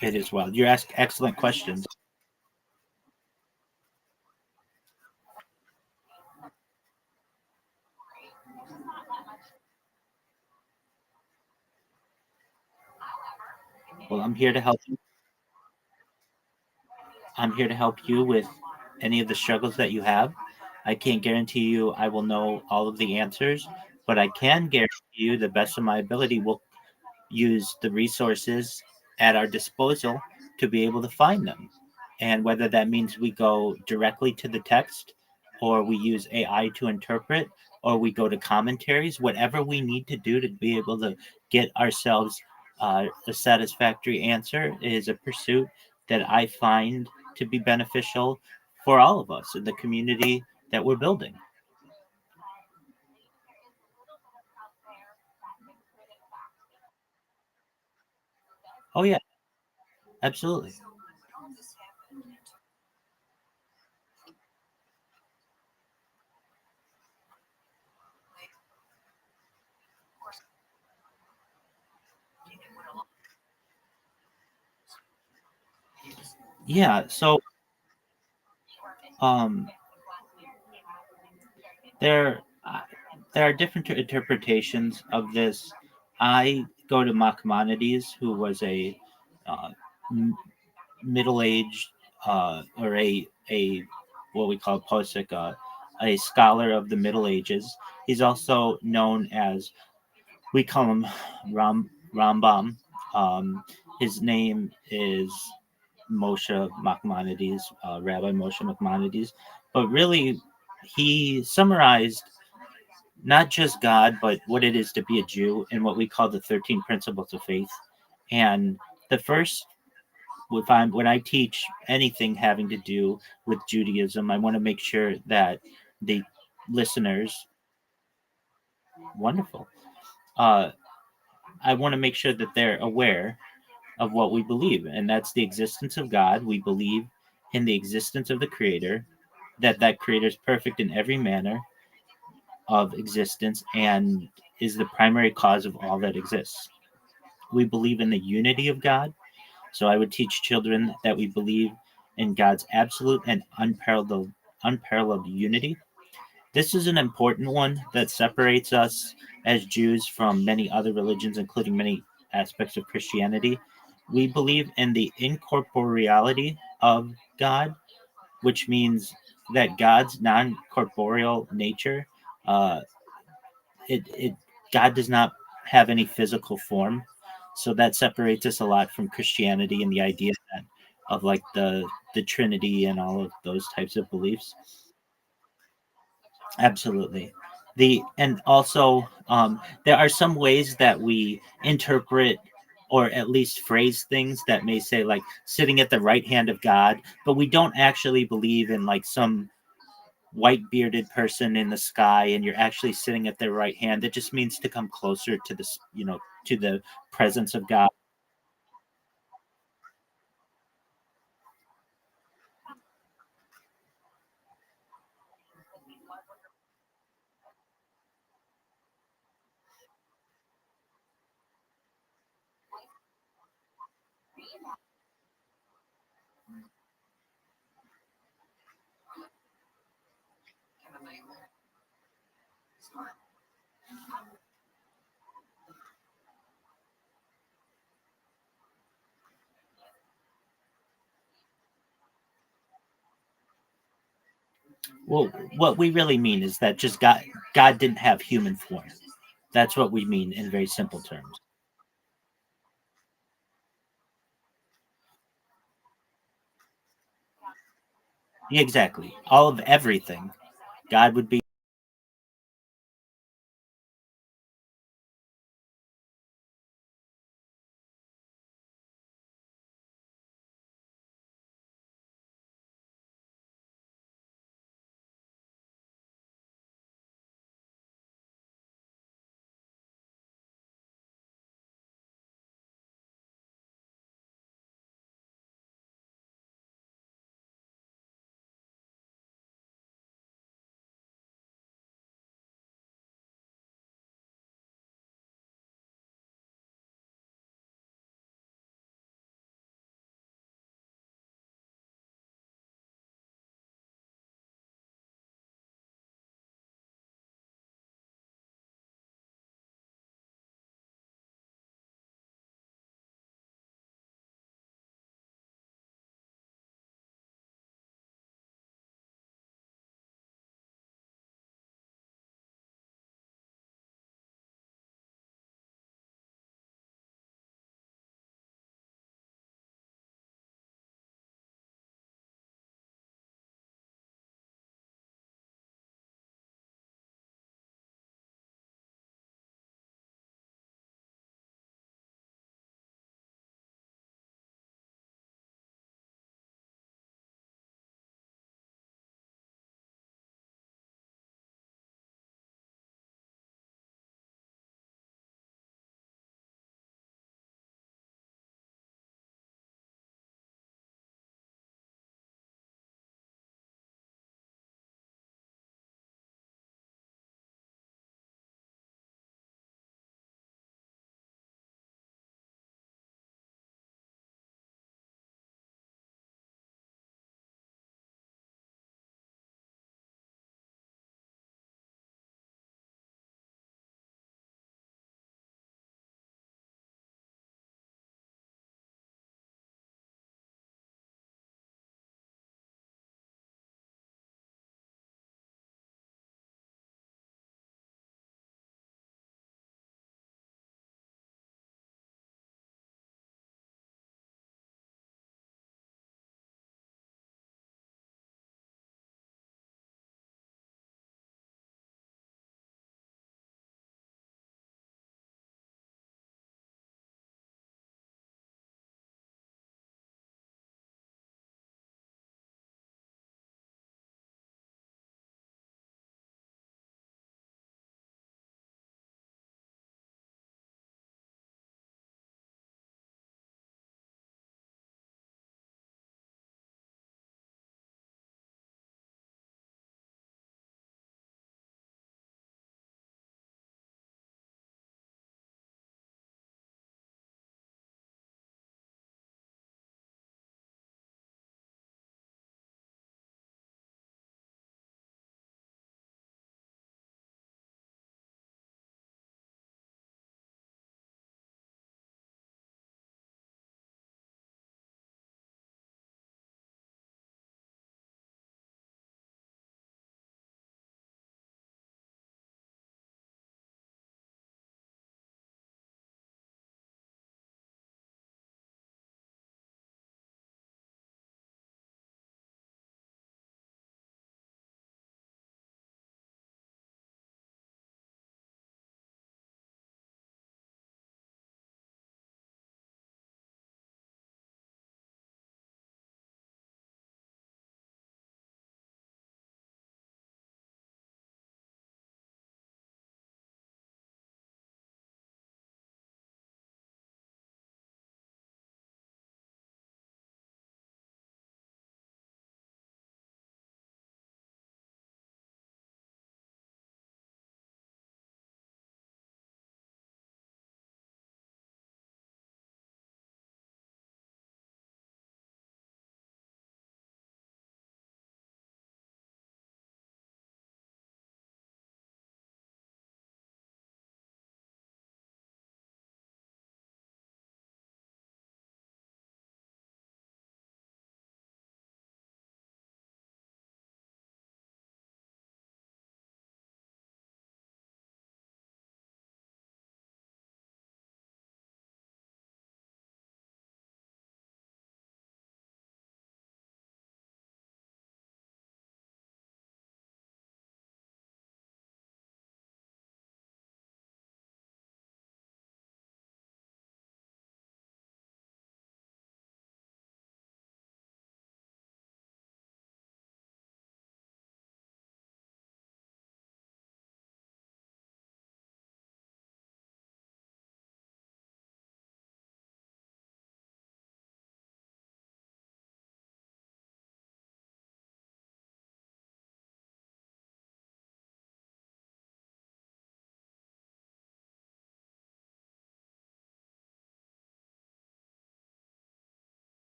It is well. You ask excellent questions. Well, I'm here to help you. I'm here to help you with any of the struggles that you have. I can't guarantee you I will know all of the answers, but I can guarantee you the best of my ability will use the resources at our disposal to be able to find them. And whether that means we go directly to the text or we use AI to interpret or we go to commentaries, whatever we need to do to be able to get ourselves a satisfactory answer is a pursuit that I find to be beneficial for all of us in the community that we're building. Oh, yeah, absolutely. Yeah, so um, there there are different interpretations of this. I go to Maimonides, who was a uh, m- middle-aged or a what we call posik, a scholar of the Middle Ages. He's also known as, we call him Rambam. Um, his name is Moshe Maimonides, Rabbi Moshe Maimonides, but really he summarized not just God, but what it is to be a Jew and what we call the 13 principles of faith. And the first, when I teach anything having to do with Judaism, I want to make sure that the listeners, wonderful, uh, I want to make sure that they're aware of what we believe, and that's the existence of God. We believe in the existence of the Creator, that Creator is perfect in every manner of existence and is the primary cause of all that exists. We believe in the unity of God. So I would teach children that we believe in God's absolute and unparalleled unity. This is an important one that separates us as Jews from many other religions, including many aspects of Christianity. We believe in the incorporeality of God, which means that God's non corporeal nature, uh, it God does not have any physical form, so that separates us a lot from Christianity and the idea that of like the Trinity and all of those types of beliefs. Absolutely. And also there are some ways that we interpret or at least phrase things that may say like sitting at the right hand of God, but we don't actually believe in like some white bearded person in the sky and you're actually sitting at their right hand. It just means to come closer to this, to the presence of God. Well, what we really mean is that just God didn't have human form. That's what we mean in very simple terms. Yeah, exactly. All of everything. God would be